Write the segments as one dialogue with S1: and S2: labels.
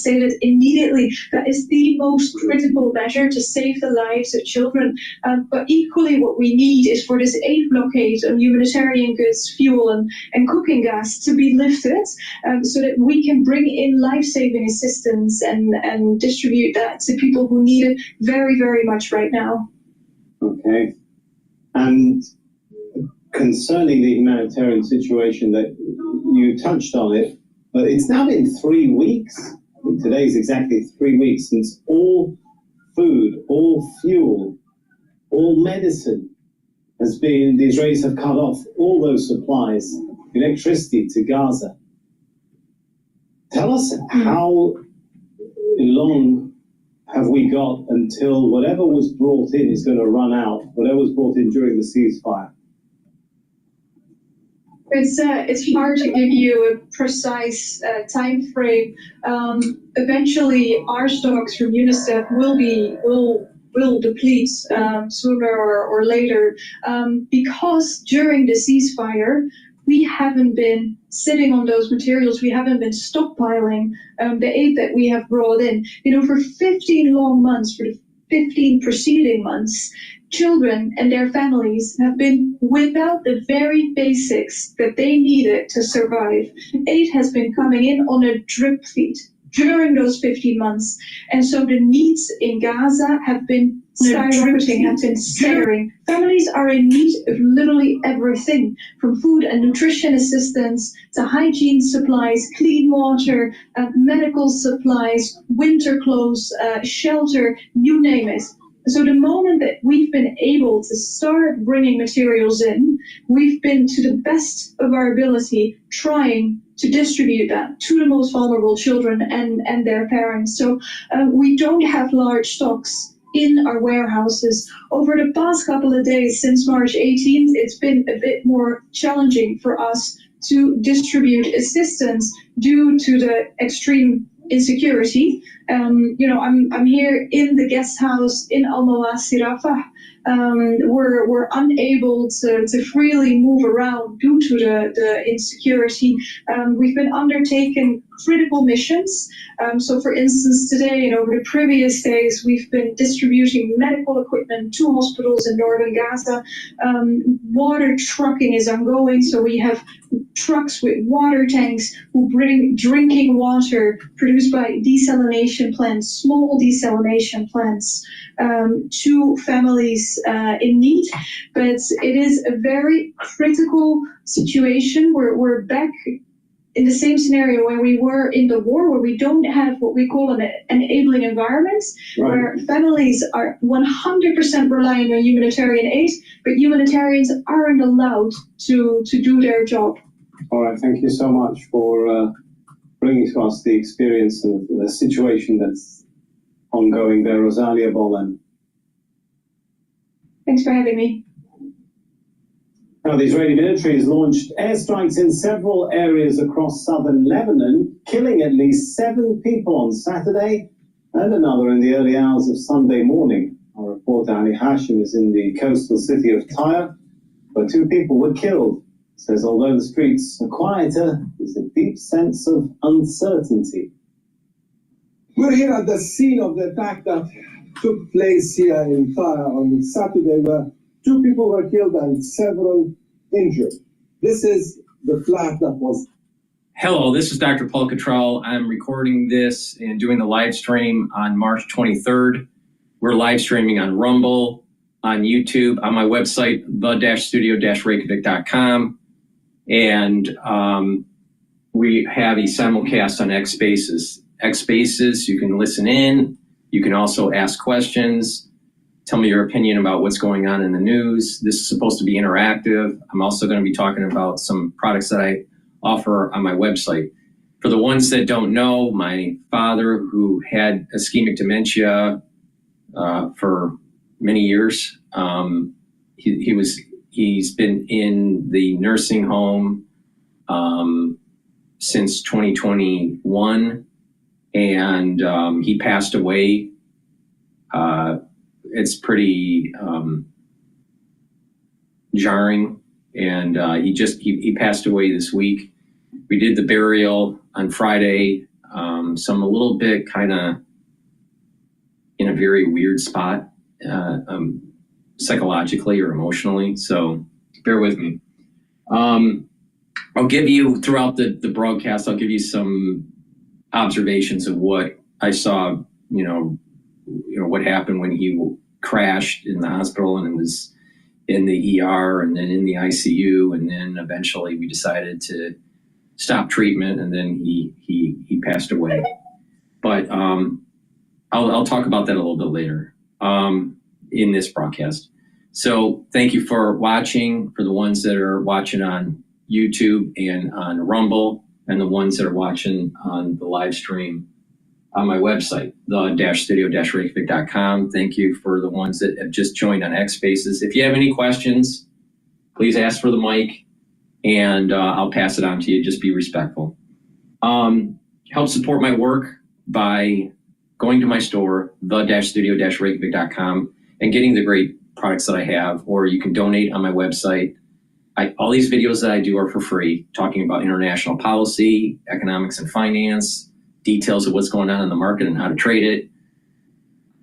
S1: reinstated immediately. That is the most critical measure to save the lives of children. But equally what we need is for this aid blockade on humanitarian goods, fuel and cooking gas to be lifted, so that we can bring in life-saving assistance and distribute that to people who need it very, very much right now. Okay. And concerning the humanitarian situation, that you touched on it, but it's now been 3 weeks. I think today is exactly 3 weeks since all food, all fuel, all medicine has been, the Israelis have cut off all those supplies, electricity to Gaza. Tell us, how long have we got until whatever was brought in is going to run out, whatever was brought in during the ceasefire? It's hard to give you a precise time frame. Eventually, our stocks from UNICEF will deplete sooner or later, because during the ceasefire, we haven't been sitting on those materials. We haven't been stockpiling the aid that we have brought in. For 15 long months, for the 15 preceding months, children and their families have been without the very basics that they needed to survive. Aid has been coming in on a drip feed during those 15 months. And so the needs in Gaza have been skyrocketing, have been staggering. Families are in need of literally everything, from food and nutrition assistance to hygiene supplies, clean water, medical supplies, winter clothes, shelter, you name it. So the moment that we've been able to start bringing materials in, we've been, to the best of our ability, trying to distribute that to the most vulnerable children and their parents. So we don't have large stocks in our warehouses. Over the past couple of days, since March 18th, it's been a bit more challenging for us to distribute assistance due to the extreme insecurity. I'm here in the guest house in Al-Mawasi Rafah. We're unable to freely move around due to the insecurity. We've been undertaking critical missions. So for instance, today and over the previous days, we've been distributing medical equipment to hospitals in northern Gaza. Water trucking is ongoing, so we have trucks with water tanks who bring drinking water produced by desalination plants, small desalination plants, to families in need. But it is a very critical situation. We're back in the same scenario where we were in the war, where we don't have what we call an enabling environment, right, where families are 100% relying on humanitarian aid, but humanitarians aren't allowed to do their job. All right, thank you so much for bringing to us the experience of the situation that's ongoing there, Rosalia Bolen. Thanks for having me. Now, the Israeli military has launched airstrikes in several areas across southern Lebanon, killing at least 7 people on Saturday and another in the early hours of Sunday morning. Our reporter Ali Hashim is in the coastal city of Tyre, where 2 people were killed. Says although the streets are quieter, there's a deep sense of uncertainty.
S2: We're here at the scene of the attack that took place here in Tyre on Saturday, where 2 people were killed and several injured. This is the flat that was...
S3: Hello, this is DrPaulCottrell. I'm recording this and doing the live stream on March 23rd. We're live streaming on Rumble, on YouTube, on my website, the-studio-reykjavik.com. And we have a simulcast on X Spaces, you can listen in. You can also ask questions. Tell me your opinion about what's going on in the news. This is supposed to be interactive. I'm also going to be talking about some products that I offer on my website. For the ones that don't know, my father, who had ischemic dementia for many years, he's been in the nursing home since 2021, and he passed away. It's pretty jarring, and he passed away this week. We did the burial on Friday. So I'm a little bit kind of in a very weird spot, psychologically or emotionally. So bear with me. I'll give you, throughout the broadcast, I'll give you some observations of what I saw, what happened when he crashed in the hospital and was in the ER and then in the ICU. And then eventually we decided to stop treatment, and then he passed away. But I'll talk about that a little bit later in this broadcast. So thank you for watching, for the ones that are watching on YouTube and on Rumble, and the ones that are watching on the live stream on my website, the-studio-reykjavik.com. Thank you for the ones that have just joined on X Spaces. If you have any questions, please ask for the mic, and I'll pass it on to you. Just be respectful. Help support my work by going to my store, the-studio-reykjavik.com, and getting the great products that I have, or you can donate on my website. All these videos that I do are for free, talking about international policy, economics and finance, details of what's going on in the market and how to trade it,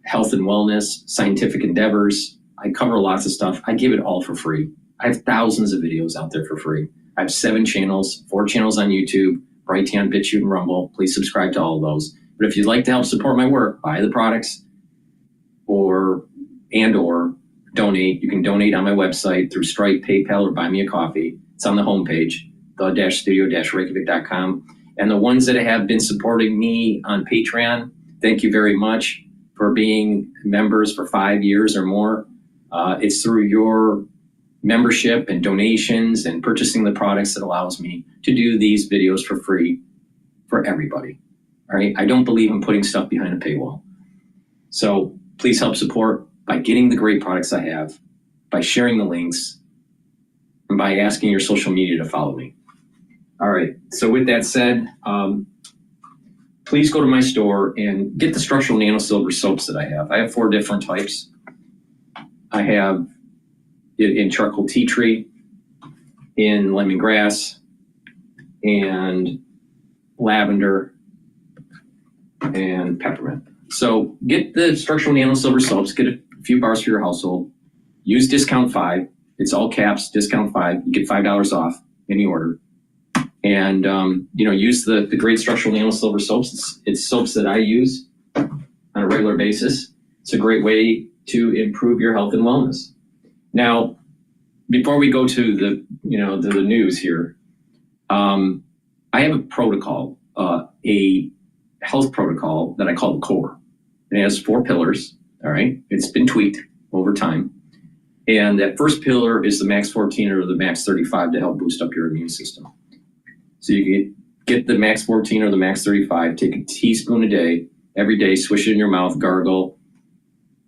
S3: health and wellness, scientific endeavors. I cover lots of stuff. I give it all for free. I have thousands of videos out there for free. I have 7 channels, 4 channels on YouTube, Brighteon, Bitchute, and Rumble. Please subscribe to all of those. But if you'd like to help support my work, buy the products or donate. You can donate on my website through Stripe, PayPal, or Buy Me a Coffee. It's on the homepage, the-studio-reykjavik.com. And the ones that have been supporting me on Patreon, thank you very much for being members for 5 years or more. It's through your membership and donations and purchasing the products that allows me to do these videos for free for everybody. All right. I don't believe in putting stuff behind a paywall. So please help support by getting the great products I have, by sharing the links, and by asking your social media to follow me. All right. So with that said, please go to my store and get the structural nano silver soaps that I have. I have 4 different types. I have it in charcoal tea tree, in lemongrass, and lavender, and peppermint. So get the structural nano silver soaps, get a few bars for your household, use discount 5. It's all caps, discount 5. You get $5 off any order. And, use the great structural nano silver soaps. It's soaps that I use on a regular basis. It's a great way to improve your health and wellness. Now, before we go to the news here, I have a protocol, a health protocol that I call the core. It has 4 pillars. All right. It's been tweaked over time. And that first pillar is the max 14 or the max 35 to help boost up your immune system. So you can get the max 14 or the max 35, take a teaspoon a day, every day, swish it in your mouth, gargle,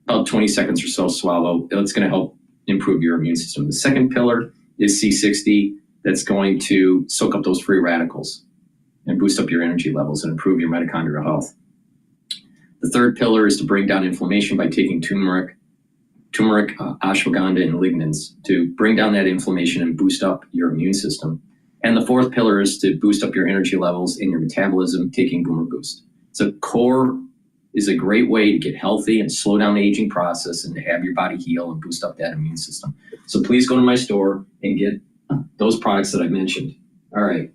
S3: about 20 seconds or so, swallow. It's going to help improve your immune system. The second pillar is C60. That's going to soak up those free radicals and boost up your energy levels and improve your mitochondrial health. The third pillar is to bring down inflammation by taking turmeric, ashwagandha, and lignans to bring down that inflammation and boost up your immune system. And the fourth pillar is to boost up your energy levels and your metabolism, taking Boomer Boost. So core is a great way to get healthy and slow down the aging process and to have your body heal and boost up that immune system. So please go to my store and get those products that I mentioned. All right.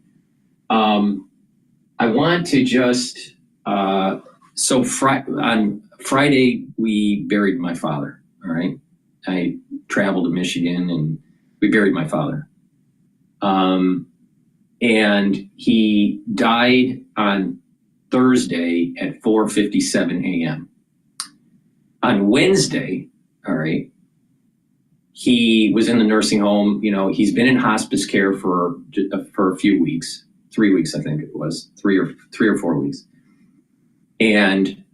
S3: I want to just, on Friday, we buried my father. All right. I traveled to Michigan and we buried my father. And he died on Thursday at 4:57 a.m. On Wednesday, all right, he was in the nursing home. He's been in hospice care for a few weeks, 3 weeks, I think it was, 3 or 4 weeks. And,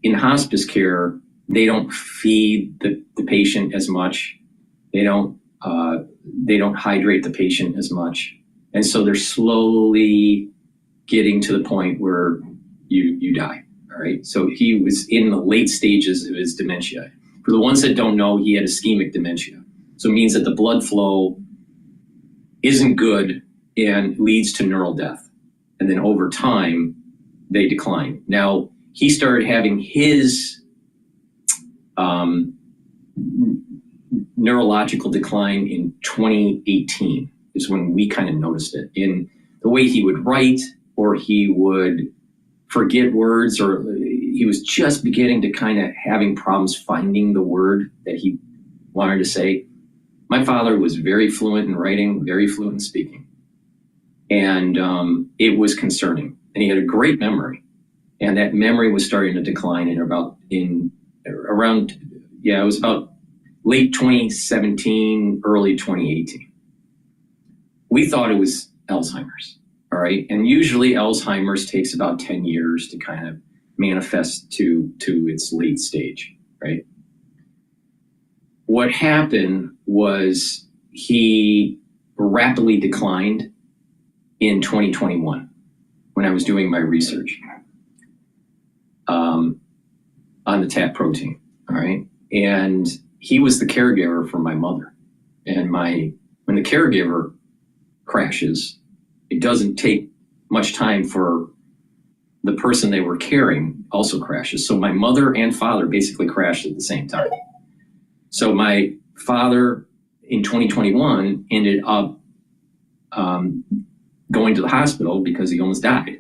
S3: in hospice care, they don't feed the patient as much. They don't hydrate the patient as much. And so they're slowly getting to the point where you die. All right. So he was in the late stages of his dementia. For the ones that don't know, he had ischemic dementia. So it means that the blood flow isn't good and leads to neural death. and then over time, they decline. Now, he started having his neurological decline in 2018 is when we kind of noticed it in the way he would write, or he would forget words, or he was just beginning to kind of having problems finding the word that he wanted to say. My father was very fluent in writing, very fluent in speaking. And it was concerning. And he had a great memory. And that memory was starting to decline it was about late 2017, early 2018. We thought it was Alzheimer's, all right? And usually Alzheimer's takes about 10 years to kind of manifest to its late stage, right? What happened was he rapidly declined in 2021 when I was doing my research on the TAP protein, all right? And he was the caregiver for my mother. And when the caregiver crashes, it doesn't take much time for the person they were caring also crashes. So my mother and father basically crashed at the same time. So my father in 2021 ended up going to the hospital because he almost died. He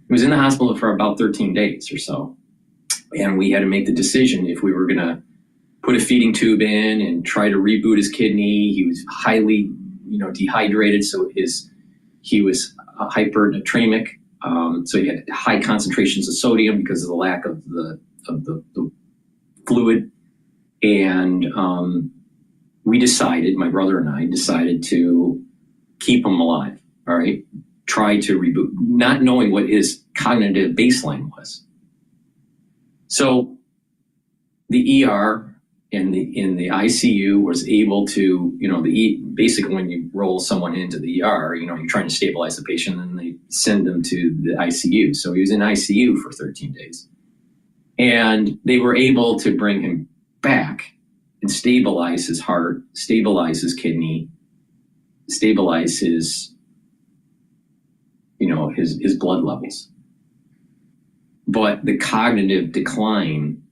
S3: was in the hospital for about 13 days or so. And we had to make the decision if we were going to put a feeding tube in and try to reboot his kidney. He was highly, dehydrated. So he was hypernatremic. So he had high concentrations of sodium because of the lack of the fluid. And my brother and I decided to keep him alive. All right. Try to reboot, not knowing what his cognitive baseline was. So the ER in the ICU was able to, basically when you roll someone into the ER, you're trying to stabilize the patient and they send them to the ICU. So he was in ICU for 13 days. And they were able to bring him back and stabilize his heart, stabilize his kidney, stabilize his blood levels. But the cognitive decline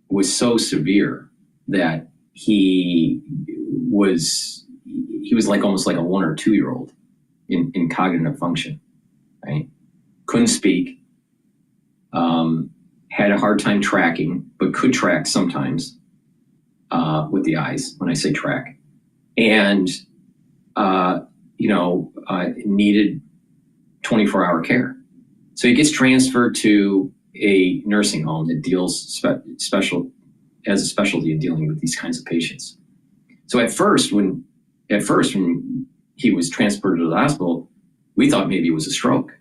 S3: was so severe that he was almost like a 1 or 2 year old in cognitive function, right? Couldn't speak, had a hard time tracking, but could track sometimes with the eyes when I say track, and needed 24-hour care. So he gets transferred to a nursing home that deals as a specialty in dealing with these kinds of patients. So at first when he was transferred to the hospital, we thought maybe it was a stroke,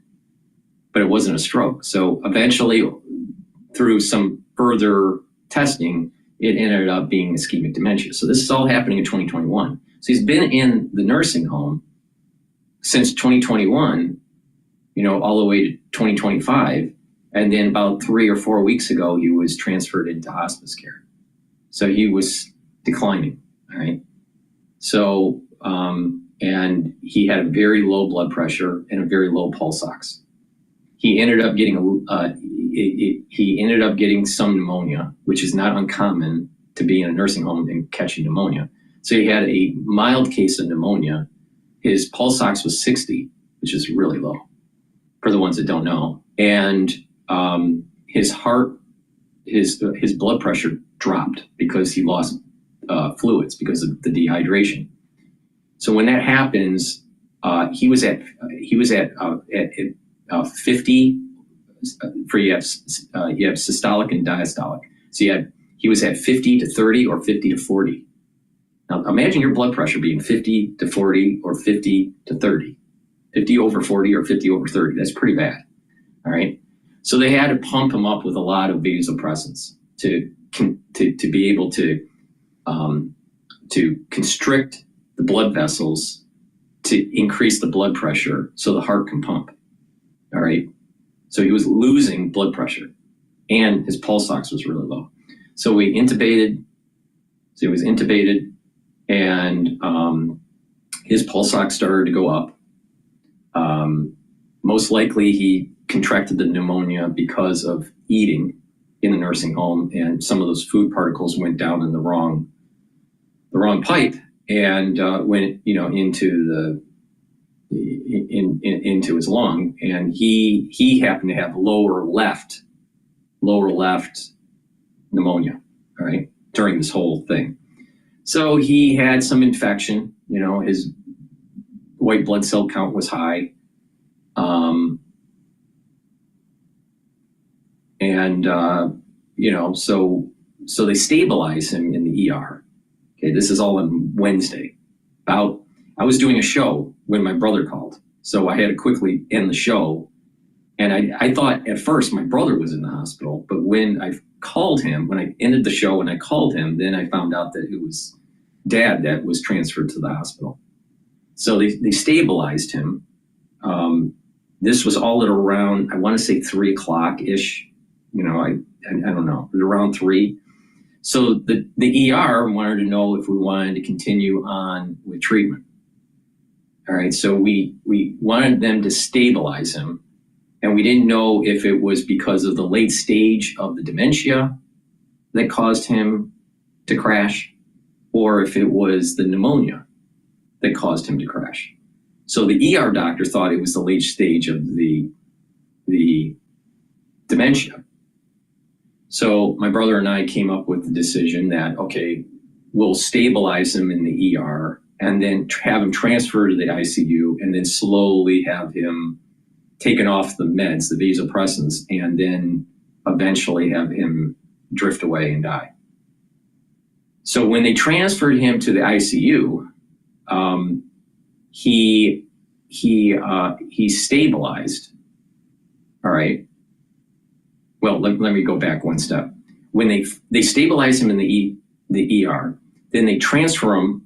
S3: but it wasn't a stroke. So eventually, through some further testing, it ended up being ischemic dementia. So this is all happening in 2021. So he's been in the nursing home since 2021, all the way to 2025. And then about 3 or 4 weeks ago, he was transferred into hospice care. So he was declining, all right? So, and he had a very low blood pressure and a very low pulse ox. He ended up getting some pneumonia, which is not uncommon to be in a nursing home and catching pneumonia. So he had a mild case of pneumonia. His pulse ox was 60, which is really low for the ones that don't know. And his blood pressure dropped because he lost fluids because of the dehydration. So when that happens, he was at 50. For you have systolic and diastolic. So he was at 50 to 30 or 50 to 40. Now imagine your blood pressure being 50 to 40 or 50 to 30, 50 over 40 or 50 over 30. That's pretty bad. All right. So they had to pump him up with a lot of vasopressors to be able to constrict the blood vessels to increase the blood pressure so the heart can pump. All right. So he was losing blood pressure and his pulse ox was really low. So he was intubated and his pulse ox started to go up. most likely he contracted the pneumonia because of eating in the nursing home, and some of those food particles went down in the wrong pipe and went, into into his lung, and he happened to have lower left pneumonia, all right, during this whole thing. So he had some infection, his white blood cell count was high. So they stabilize him in the ER. Okay, this is all on Wednesday. I was doing a show when my brother called, so I had to quickly end the show. And I thought at first my brother was in the hospital, but when I called him, when I ended the show and I called him, then I found out that it was Dad that was transferred to the hospital. So they stabilized him. This was all at around, I want to say 3 o'clock-ish. I don't know, it was around 3. So the ER wanted to know if we wanted to continue on with treatment. All right, so we wanted them to stabilize him, and we didn't know if it was because of the late stage of the dementia that caused him to crash, or if it was the pneumonia that caused him to crash. So the ER doctor thought it was the late stage of the dementia. So my brother and I came up with the decision that, okay, we'll stabilize him in the ER and then have him transferred to the ICU and then slowly have him taken off the meds, the vasopressors, and then eventually have him drift away and die. So when they transferred him to the ICU, he stabilized. All right. Well, let me go back one step. When they stabilize him in the ER, then they transfer him,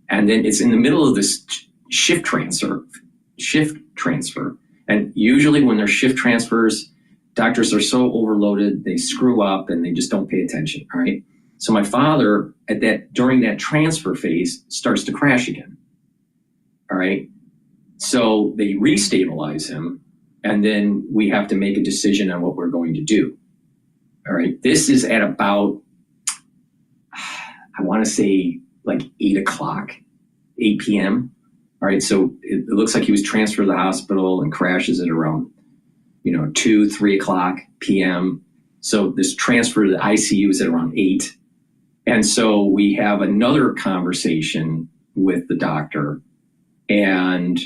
S3: and then it's in the middle of this shift transfer. And usually when there's shift transfers, doctors are so overloaded, they screw up and they just don't pay attention. All right. So my father during that transfer phase starts to crash again. All right. So they restabilize him, and then we have to make a decision on what we're going to do. All right. This is at about, I want to say like 8 p.m. All right. So it looks like he was transferred to the hospital and crashes at around, 2, 3 o'clock p.m. So this transfer to the ICU is at around 8. And so we have another conversation with the doctor, and,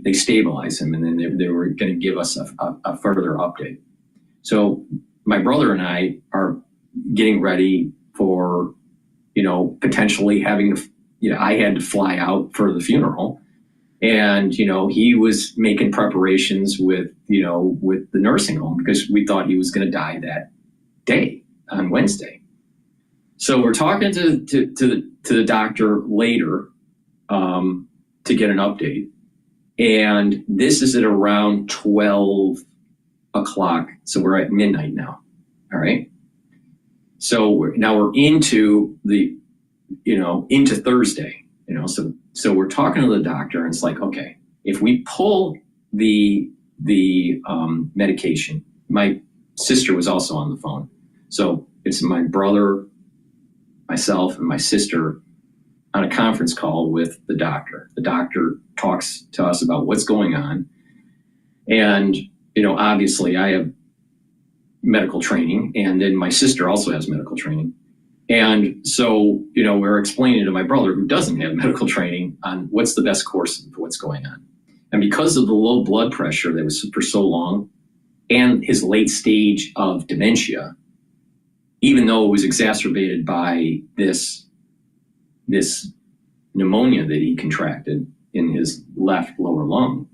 S3: they stabilize him, and then they were going to give us a further update. So my brother and I are getting ready for, potentially having to, I had to fly out for the funeral, and, he was making preparations with the nursing home because we thought he was going to die that day on Wednesday. So we're talking to the doctor later to get an update. And this is at around 12 o'clock. So we're at midnight now. All right. So we're into into Thursday, so we're talking to the doctor, and it's like, okay, if we pull the medication, my sister was also on the phone. So it's my brother, myself, and my sister on a conference call with the doctor. The doctor talks to us about what's going on. And, obviously I have medical training, and then my sister also has medical training. And so, we're explaining to my brother, who doesn't have medical training, on what's the best course of what's going on. And because of the low blood pressure that was for so long and his late stage of dementia, even though it was exacerbated by this pneumonia that he contracted in his left lower lung,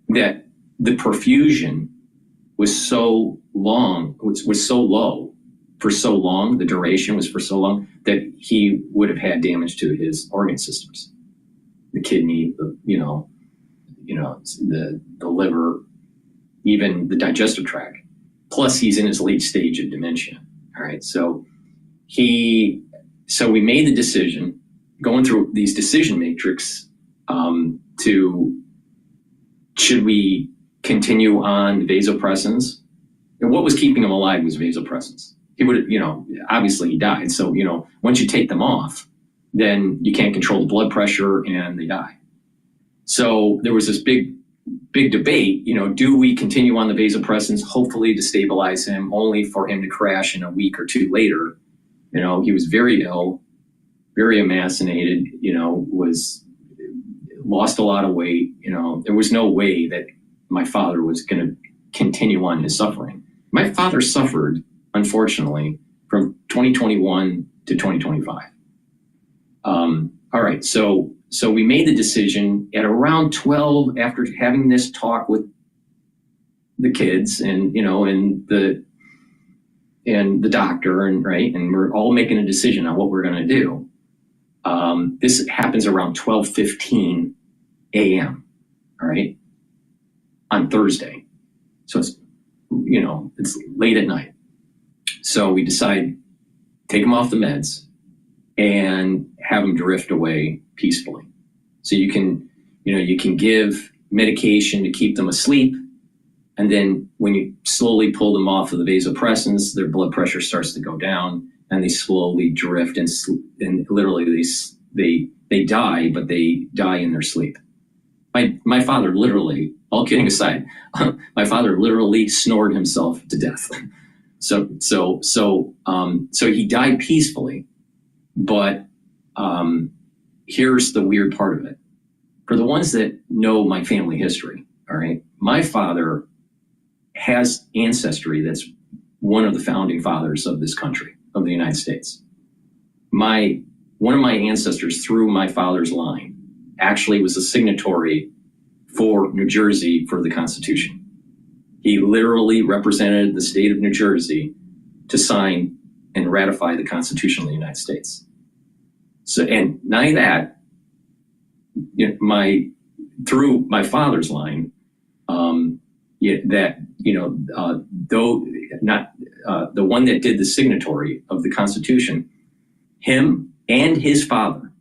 S3: that the perfusion was so long, was so low for so long, the duration was for so long, that he would have had damage to his organ systems, the kidney, the liver, even the digestive tract. Plus, he's in his late stage of dementia. All right, so we made the decision going through these decision matrix to should we continue on vasopressors? And what was keeping him alive was vasopressors. He would, obviously he died. So, once you take them off, then you can't control the blood pressure and they die. So there was this big debate, do we continue on the vasopressors, hopefully to stabilize him, only for him to crash in a week or two later. He was very ill, very emaciated, lost a lot of weight. There was no way that my father was going to continue on his suffering. My father suffered, unfortunately, from 2021 to 2025. All right, so we made the decision at around 12, after having this talk with the kids and the doctor, and we're all making a decision on what we're going to do. This happens around 12:15 a.m. All right, on Thursday. So it's late at night. So we decide, take him off the meds and have him drift away peacefully. So you can give medication to keep them asleep. And then when you slowly pull them off of the vasopressors, their blood pressure starts to go down and they slowly drift and literally they die, but they die in their sleep. My father literally, all kidding aside, my father literally snored himself to death. So he died peacefully, but here's the weird part of it. For the ones that know my family history, all right, my father has ancestry that's one of the founding fathers of this country, of the United States. One of my ancestors through my father's line actually was a signatory for New Jersey for the Constitution. He literally represented the state of New Jersey to sign and ratify the Constitution of the United States. So, and not only that, through my father's line, though not the one that did the signatory of the Constitution, him and his father,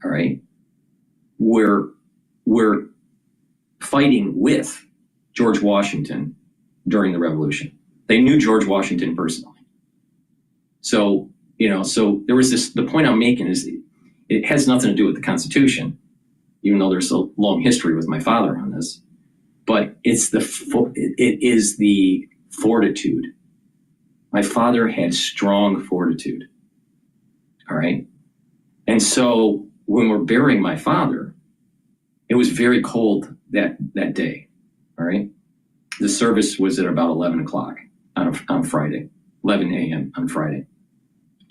S3: all right, were fighting with George Washington during the Revolution. They knew George Washington personally. So there was this, the point I'm making is it has nothing to do with the Constitution, even though there's a long history with my father on this, but it is the fortitude. My father had strong fortitude. All right. And so when we're burying my father, it was very cold that day. All right. The service was at about 11 o'clock on Friday, 11 a.m. on Friday.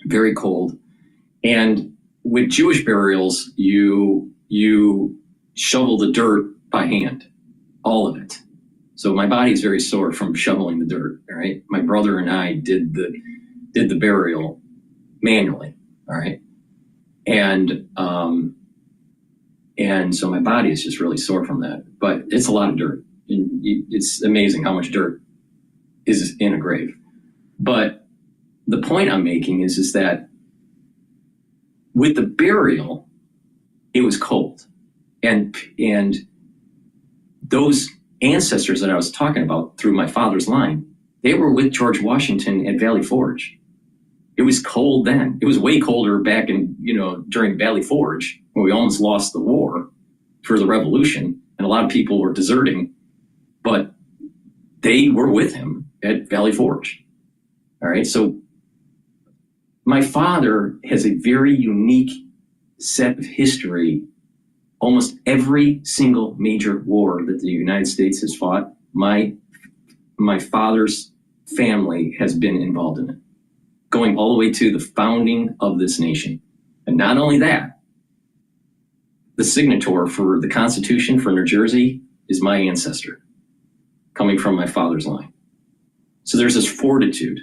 S3: Very cold. And with Jewish burials, you shovel the dirt by hand, all of it. So my body is very sore from shoveling the dirt. All right. My brother and I did the burial manually. All right. And so my body is just really sore from that, but it's a lot of dirt. It's amazing how much dirt is in a grave. But the point I'm making is that with the burial, it was cold. And those ancestors that I was talking about through my father's line, they were with George Washington at Valley Forge. It was cold then. It was way colder back in, during Valley Forge, when we almost lost the war for the Revolution, and a lot of people were deserting, but they were with him at Valley Forge. All right. So my father has a very unique set of history. Almost every single major war that the United States has fought, my father's family has been involved in it, going all the way to the founding of this nation. And not only that, the signator for the Constitution for New Jersey is my ancestor, coming from my father's line. So there's this fortitude.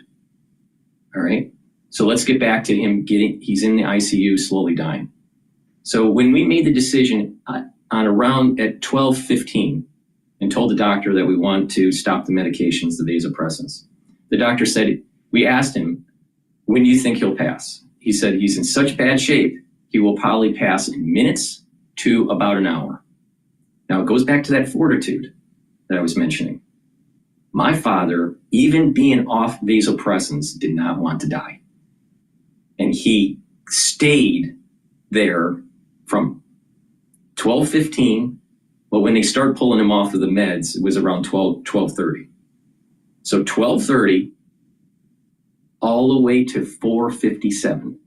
S3: All right. So let's get back to him he's in the ICU, slowly dying. So when we made the decision on around at 12:15 and told the doctor that we want to stop the medications, the vasopressors, the doctor said, we asked him, when do you think he'll pass? He said, he's in such bad shape, he will probably pass in minutes to about an hour. Now it goes back to that fortitude that I was mentioning. My father, even being off vasopressors, did not want to die. And he stayed there from 12:15, but when they started pulling him off of the meds, it was around 12:30. So 12:30 all the way to 4:57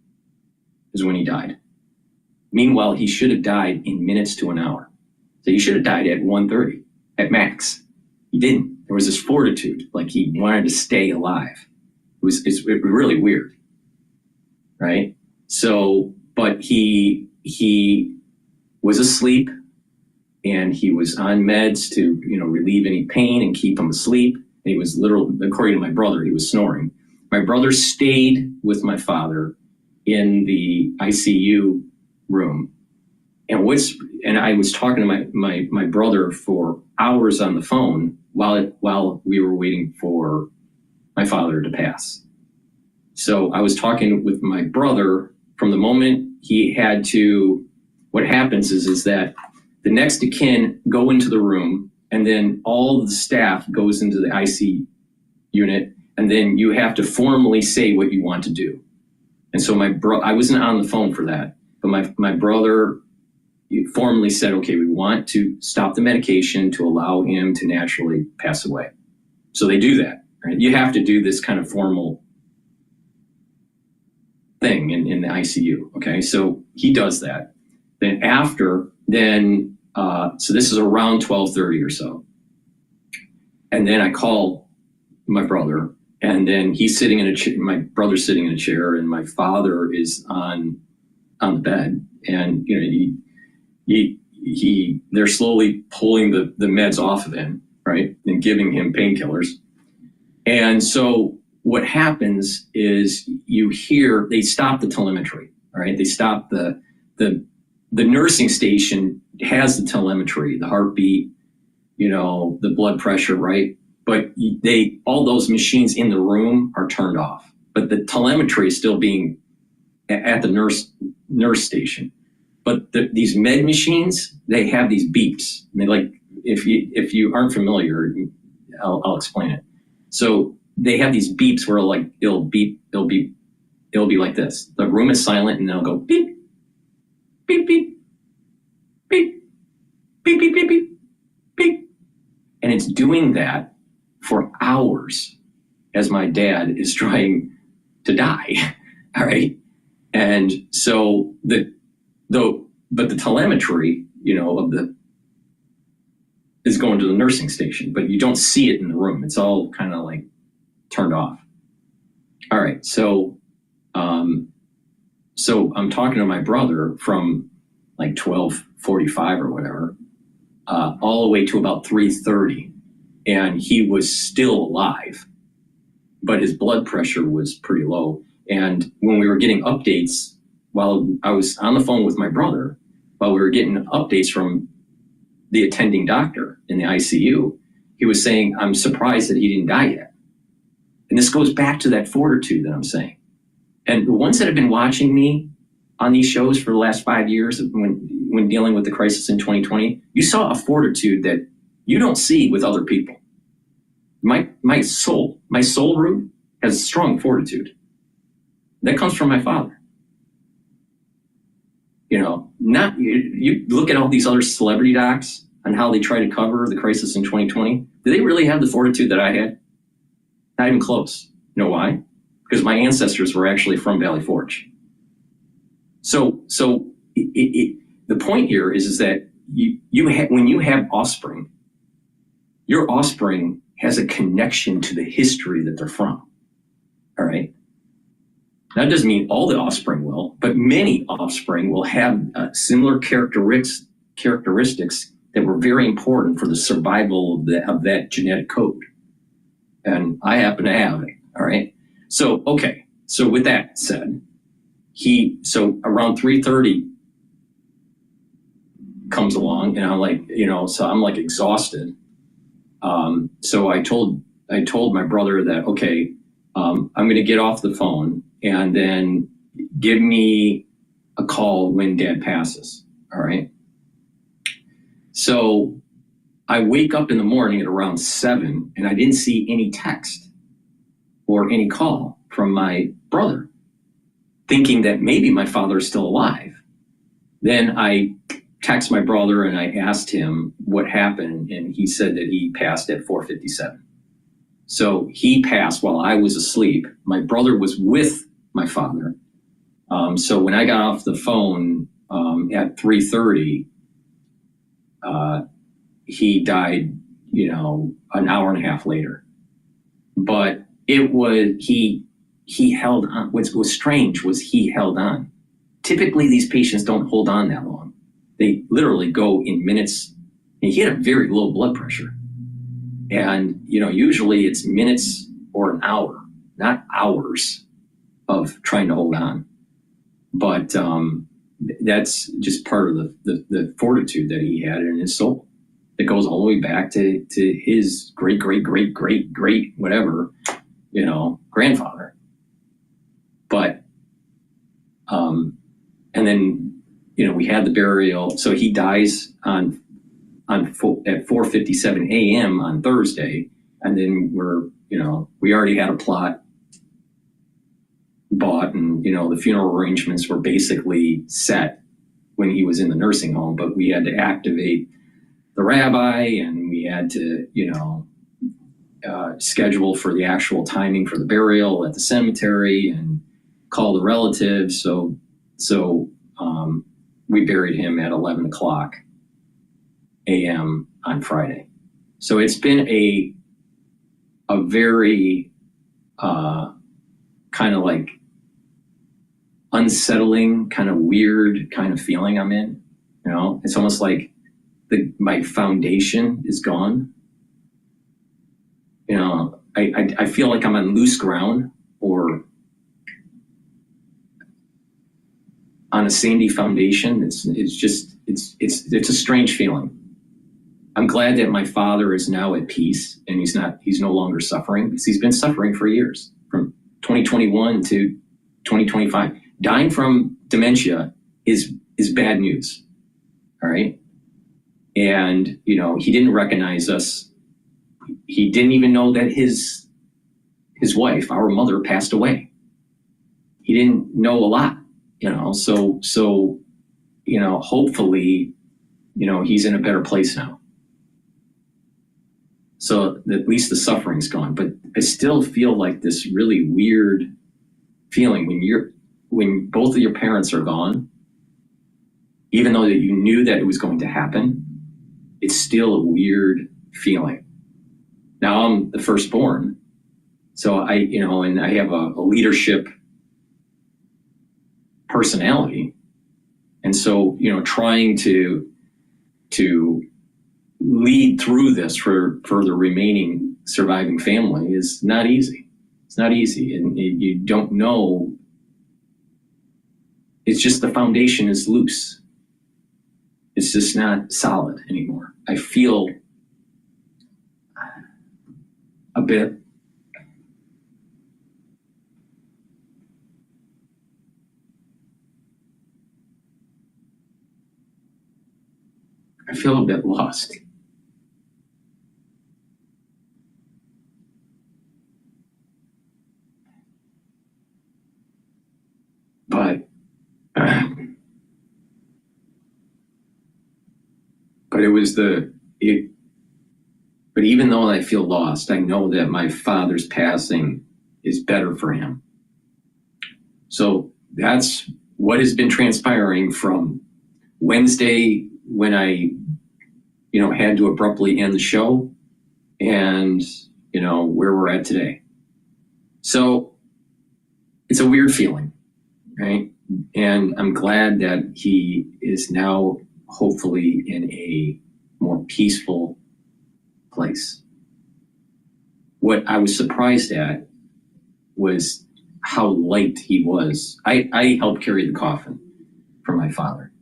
S3: is when he died. Meanwhile, he should have died in minutes to an hour. So he should have died at 1:30 at max. He didn't. There was this fortitude, like he wanted to stay alive. It's really weird, right? So, but he was asleep, and he was on meds to, relieve any pain and keep him asleep. And he was literally, according to my brother, he was snoring. My brother stayed with my father in the ICU room, and I was talking to my brother for hours on the phone while we were waiting for my father to pass. So I was talking with my brother from the moment he had to. What happens is that the next of kin go into the room, and then all the staff goes into the IC unit, and then you have to formally say what you want to do. And so I wasn't on the phone for that, but my brother formally said, okay, we want to stop the medication to allow him to naturally pass away. So they do that, right? You have to do this kind of formal thing in the ICU, okay? So he does that. Then so this is around 12:30 or so. And then I call my brother, and then he's sitting in a chair, my brother's sitting in a chair, and my father is on the bed. And, they're slowly pulling the meds off of him, right? And giving him painkillers. And so what happens is they stop the telemetry, all right? They stop the nursing station has the telemetry, the heartbeat, the blood pressure, right? But all those machines in the room are turned off, but the telemetry is still being at the nurse station. But these med machines, they have these beeps. And they if you aren't familiar, I'll explain it. So they have these beeps where it'll be like this. The room is silent, and they'll go beep, beep, beep, beep, beep, beep, beep, beep, beep. And it's doing that for hours as my dad is trying to die. All right. And so but the telemetry, is going to the nursing station, but you don't see it in the room. It's all kind of turned off. All right. So I'm talking to my brother from 12:45 or whatever, all the way to about 3:30, and he was still alive, but his blood pressure was pretty low. And when we were getting updates, while I was on the phone with my brother, while we were getting updates from the attending doctor in the ICU, he was saying, I'm surprised that he didn't die yet. And this goes back to that fortitude that I'm saying. And the ones that have been watching me on these shows for the last 5 years, when dealing with the crisis in 2020, you saw a fortitude that you don't see with other people. My soul root has strong fortitude. That comes from my father. You look at all these other celebrity docs on how they try to cover the crisis in 2020. Do they really have the fortitude that I had? Not even close. You know why? Because my ancestors were actually from Valley Forge. So the point here is that when you have offspring, your offspring has a connection to the history that they're from. All right. That doesn't mean all the offspring will, but many offspring will have similar characteristics that were very important for the survival of that genetic code. And I happen to have it. All right. So, okay. So with that said, so around 3:30 comes along, and I'm so I'm exhausted. So I told my brother that, okay, I'm going to get off the phone, and then give me a call when Dad passes. All right. So I wake up in the morning at around 7 and I didn't see any text or any call from my brother, thinking that maybe my father is still alive. Then I text my brother and I asked him what happened, and he said that he passed at 4:57. So he passed while I was asleep. My brother was with my father. So when I got off the phone at 3:30, he died, an hour and a half later. But it was, he held on. What was strange was he held on. Typically, these patients don't hold on that long. They literally go in minutes. And he had a very low blood pressure. And, usually it's minutes or an hour, not hours of trying to hold on. But that's just part of the fortitude that he had in his soul. It goes all the way back to his great whatever, grandfather. But, and then, we had the burial. So he dies at 4:57 a.m. on Thursday. And then we already had a plot bought, and, the funeral arrangements were basically set when he was in the nursing home, but we had to activate the rabbi, and we had to, schedule for the actual timing for the burial at the cemetery and call the relatives. So we buried him at 11 o'clock a.m. on Friday. So it's been a very kind of like unsettling, kind of weird kind of feeling I'm in. It's almost like my foundation is gone. I feel like I'm on loose ground or on a sandy foundation. It's a strange feeling. I'm glad that my father is now at peace and he's no longer suffering, because he's been suffering for years, from 2021 to 2025. Dying from dementia is bad news. All right. And, he didn't recognize us. He didn't even know that his wife, our mother, passed away. He didn't know a lot, so hopefully, he's in a better place now. So at least the suffering's gone, but I still feel like this really weird feeling when both of your parents are gone, even though that you knew that it was going to happen, it's still a weird feeling. Now I'm the firstborn, so and I have a leadership personality. And so, trying to lead through this for the remaining surviving family is not easy. It's not easy. And you don't know. It's just the foundation is loose. It's just not solid anymore. I feel a bit lost. But even though I feel lost, I know that my father's passing is better for him. So that's what has been transpiring from Wednesday, when I, had to abruptly end the show, and, where we're at today. So it's a weird feeling, right? And I'm glad that he is now hopefully in a more peaceful place. What I was surprised at was how light he was. I helped carry the coffin for my father.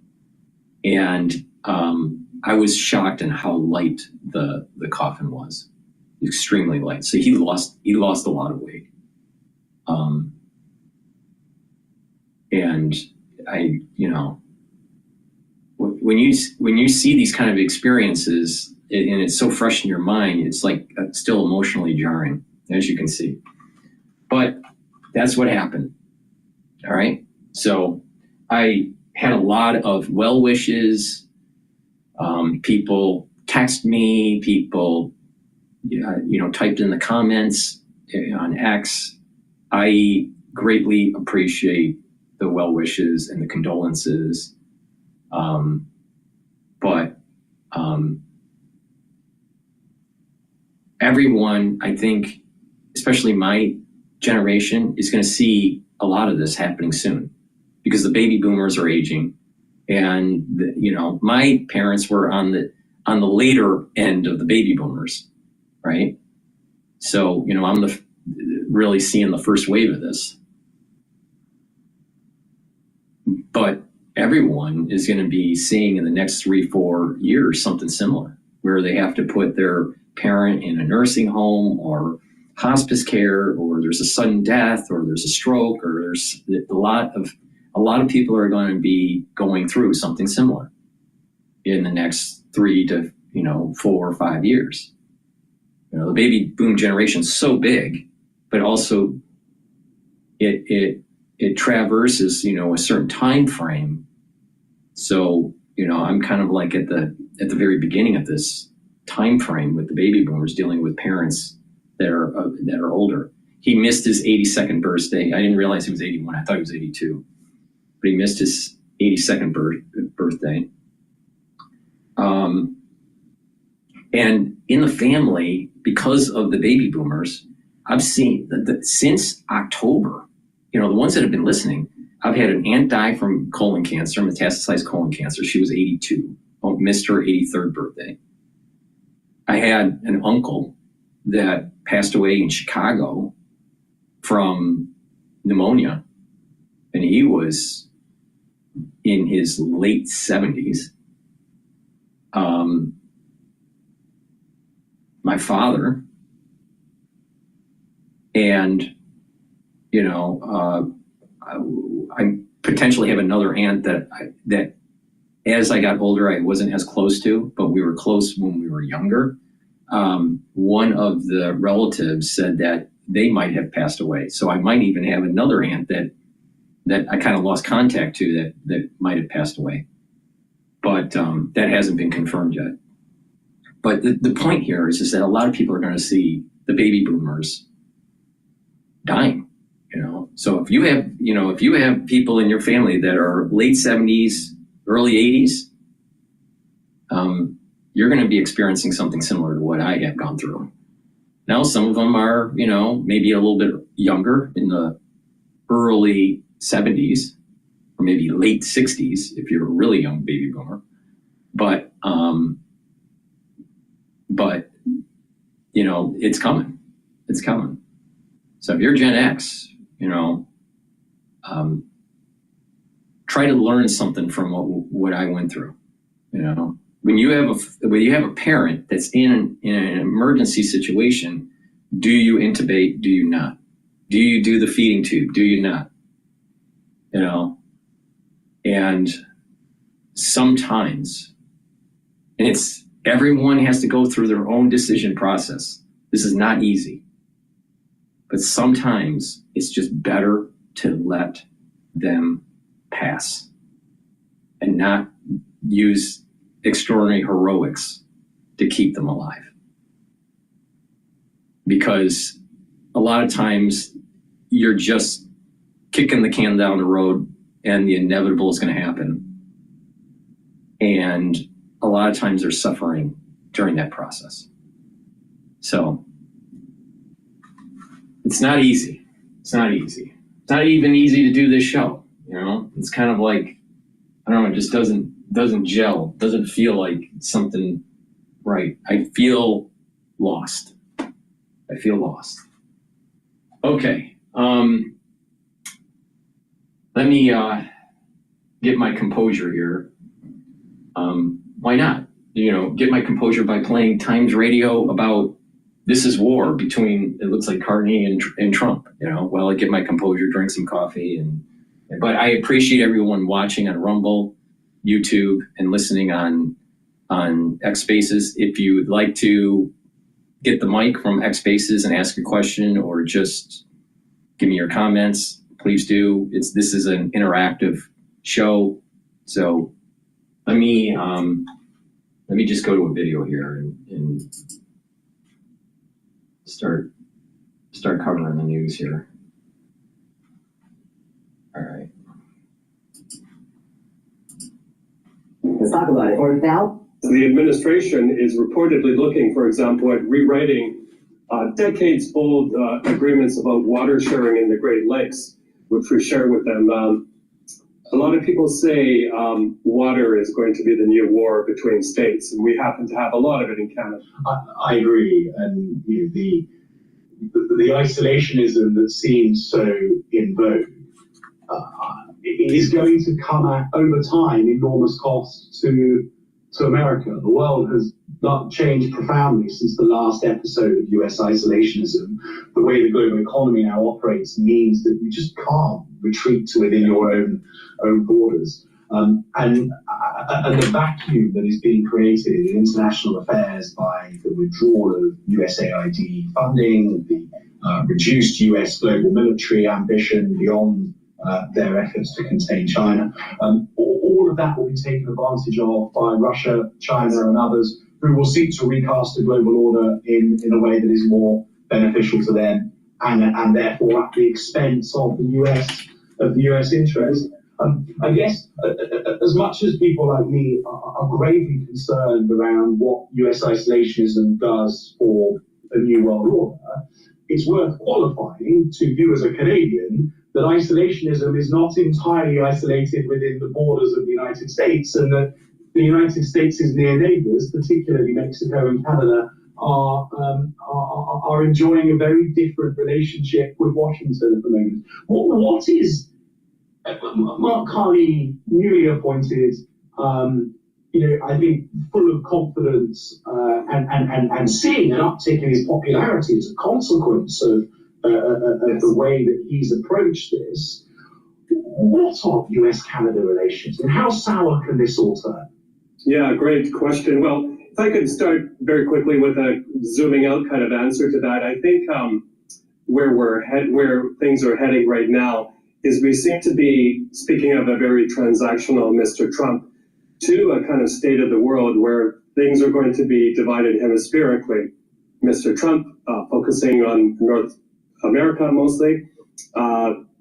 S3: And I was shocked in how light the coffin was. Extremely light. So he lost a lot of weight. And you know, when you see these kind of experiences and it's so fresh in your mind, it's like still emotionally jarring, as you can see. But that's what happened. All right. So I had a lot of well wishes. People text me, people, you know, typed in the comments on X. I greatly appreciate the well wishes and the condolences. But everyone, I think, especially my generation, is going to see a lot of this happening soon because the baby boomers are aging. And, you know, my parents were on the later end of the baby boomers, right? So, you know, I'm really seeing the first wave of this. But everyone is going to be seeing in the next 3-4 years something similar, where they have to put their parent in a nursing home or hospice care, or there's a sudden death, or there's a stroke, or there's a lot of people are going to be going through something similar in the next 3 to 4 or 5 years. You know, the baby boom generation is so big, but also it traverses, you know, a certain time frame. So, you know, I'm kind of like at the very beginning of this time frame with the baby boomers dealing with parents that are older. He missed his 82nd birthday. I didn't realize he was 81. I thought he was 82, but he missed his 82nd birthday. And in the family, because of the baby boomers, I've seen that since October, you know, the ones that have been listening, I've had an aunt die from colon cancer, metastasized colon cancer. She was 82, missed her 83rd birthday. I had an uncle that passed away in Chicago from pneumonia, and he was in his late 70s. My father, and, you know, I potentially have another aunt that as I got older, I wasn't as close to, but we were close when we were younger. One of the relatives said that they might have passed away. So I might even have another aunt that I kind of lost contact to that might have passed away. But that hasn't been confirmed yet. But the point here is that a lot of people are going to see the baby boomers dying, you know. So if you have people in your family that are late 70s, early 80s, you're going to be experiencing something similar to what I have gone through. Now, some of them are, you know, maybe a little bit younger, in the early 70s, or maybe late 60s if you're a really young baby boomer. But you know, it's coming. It's coming. So if you're Gen X, you know, try to learn something from what I went through. You know, when you have a parent that's in an emergency situation, do you intubate? Do you not? Do you do the feeding tube? Do you not? You know, and sometimes, and everyone has to go through their own decision process. This is not easy, but sometimes it's just better to let them pass and not use extraordinary heroics to keep them alive. Because a lot of times you're just kicking the can down the road and the inevitable is going to happen. And a lot of times they're suffering during that process. So it's not easy. It's not easy. It's not even easy to do this show. You know, it's kind of like, I don't know, it just doesn't gel, doesn't feel like something right. I feel lost. Okay. Let me get my composure here. Why not? You know, get my composure by playing Times Radio about this is war between, it looks like Carney and Trump, you know, while I get my composure, drink some coffee, and But I appreciate everyone watching on Rumble, YouTube, and listening on X Spaces. If you would like to get the mic from X Spaces and ask a question or just give me your comments, please do. This is an interactive show, so let me just go to a video here and start covering the news here. All right.
S4: Let's talk about it. Or now,
S2: The administration is reportedly looking, for example, at rewriting decades-old agreements about water sharing in the Great Lakes, which we share with them. A lot of people say water is going to be the new war between states, and we happen to have a lot of it in Canada.
S5: I agree, and the isolationism that seems so in vogue it is going to come at, over time, enormous cost to America. The world has not changed profoundly since the last episode of US isolationism. The way the global economy now operates means that you just can't retreat to within your own borders. And the vacuum that is being created in international affairs by the withdrawal of USAID funding, the reduced US global military ambition beyond their efforts to contain China, all of that will be taken advantage of by Russia, China, and others who will seek to recast the global order in a way that is more beneficial to them and therefore at the expense of the US interest. I guess as much as people like me are gravely concerned around what US isolationism does for a new world order, it's worth qualifying to you as a Canadian that isolationism is not entirely isolated within the borders of the United States, and that the United States' near neighbors, particularly Mexico and Canada, are enjoying a very different relationship with Washington at the moment. What is Mark Carney, newly appointed, I think full of confidence and seeing an uptick in his popularity as a consequence of the way that he's approached this. What are US-Canada relations, and how sour can this all turn?
S2: Yeah, great question. Well, if I could start very quickly with a zooming out kind of answer to that, I think where things are heading right now is we seem to be speaking of a very transactional Mr. Trump to a kind of state of the world where things are going to be divided hemispherically. Mr. Trump focusing on North America mostly,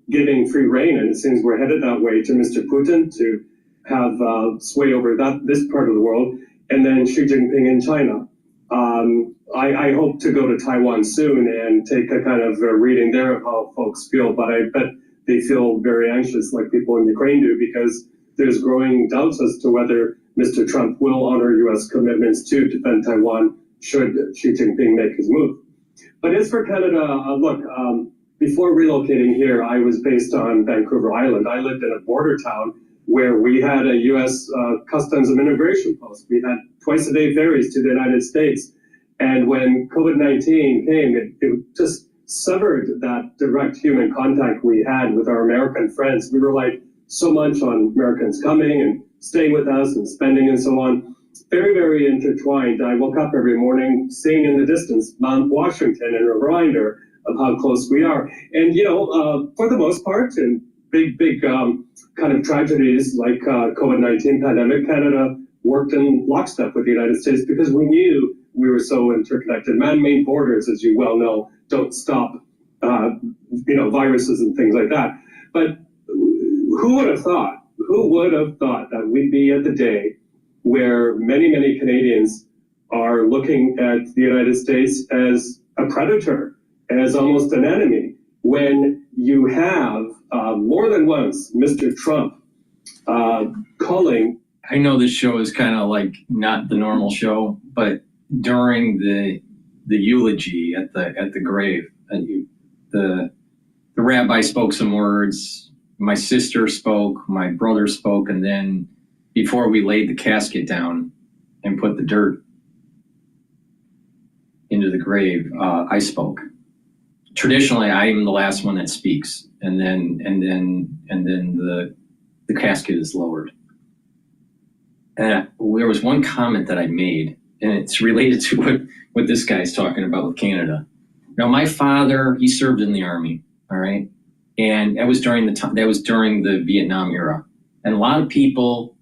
S2: giving free rein, and it seems we're headed that way, to Mr. Putin to have sway over this part of the world, and then Xi Jinping in China. I hope to go to Taiwan soon and take a kind of a reading there of how folks feel, but I bet they feel very anxious like people in Ukraine do, because there's growing doubts as to whether Mr. Trump will honor U.S. commitments to defend Taiwan should Xi Jinping make his move. But as for Canada, look, before relocating here, I was based on Vancouver Island. I lived in a border town where we had a U.S. Customs and Immigration post. We had twice-a-day ferries to the United States. And when COVID-19 came, it just severed that direct human contact we had with our American friends. We relied so much on Americans coming and staying with us and spending and so on. Very, very intertwined. I woke up every morning seeing in the distance Mount Washington and a reminder of how close we are. And, for the most part, in big kind of tragedies like COVID-19 pandemic, Canada worked in lockstep with the United States because we knew we were so interconnected. Man-made borders, as you well know, don't stop, viruses and things like that. But who would have thought that we'd be at the day where many, many Canadians are looking at the United States as a predator, as almost an enemy, when you have more than once Mr. Trump calling.
S3: I know this show is kind of like not the normal show, but during the eulogy at the grave, the rabbi spoke some words. My sister spoke, my brother spoke, and then before we laid the casket down and put the dirt into the grave, I spoke. traditionally I am the last one that speaks, and then the casket is lowered. And there was one comment that I made, and it's related to what this guy's talking about with Canada. Now, my father, he served in the Army, all right? And that was during the Vietnam era. And a lot of people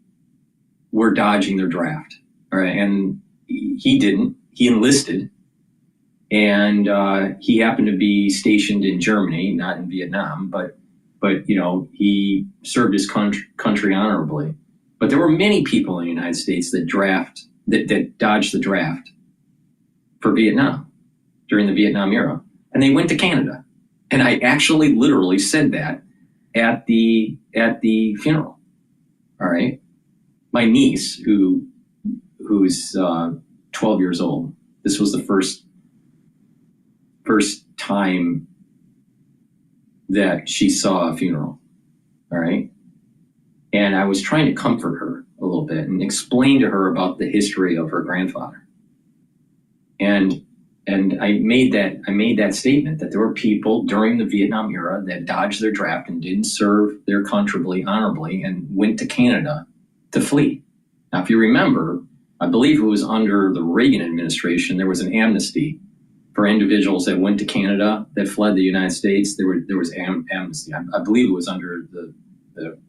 S3: were dodging their draft, all right? And he didn't. He enlisted, and he happened to be stationed in Germany, not in Vietnam, but you know, he served his country honorably. But there were many people in the United States that dodged the draft for Vietnam during the Vietnam era, and they went to Canada. And I actually literally said that at the funeral. All right, my niece, who's 12 years old. This was the first time that she saw a funeral. All right. And I was trying to comfort her a little bit and explain to her about the history of her grandfather. And I made that statement that there were people during the Vietnam era that dodged their draft and didn't serve their country honorably and went to Canada to flee. Now, if you remember, I believe it was under the Reagan administration, there was an amnesty for individuals that went to Canada that fled the United States. There was amnesty. I believe it was under the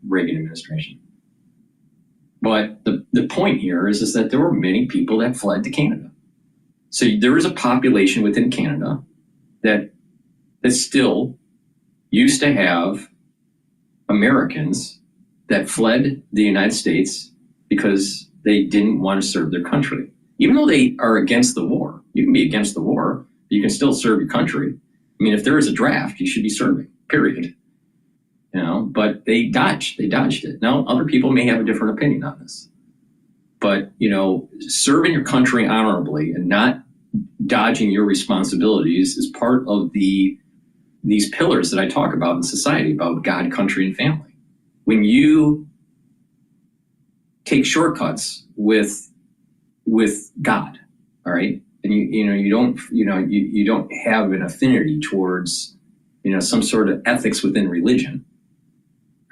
S3: Reagan administration. But the point here is that there were many people that fled to Canada. So there is a population within Canada that still used to have Americans that fled the United States because they didn't want to serve their country. Even though they are against the war, you can be against the war, but you can still serve your country. I mean, if there is a draft, you should be serving, period. You know, but they dodged it. Now, other people may have a different opinion on this. But, you know, serving your country honorably and not dodging your responsibilities is part of these pillars that I talk about in society, about God, country, and family. When you take shortcuts with God, all right, and you don't have an affinity towards, you know, some sort of ethics within religion,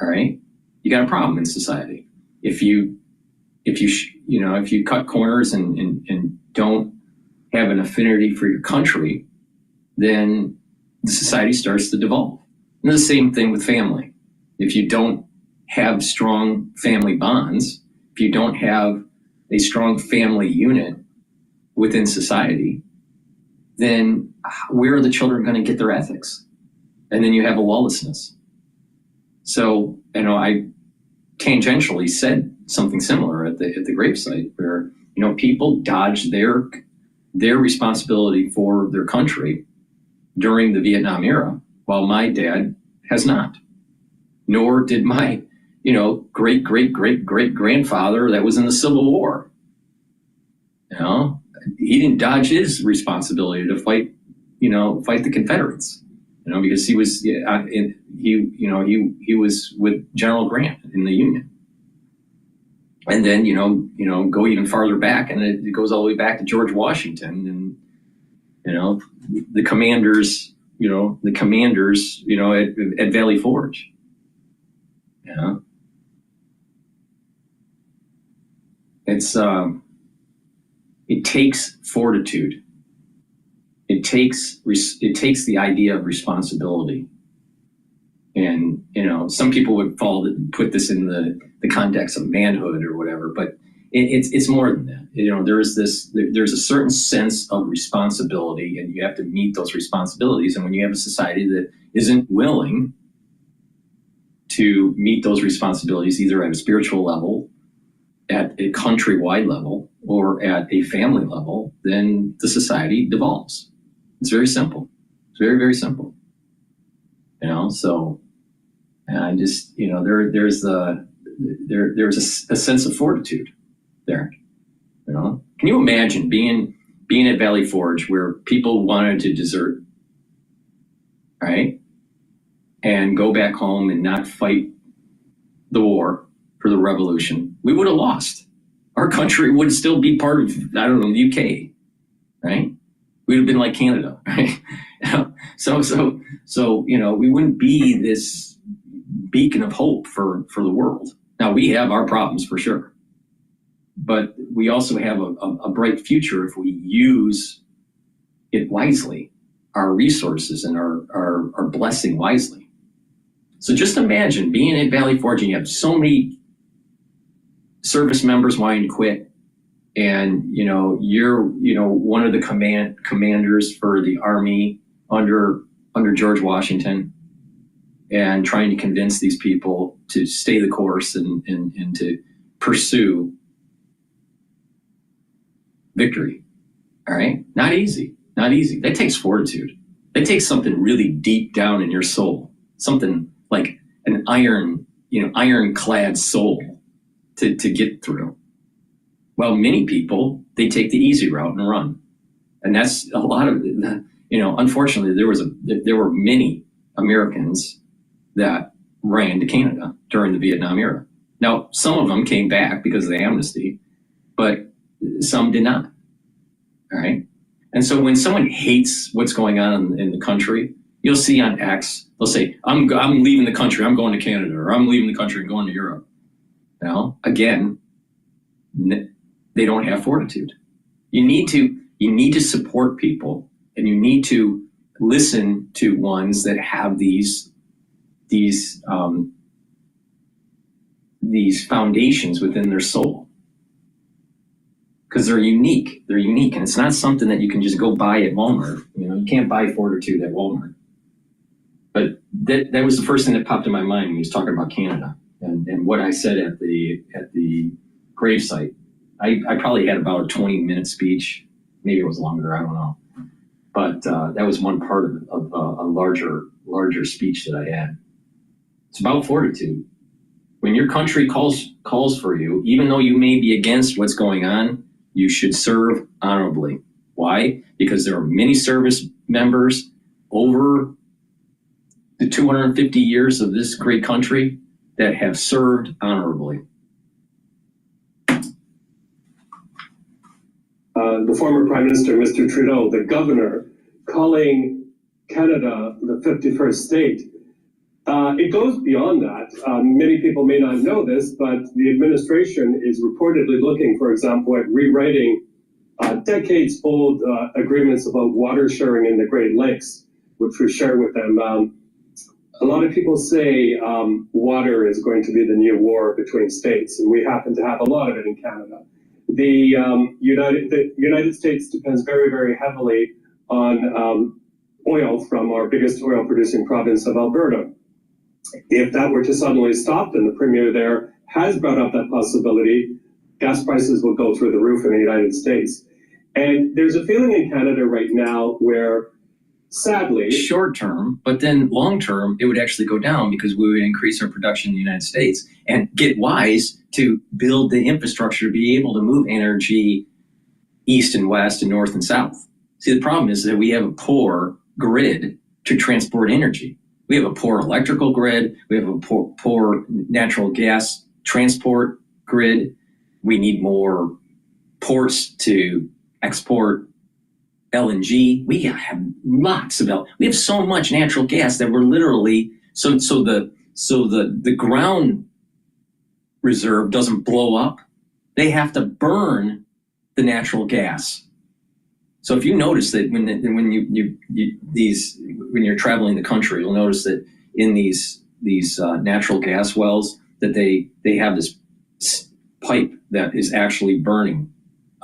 S3: all right, you got a problem in society. If you cut corners and don't have an affinity for your country, then the society starts to devolve. And the same thing with family. If you don't have strong family bonds, if you don't have a strong family unit within society, then where are the children going to get their ethics? And then you have a lawlessness. So, you know, I tangentially said something similar at the gravesite, where, you know, people dodged their responsibility for their country during the Vietnam era, while my dad has not. Nor did my, you know, great grandfather that was in the Civil War. You know, he didn't dodge his responsibility to fight the Confederates. You know, because he was he was with General Grant in the Union. And then, you know, go even farther back, and it goes all the way back to George Washington, and, you know, the commanders at Valley Forge. You know, it takes fortitude. It takes the idea of responsibility. And, you know, some people would put this in the context of manhood or whatever, but it's more than that. You know, there's a certain sense of responsibility, and you have to meet those responsibilities. And when you have a society that isn't willing to meet those responsibilities, either at a spiritual level, at a countrywide level, or at a family level, then the society devolves. It's very simple. It's very, very simple. You know, so I just, you know, there's a sense of fortitude there. You know, can you imagine being at Valley Forge, where people wanted to desert, right, and go back home and not fight the war for the revolution? We would have lost. Our country would still be part of, I don't know, the UK, right? we'd have been like Canada, right? So you know, we wouldn't be this beacon of hope for the world. Now, we have our problems for sure, but we also have a bright future if we use it wisely, our resources and our blessing wisely. So just imagine being at Valley Forge and you have so many service members wanting to quit, and you know you're one of the commanders for the Army under George Washington, and trying to convince these people to stay the course and to pursue victory. All right, not easy. That takes fortitude. That takes something really deep down in your soul, something like an ironclad soul to get through. Well, many people, they take the easy route and run, and that's a lot of, unfortunately, there were many Americans that ran to Canada during the Vietnam era. Now, some of them came back because of the amnesty, but some did not. All right. And so when someone hates what's going on in the country, you'll see on X, they'll say, I'm leaving the country, I'm going to Canada, or I'm leaving the country and going to Europe. Now, again, they don't have fortitude. You need to support people, and you need to listen to ones that have these foundations within their soul, because they're unique, and it's not something that you can just go buy at Walmart. You can't buy fortitude at Walmart. But that was the first thing that popped in my mind when he was talking about Canada and what I said at the gravesite. I probably had about a 20-minute speech, maybe it was longer, I don't know, but that was one part of a larger speech that I had. It's about fortitude. When your country calls for you, even though you may be against what's going on, you should serve honorably. Why? Because there are many service members over the 250 years of this great country that have served honorably.
S2: The former Prime Minister, Mr. Trudeau, the governor, calling Canada the 51st state. It goes beyond that. Many people may not know this, but the administration is reportedly looking, for example, at rewriting decades-old agreements about water sharing in the Great Lakes, which we share with them. A lot of people say water is going to be the new war between states, and we happen to have a lot of it in Canada. The United States depends very, very heavily on oil from our biggest oil-producing province of Alberta. If that were to suddenly stop, and the premier there has brought up that possibility, gas prices will go through the roof in the United States. And there's a feeling in Canada right now where, sadly,
S3: short term, but then long term, it would actually go down because we would increase our production in the United States and get wise to build the infrastructure to be able to move energy east and west and north and south. See, the problem is that we have a poor grid to transport energy. We have a poor electrical grid. We have a poor natural gas transport grid. We need more ports to export LNG. We have lots of we have so much natural gas that we're literally so the ground reserve doesn't blow up. They have to burn the natural gas. So if you notice that when you're traveling the country, you'll notice that in these natural gas wells that they have this pipe that is actually burning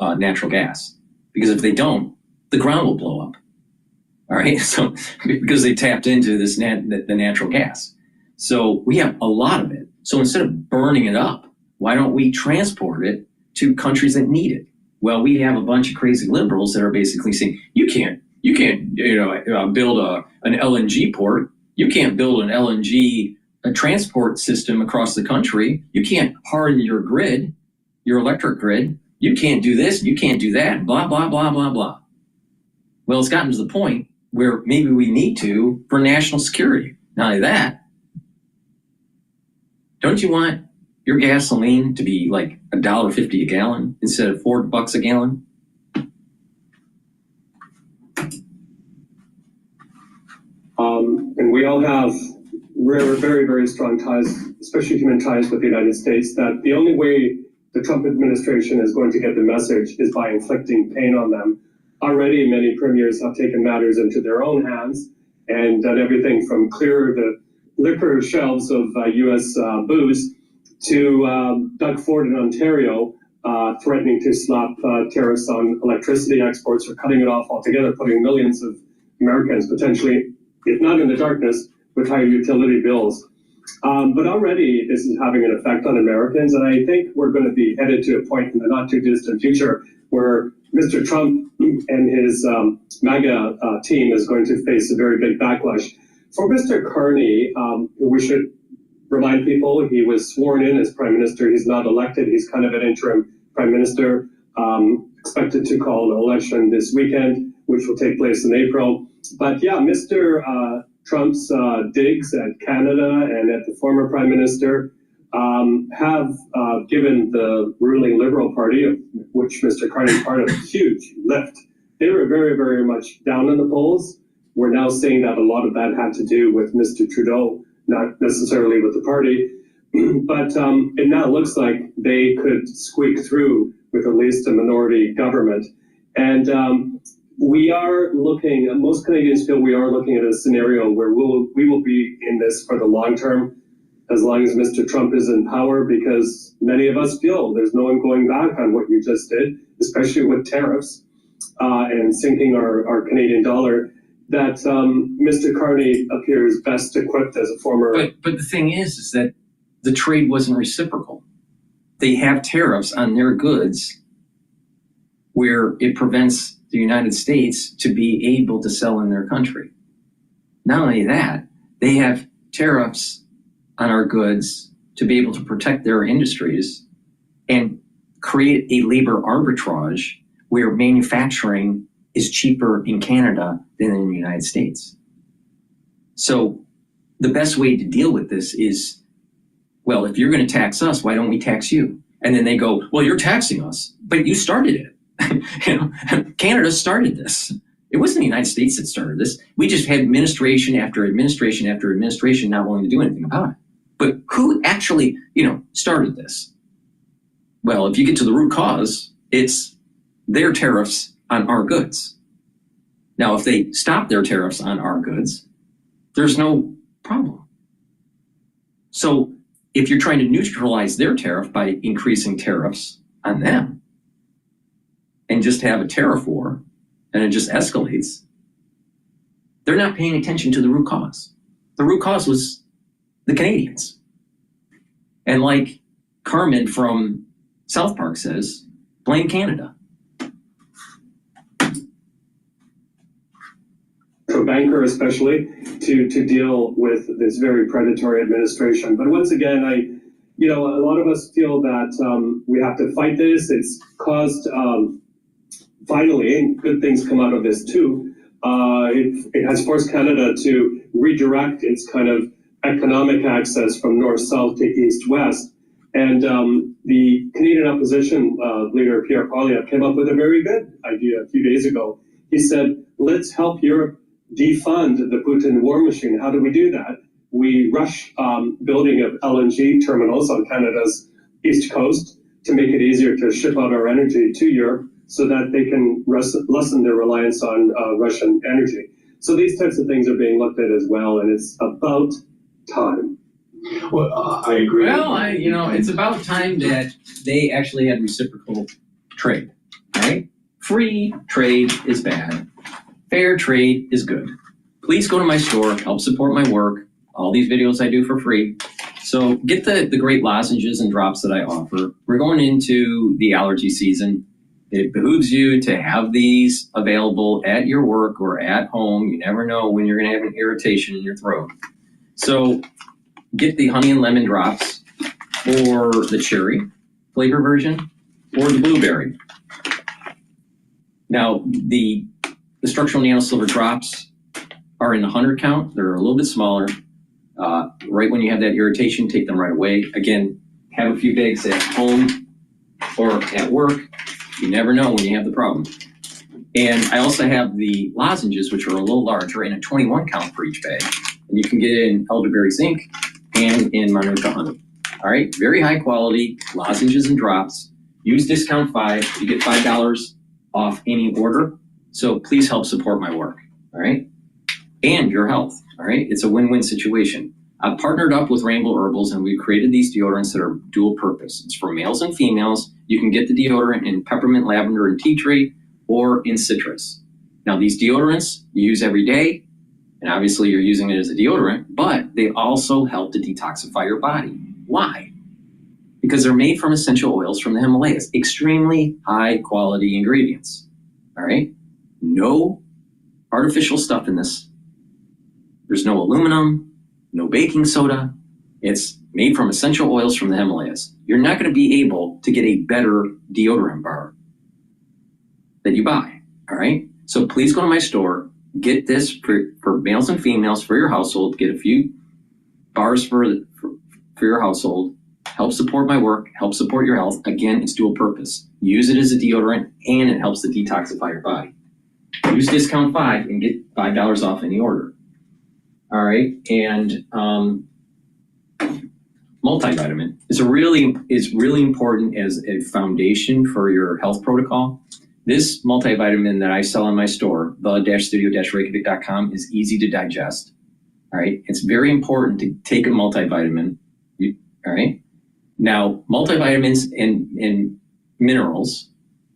S3: natural gas, because if they don't, the ground will blow up. All right, so because they tapped into this the natural gas. So we have a lot of it. So instead of burning it up, why don't we transport it to countries that need it? Well, we have a bunch of crazy liberals that are basically saying you can't build an LNG port. You can't build an LNG transport system across the country. You can't harden your grid, your electric grid. You can't do this. You can't do that. Blah blah blah blah blah. Well, it's gotten to the point where maybe we need to for national security. Not only that, don't you want your gasoline to be like $1.50 a gallon instead of $4 a gallon?
S6: And we all have very, very strong ties, especially human ties with the United States, that the only way the Trump administration is going to get the message is by inflicting pain on them. Already, many premiers have taken matters into their own hands and done everything from clear the liquor shelves of U.S. booze to Doug Ford in Ontario threatening to slap tariffs on electricity exports or cutting it off altogether, putting millions of Americans potentially, if not in the darkness, with higher utility bills. But already this is having an effect on Americans, and I think we're going to be headed to a point in the not too distant future where Mr. Trump and his MAGA team is going to face a very big backlash. For Mr. Carney, we should remind people he was sworn in as prime minister. He's not elected. He's kind of an interim prime minister, expected to call an election this weekend, which will take place in April. But yeah, Mr. Trump's digs at Canada and at the former prime minister have given the ruling Liberal Party, of which Mr. Carney is part of, a huge lift. They were very, very much down in the polls. We're now seeing that a lot of that had to do with Mr. Trudeau, not necessarily with the party. But it now looks like they could squeak through with at least a minority government. And we are looking, most Canadians feel we are looking at a scenario where we will be in this for the long term, as long as Mr. Trump is in power, because many of us feel there's no one going back on what you just did, especially with tariffs and sinking our Canadian dollar, that Mr. Carney appears best equipped as a former...
S3: But the thing is that the trade wasn't reciprocal. They have tariffs on their goods where it prevents the United States to be able to sell in their country. Not only that, they have tariffs on our goods to be able to protect their industries and create a labor arbitrage where manufacturing is cheaper in Canada than in the United States. So the best way to deal with this is, well, if you're going to tax us, why don't we tax you? And then they go, well, you're taxing us, but you started it. Canada started this. It wasn't the United States that started this. We just had administration after administration after administration not willing to do anything about it. But who actually, started this? Well, if you get to the root cause, it's their tariffs on our goods. Now, if they stop their tariffs on our goods, there's no problem. So if you're trying to neutralize their tariff by increasing tariffs on them and just have a tariff war and it just escalates, they're not paying attention to the root cause. The root cause was the Canadians. And like Carmen from South Park says, blame Canada.
S6: A banker especially to deal with this very predatory administration. But once again, a lot of us feel that we have to fight this. It's caused, finally, and good things come out of this too. It has forced Canada to redirect its kind of economic access from north-south to east-west. And the Canadian opposition leader, Pierre Poilievre, came up with a very good idea a few days ago. He said, let's help Europe defund the Putin war machine. How do we do that? We rush building of LNG terminals on Canada's east coast to make it easier to ship out our energy to Europe so that they can lessen their reliance on Russian energy. So these types of things are being looked at as well, and it's about time.
S5: Well, I agree.
S3: Well, it's about time that they actually had reciprocal trade, right? Free trade is bad. Fair trade is good. Please go to my store, help support my work. All these videos I do for free. So get the great lozenges and drops that I offer. We're going into the allergy season. It behooves you to have these available at your work or at home. You never know when you're going to have an irritation in your throat. So get the honey and lemon drops or the cherry flavor version or the blueberry. Now, the structural nano silver drops are in the 100 count. They're a little bit smaller. Right when you have that irritation, take them right away. Again, have a few bags at home or at work. You never know when you have the problem. And I also have the lozenges, which are a little larger, and a 21 count for each bag. And you can get it in elderberry zinc and in manuka honey. All right, very high quality lozenges and drops. Use discount 5. You get $5 off any order. So please help support my work. All right, and your health. All right, it's a win-win situation. I've partnered up with Rainbow Herbals, and we've created these deodorants that are dual purpose. It's for males and females. You can get the deodorant in peppermint, lavender, and tea tree, or in citrus. Now, these deodorants you use every day, and obviously you're using it as a deodorant, but they also help to detoxify your body. Why? Because they're made from essential oils from the Himalayas, extremely high quality ingredients. All right, no artificial stuff in this. There's no aluminum, no baking soda. It's made from essential oils from the Himalayas. You're not going to be able to get a better deodorant bar that you buy. All right, so please go to my store, get this for males and females for your household. Get a few bars for your household. Help support my work, help support your health. Again, it's dual purpose. Use it as a deodorant, and it helps to detoxify your body. Use discount 5 and get $5 off any order. All right, and multivitamin is really important as a foundation for your health protocol. This multivitamin that I sell on my store, the-studio-reykjavik.com, is easy to digest. All right, it's very important to take a multivitamin. All right. Now, multivitamins and minerals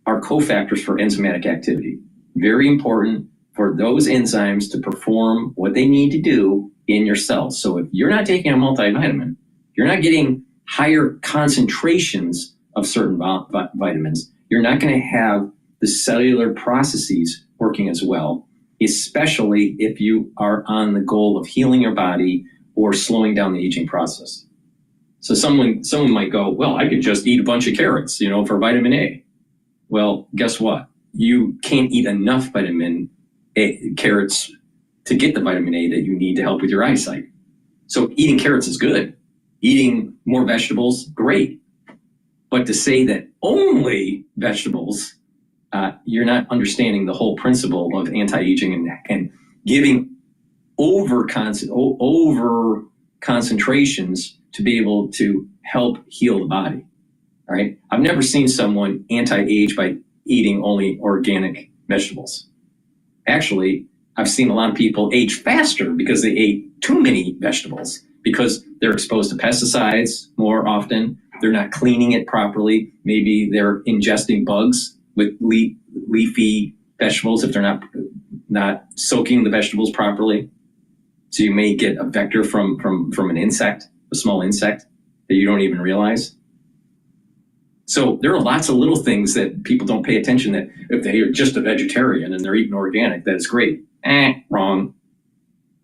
S3: are cofactors for enzymatic activity. Very important for those enzymes to perform what they need to do in your cells. So if you're not taking a multivitamin, you're not getting higher concentrations of certain vitamins, you're not going to have the cellular processes working as well, especially if you are on the goal of healing your body or slowing down the aging process. So someone might go, well, I could just eat a bunch of carrots, for vitamin A. Well, guess what? You can't eat enough vitamin A, carrots, to get the vitamin A that you need to help with your eyesight. So eating carrots is good. Eating more vegetables, great. But to say that only vegetables, you're not understanding the whole principle of anti-aging and giving over concentrations to be able to help heal the body. All right. I've never seen someone anti-age by eating only organic vegetables. Actually, I've seen a lot of people age faster because they ate too many vegetables, because they're exposed to pesticides more often. They're not cleaning it properly. Maybe they're ingesting bugs with leafy vegetables if they're not soaking the vegetables properly. So you may get a vector from an insect, a small insect that you don't even realize. So there are lots of little things that people don't pay attention, that if they are just a vegetarian and they're eating organic, that is great. Wrong.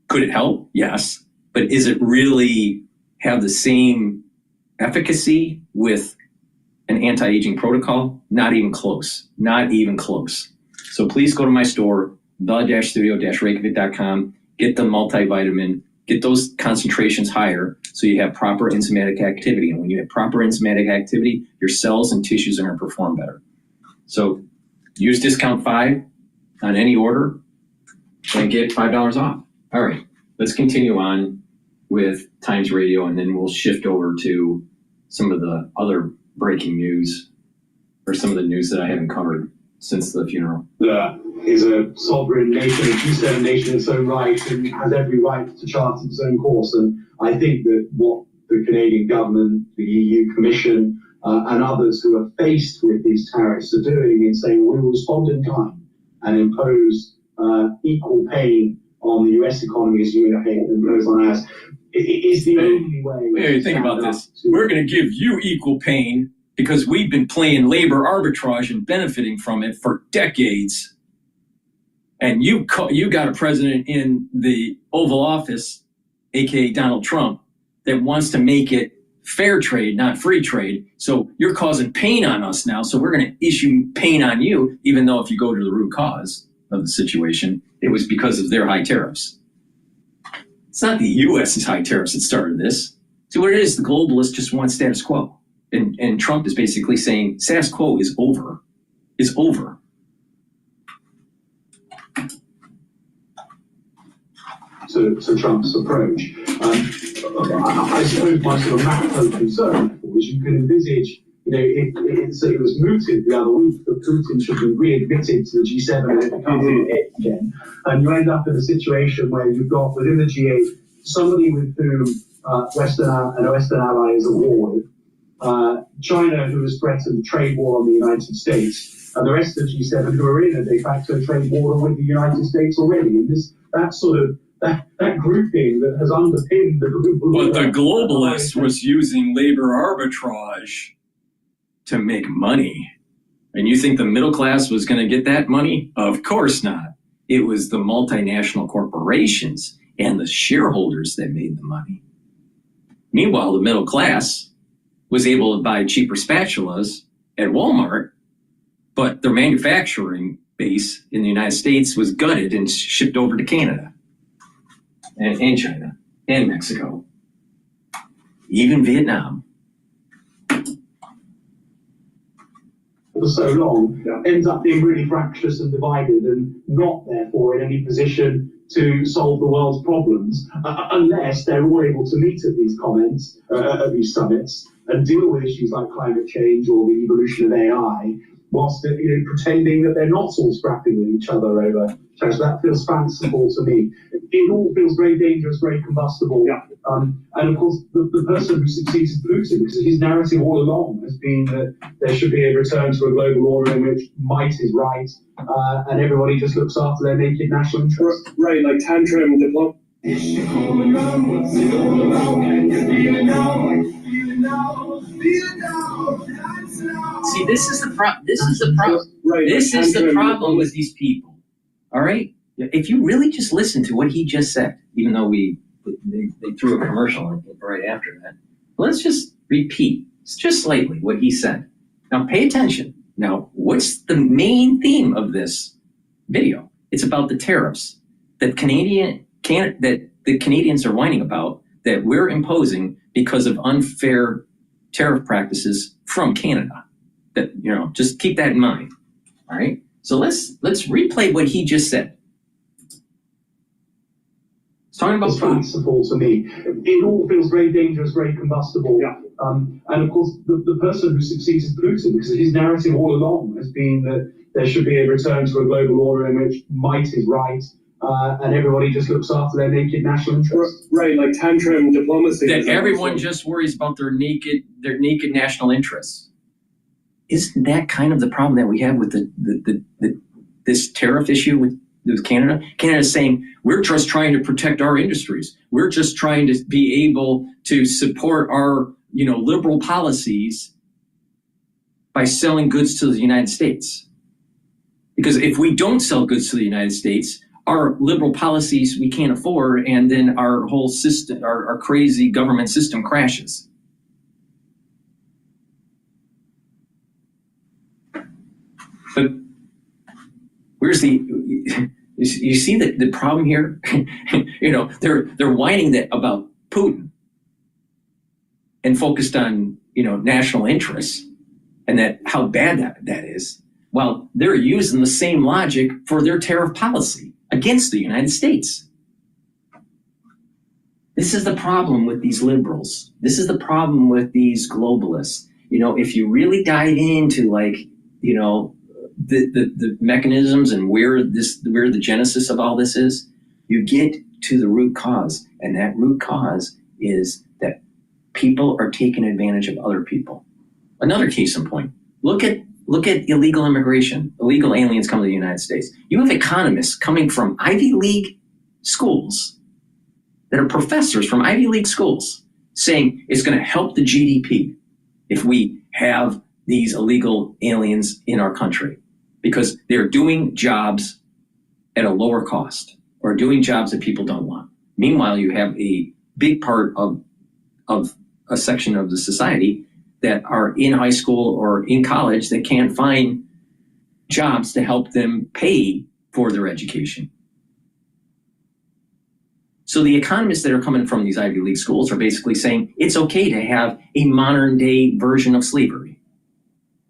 S3: Could it help? Yes. But is it really have the same efficacy with an anti-aging protocol? Not even close. Not even close. So please go to my store, the-studio-reykjavik.com, get the multivitamin, get those concentrations higher so you have proper enzymatic activity. And when you have proper enzymatic activity, your cells and tissues are going to perform better. So use discount 5 on any order and get $5 off. All right, let's continue on with Times Radio, and then we'll shift over to some of the other breaking news, or some of the news that I haven't covered since the funeral.
S5: Is a sovereign nation, a G7 nation in its own right, and has every right to chart its own course. And I think that what the Canadian government, the EU Commission, and others who are faced with these tariffs are doing in saying we will respond in kind and impose equal pain on the US economy as you impose on ours. It is the only way.
S3: Hey, think about this. We're going to give you equal pain because we've been playing labor arbitrage and benefiting from it for decades. And you got a president in the Oval Office, aka Donald Trump, that wants to make it fair trade, not free trade. So you're causing pain on us now. So we're going to issue pain on you, even though if you go to the root cause of the situation, it was because of their high tariffs. It's not the US's high tariffs that started this. See what it is? The globalists just want status quo. And Trump is basically saying status quo is over.
S5: to Trump's approach. I suppose my sort of macro concern is you can envisage, it was mooted the other week that Putin should be readmitted to the G7 and it becomes it again. And you end up in a situation where you've got within the G8 somebody with whom a Western ally is at war with, China, who has threatened trade war on the United States, and the rest of the G7 who are in a de facto trade war with the United States already. And that grouping that has underpinned the global.
S3: But the globalist was using labor arbitrage to make money. And you think the middle class was going to get that money? Of course not. It was the multinational corporations and the shareholders that made the money. Meanwhile, the middle class was able to buy cheaper spatulas at Walmart, but their manufacturing base in the United States was gutted and shipped over to Canada and China and Mexico, even Vietnam.
S5: For so long, ends up being really fractious and divided and not therefore in any position to solve the world's problems unless they're all able to meet at these these summits and deal with issues like climate change or the evolution of AI, whilst pretending that they're not all scrapping with each other over. So that feels fanciful to me. It all feels very dangerous, very combustible. Yeah. And of course, the person who succeeds Putin, because his narrative all along has been that there should be a return to a global order in which might is right, and everybody just looks after their naked national interests.
S6: Right, like tantrum diplomacy.
S3: See, this is the problem. This is the problem with these people. All right? If you really just listen to what he just said, even though they threw a commercial right after that, let's just repeat just slightly what he said. Now, pay attention. Now, what's the main theme of this video? It's about the tariffs that the Canadians are whining about that we're imposing because of unfair tariff practices from Canada. That, just keep that in mind. All right. So let's replay what he just said. It's talking about
S5: fanciful to me. It all feels very dangerous, very combustible. Yeah. And of course, the person who succeeds Putin, because his narrative all along has been that there should be a return to a global order in which might is right, and everybody just looks after their naked national interests.
S6: Right, like tantrum diplomacy.
S3: That everyone just worries about their naked national interests. Isn't that kind of the problem that we have with this tariff issue with Canada? Canada's saying, we're just trying to protect our industries. We're just trying to be able to support our, liberal policies by selling goods to the United States. Because if we don't sell goods to the United States, our liberal policies we can't afford, and then our whole system, our crazy government system crashes. But where's you see the problem here? They're whining about Putin and focused on, national interests and that how bad that is. Well, they're using the same logic for their tariff policy against the United States. This is the problem with these liberals. This is the problem with these globalists. If you really dive into the mechanisms and where the genesis of all this is, you get to the root cause. And that root cause is that people are taking advantage of other people. Another case in point, look at illegal immigration. Illegal aliens come to the United States. You have economists coming from Ivy League schools that are professors from Ivy League schools saying it's going to help the GDP if we have these illegal aliens in our country, because they're doing jobs at a lower cost or doing jobs that people don't want. Meanwhile, you have a big part of a section of the society that are in high school or in college that can't find jobs to help them pay for their education. So the economists that are coming from these Ivy League schools are basically saying it's okay to have a modern day version of slavery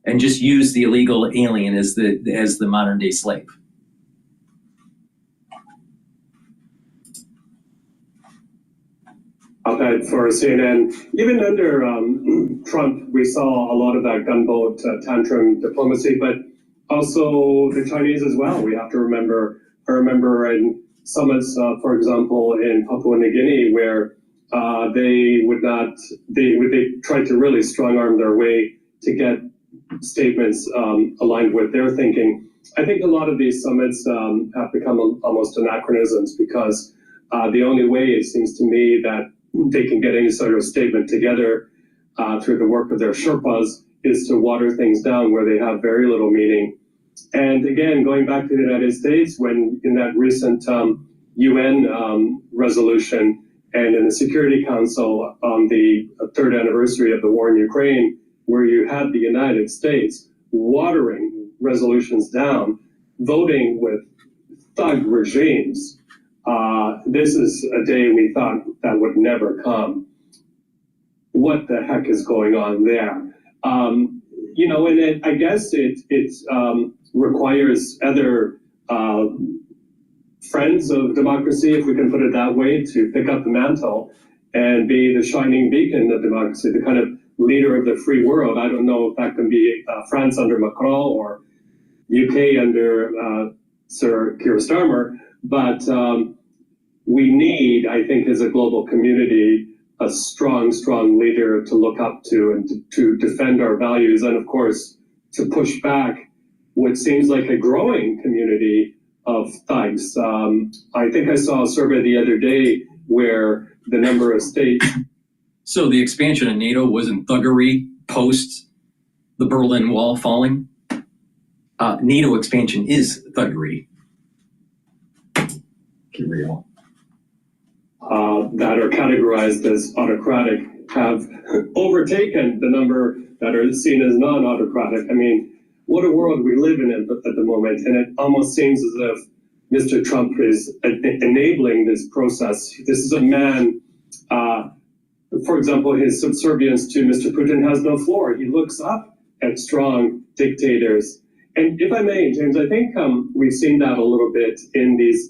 S3: and just use the illegal alien as the modern day slave.
S6: op-ed for CNN. Even under Trump, we saw a lot of that gunboat tantrum diplomacy, but also the Chinese as well. We have to remember. I remember in summits, for example, in Papua New Guinea, where they tried to really strong arm their way to get statements aligned with their thinking. I think a lot of these summits have become almost anachronisms because the only way it seems to me that they can get any sort of statement together through the work of their Sherpas is to water things down where they have very little meaning. And again, going back to the United States, when in that recent UN resolution and in the Security Council on the third anniversary of the war in Ukraine, where you had the United States watering resolutions down, voting with thug regimes, this is a day we thought that would never come. What the heck is going on there? You know, and I guess it requires other friends of democracy, if we can put it that way, to pick up the mantle and be the shining beacon of democracy, the kind of leader of the free world. I don't know if that can be France under Macron or UK under Sir Keir Starmer, but we need, I think, as a global community, a strong, strong leader to look up to and to defend our values, and of course, to push back what seems like a growing community of thugs. I think I saw a survey the other day where the number of states.
S3: So the expansion of NATO wasn't thuggery post the Berlin Wall falling. NATO expansion is thuggery. Get real.
S6: That are categorized as autocratic have overtaken the number that are seen as non-autocratic. I mean, what a world we live in at the moment, and it almost seems as if Mr. Trump is enabling this process. This is a man, for example, his subservience to Mr. Putin has no floor. He looks up at strong dictators. And if I may, James, I think we've seen that a little bit in these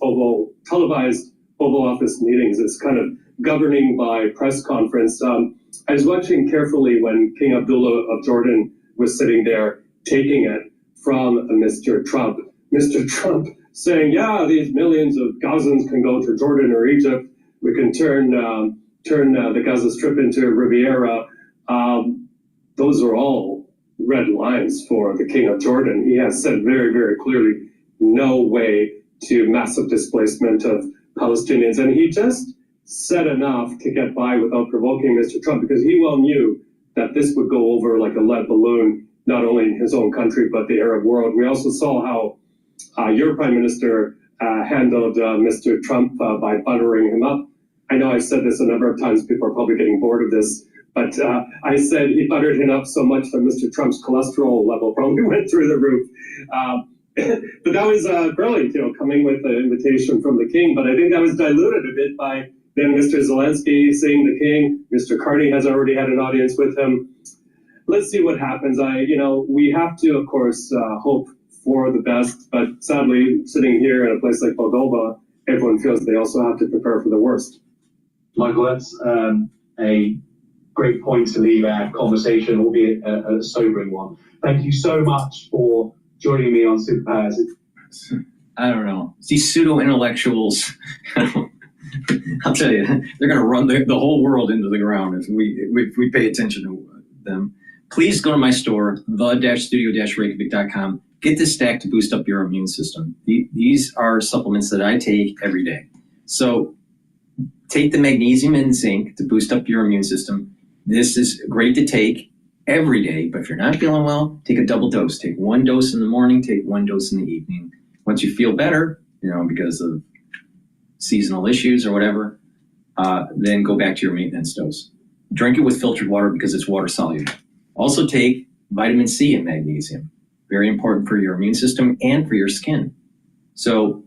S6: televised Oval Office meetings. It's kind of governing by press conference. I was watching carefully when King Abdullah of Jordan was sitting there taking it from Mr. Trump. Mr. Trump saying, yeah, these millions of Gazans can go to Jordan or Egypt. We can turn the Gaza Strip into Riviera. Those are all red lines for the King of Jordan. He has said very, very clearly, no way to massive displacement of Palestinians. And he just said enough to get by without provoking Mr. Trump, because he well knew that this would go over like a lead balloon, not only in his own country, but the Arab world. We also saw how your prime minister handled Mr. Trump by buttering him up. I know I've said this a number of times, people are probably getting bored of this, but I said he buttered him up so much that Mr. Trump's cholesterol level probably went through the roof. But that was brilliant, you know, coming with an invitation from the king. But I think that was diluted a bit by then Mr. Zelensky seeing the king. Mr. Carney has already had an audience with him. Let's see what happens. We have to, of course, hope for the best. But sadly, sitting here in a place like Moldova, everyone feels they also have to prepare for the worst.
S5: Michael, that's a great point to leave our conversation, albeit a sobering one. Thank you so much for joining me on Superpowers.
S3: I don't know. These pseudo-intellectuals, I'll tell you, they're going to run the whole world into the ground if we pay attention to them. Please go to my store, the-studio-reykjavik.com. Get this stack to boost up your immune system. These are supplements that I take every day. So take the magnesium and zinc to boost up your immune system. This is great to take every day, but if you're not feeling well, take a double dose. Take one dose in the morning, take one dose in the evening. Once you feel better, because of seasonal issues or whatever, then go back to your maintenance dose. Drink it with filtered water because it's water soluble. Also take vitamin C and magnesium. Very important for your immune system and for your skin. So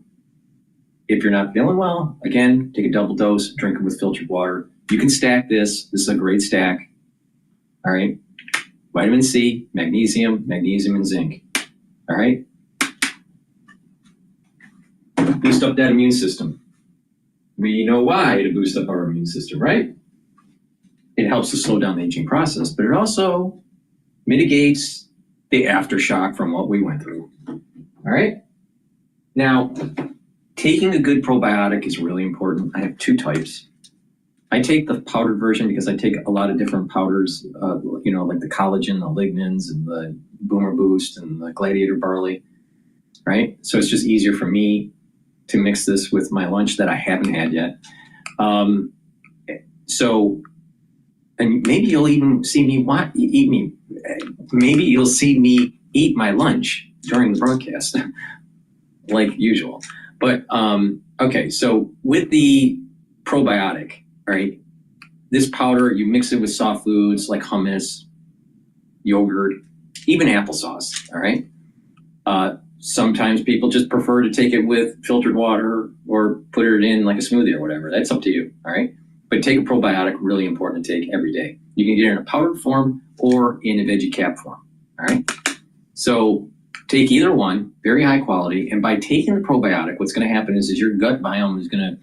S3: if you're not feeling well, again, take a double dose, drink it with filtered water. You can stack this. This is a great stack. All right. Vitamin C, magnesium, and zinc. All right. Boost up that immune system. We know why to boost up our immune system, right? it helps to slow down the aging process, but it also mitigates the aftershock from what we went through. All right? Now, taking a good probiotic is really important. I have two types. I take the powdered version because I take a lot of different powders, like the collagen, the lignans, and the Boomer Boost, and the Gladiator Barley, right? So it's just easier for me to mix this with my lunch that I haven't had yet. And maybe you'll even see me maybe you'll see me eat my lunch during the broadcast, like usual. But, okay, so with the probiotic, right, this powder, you mix it with soft foods like hummus, yogurt, even applesauce, all right? Sometimes people just prefer to take it with filtered water or put it in like a smoothie or whatever. That's up to you, all right? But take a probiotic, really important to take every day. You can get it in a powdered form or in a veggie cap form, all right? So take either one, very high quality, and by taking the probiotic, what's gonna happen is your gut biome is gonna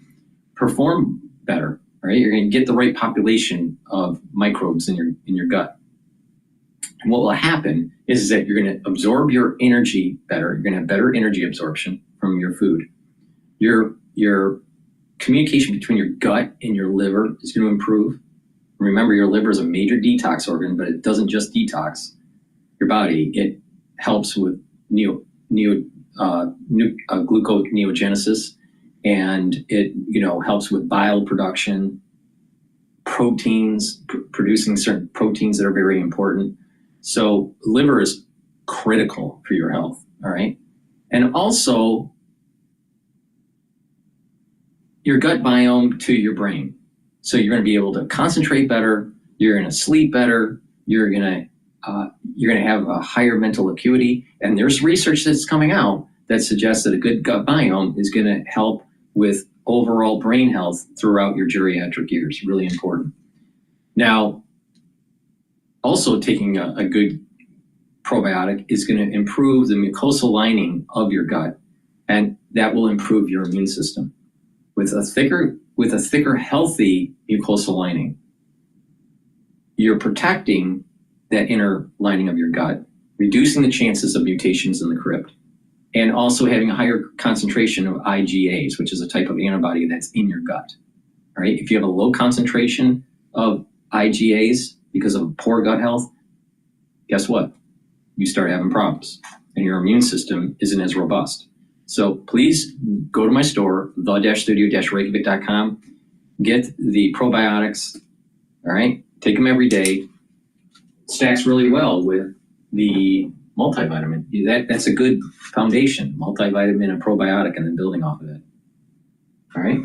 S3: perform better, right? You're gonna get the right population of microbes in your gut. And what will happen is that you're gonna absorb your energy better. You're gonna have better energy absorption from your food. Your communication between your gut and your liver is gonna improve. Remember, your liver is a major detox organ, but it doesn't just detox your body. It helps with gluconeogenesis, and it helps with bile production, proteins, producing certain proteins that are very important. So liver is critical for your health, all right? And also your gut biome to your brain. So you're gonna be able to concentrate better, you're gonna sleep better, you're gonna have a higher mental acuity. And there's research that's coming out that suggests that a good gut biome is gonna help with overall brain health throughout your geriatric years. Really important. Now, also taking a good probiotic is gonna improve the mucosal lining of your gut, and that will improve your immune system. With a thicker, healthy mucosal lining, you're protecting that inner lining of your gut, reducing the chances of mutations in the crypt, and also having a higher concentration of IgAs, which is a type of antibody that's in your gut. All right. If you have a low concentration of IgAs because of poor gut health, guess what? You start having problems, and your immune system isn't as robust. So please go to my store, the-studio-reykjavik.com, get the probiotics, all right? Take them every day. Stacks really well with the multivitamin. That's a good foundation, multivitamin and probiotic, and then building off of it. All right?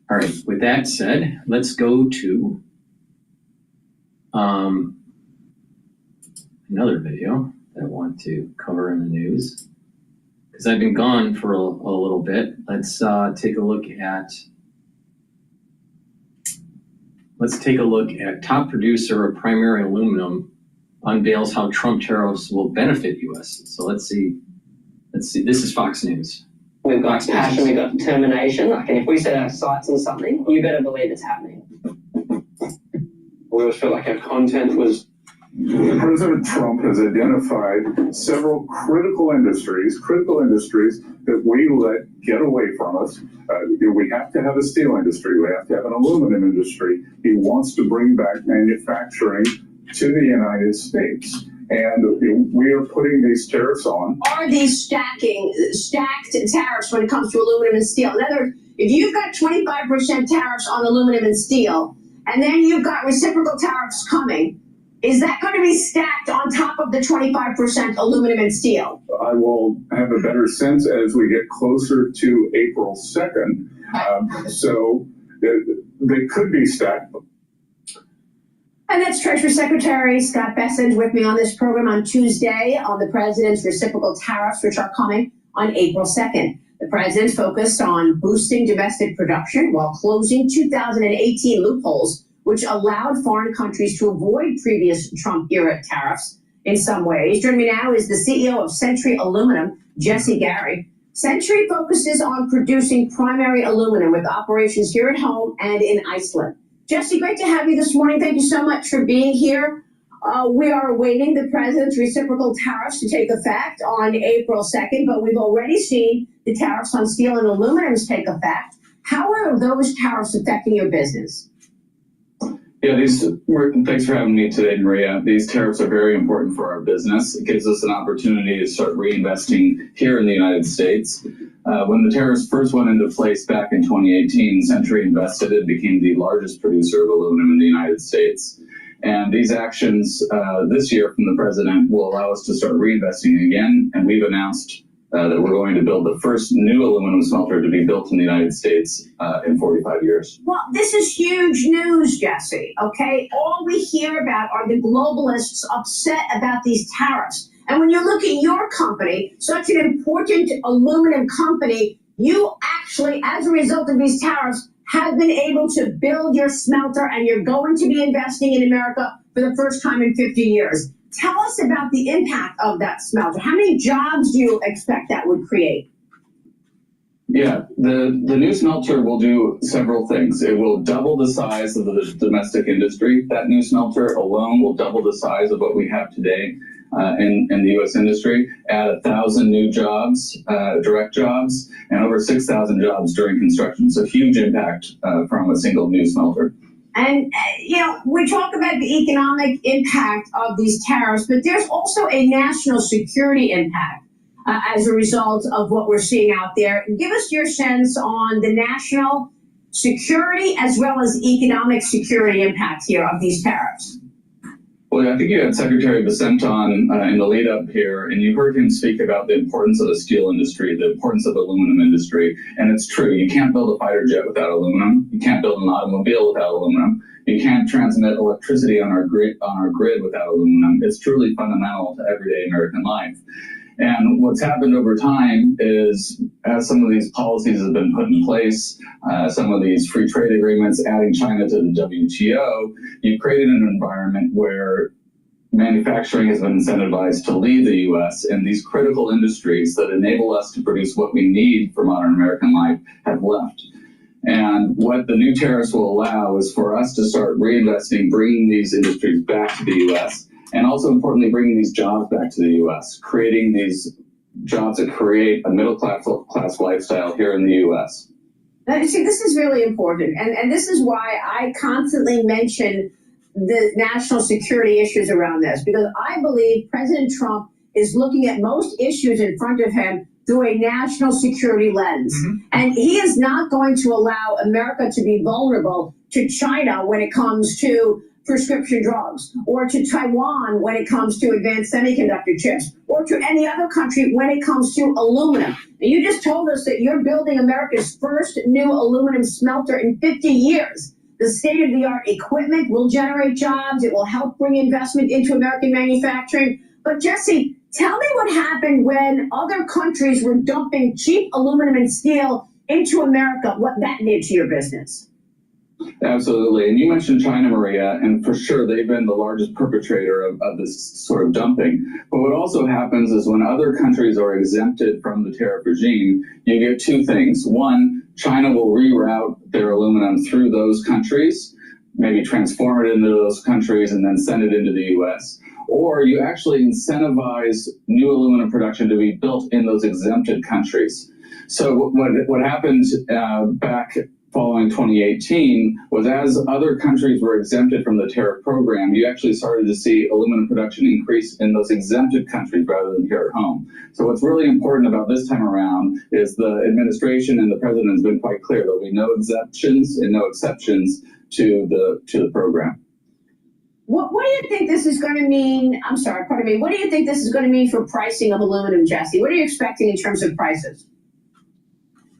S3: All right, with that said, let's go to another video that I want to cover in the news. Because I've been gone for a little bit. Let's take a look at top producer of primary aluminum unveils how Trump tariffs will benefit U.S. So let's see. This is Fox News.
S7: We've got passion, we've got determination. Like, and if we set our sights on something, you better believe it's happening.
S8: We always felt like our content was. President Trump has identified several critical industries that we let get away from us. We have to have a steel industry. We have to have an aluminum industry. He wants to bring back manufacturing to the United States. And we are putting these tariffs on.
S9: Are these stacked tariffs when it comes to aluminum and steel? In other words, if you've got 25% tariffs on aluminum and steel, and then you've got reciprocal tariffs coming, is that going to be stacked on top of the 25% aluminum and steel?
S8: I will have a better sense as we get closer to April 2nd. So they could be stacked.
S9: And that's Treasury Secretary Scott Bessent with me on this program on Tuesday on the president's reciprocal tariffs, which are coming on April 2nd. The president focused on boosting domestic production while closing 2018 loopholes, which allowed foreign countries to avoid previous Trump-era tariffs in some ways. Joining me now is the CEO of Century Aluminum, Jesse Gary. Century focuses on producing primary aluminum with operations here at home and in Iceland. Jesse, great to have you this morning. Thank you so much for being here. We are awaiting the president's reciprocal tariffs to take effect on April 2nd, but we've already seen the tariffs on steel and aluminums take effect. How are those tariffs affecting your business?
S10: Yeah, thanks for having me today, Maria. These tariffs are very important for our business. It gives us an opportunity to start reinvesting here in the United States. When the tariffs first went into place back in 2018, Century invested and became the largest producer of aluminum in the United States. And these actions this year from the president will allow us to start reinvesting again. And we've announced that we're going to build the first new aluminum smelter to be built in the United States in 45 years.
S9: Well, this is huge news, Jesse, okay? All we hear about are the globalists upset about these tariffs. And when you look at your company, such an important aluminum company, you actually, as a result of these tariffs, have been able to build your smelter, and you're going to be investing in America for the first time in 50 years. Tell us about the impact of that smelter. How many jobs do you expect that would create?
S10: Yeah, the new smelter will do several things. It will double the size of the domestic industry. That new smelter alone will double the size of what we have today in the U.S. industry, add 1,000 new jobs, direct jobs, and over 6,000 jobs during construction. So huge impact from a single new smelter.
S9: And, we talk about the economic impact of these tariffs, but there's also a national security impact as a result of what we're seeing out there. Give us your sense on the national security as well as economic security impact here of these tariffs.
S10: Well, I think you had Secretary Vicente on in the lead up here, and you heard him speak about the importance of the steel industry, the importance of the aluminum industry. And it's true, you can't build a fighter jet without aluminum. You can't build an automobile without aluminum. You can't transmit electricity on our grid without aluminum. It's truly fundamental to everyday American life. And what's happened over time is, as some of these policies have been put in place, some of these free trade agreements, adding China to the WTO, you've created an environment where manufacturing has been incentivized to leave the U.S., and these critical industries that enable us to produce what we need for modern American life have left. And what the new tariffs will allow is for us to start reinvesting, bringing these industries back to the U.S., and also importantly, bringing these jobs back to the U.S., creating these jobs that create a middle-class lifestyle here in the U.S.
S9: Now, see, this is really important, and this is why I constantly mention the national security issues around this, because I believe President Trump is looking at most issues in front of him through a national security lens. And he is not going to allow America to be vulnerable to China when it comes to prescription drugs, or to Taiwan when it comes to advanced semiconductor chips, or to any other country when it comes to aluminum. And you just told us that you're building America's first new aluminum smelter in 50 years. The state-of-the-art equipment will generate jobs. It will help bring investment into American manufacturing. But Jesse, tell me what happened when other countries were dumping cheap aluminum and steel into America, what that did to your business.
S10: Absolutely. And you mentioned China, Maria, and for sure they've been the largest perpetrator of this sort of dumping. But what also happens is when other countries are exempted from the tariff regime, you get two things. One, China will reroute their aluminum through those countries, maybe transform it into those countries and then send it into the U.S. Or you actually incentivize new aluminum production to be built in those exempted countries. So what happened back following 2018 was, as other countries were exempted from the tariff program, you actually started to see aluminum production increase in those exempted countries rather than here at home. So what's really important about this time around is the administration and the president has been quite clear. There'll be no exemptions and no exceptions to the program.
S9: What do you think this is going to mean? I'm sorry, pardon me. What do you think this is going to mean for pricing of aluminum, Jesse? What are you expecting in terms of prices?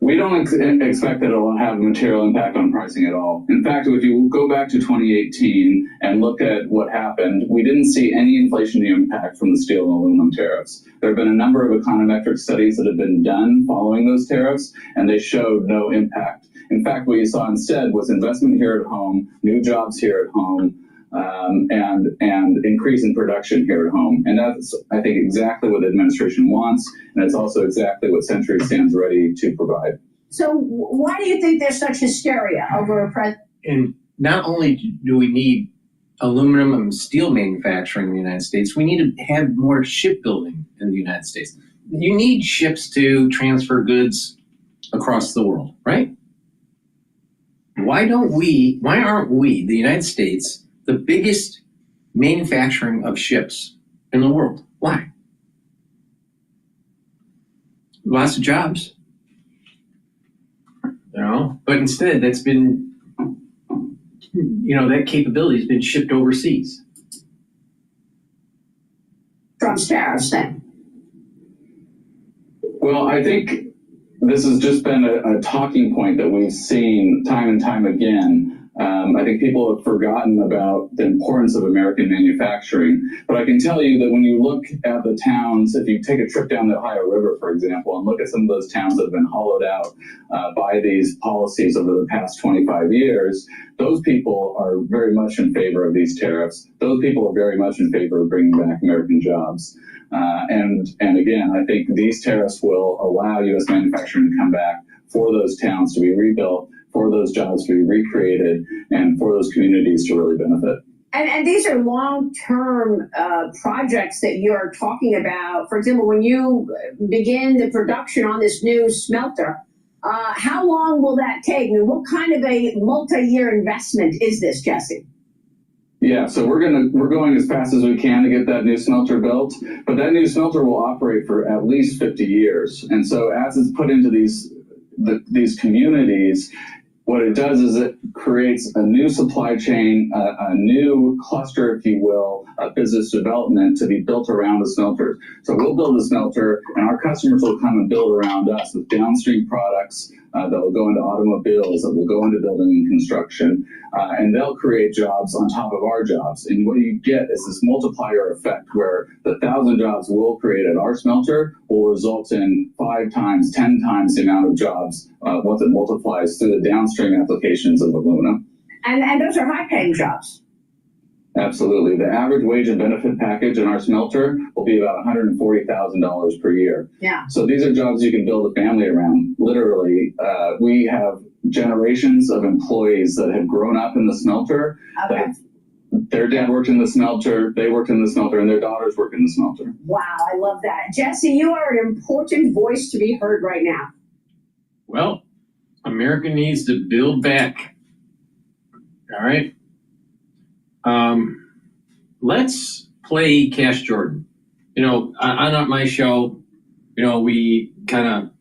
S10: We don't expect that it'll have a material impact on pricing at all. In fact, if you go back to 2018 and look at what happened, we didn't see any inflationary impact from the steel and aluminum tariffs. There have been a number of econometric studies that have been done following those tariffs, and they showed no impact. In fact, what you saw instead was investment here at home, new jobs here at home, and increase in production here at home. And that's, I think, exactly what the administration wants, and it's also exactly what Century stands ready to provide.
S9: So why do you think there's such hysteria over a president?
S3: And not only do we need aluminum and steel manufacturing in the United States, we need to have more shipbuilding in the United States. You need ships to transfer goods across the world, right? Why aren't we, the United States, the biggest manufacturing of ships in the world? Why? Lots of jobs, but instead that's been, that capability has been shipped overseas.
S9: Trump's tariffs then.
S10: Well, I think this has just been a talking point that we've seen time and time again. I think people have forgotten about the importance of American manufacturing. But I can tell you that when you look at the towns, if you take a trip down the Ohio River, for example, and look at some of those towns that have been hollowed out by these policies over the past 25 years, those people are very much in favor of these tariffs. Those people are very much in favor of bringing back American jobs. And again, I think these tariffs will allow U.S. manufacturing to come back, for those towns to be rebuilt, for those jobs to be recreated, and for those communities to really benefit.
S9: And these are long-term projects that you're talking about. For example, when you begin the production on this new smelter, how long will that take? I mean, what kind of a multi-year investment is this, Jesse?
S10: Yeah, so we're going as fast as we can to get that new smelter built, but that new smelter will operate for at least 50 years. And so as it's put into these communities, what it does is it creates a new supply chain, a new cluster, if you will, of business development to be built around the smelter. So we'll build a smelter, and our customers will come and build around us with downstream products that will go into automobiles, that will go into building and construction, and they'll create jobs on top of our jobs. And what you get is this multiplier effect where the 1,000 jobs we'll create at our smelter will result in 5 times, 10 times the amount of jobs once it multiplies through the downstream applications of aluminum.
S9: And those are high-paying jobs.
S10: Absolutely. The average wage and benefit package in our smelter will be about $140,000 per year.
S9: Yeah.
S10: So these are jobs you can build a family around. Literally, we have generations of employees that have grown up in the smelter.
S9: Okay.
S10: Their dad worked in the smelter, they worked in the smelter, and their daughters work in the smelter.
S9: Wow, I love that. Jesse, you are an important voice to be heard right now.
S3: Well, America needs to build back. All right. Let's play Cash Jordan. On my show, we kind of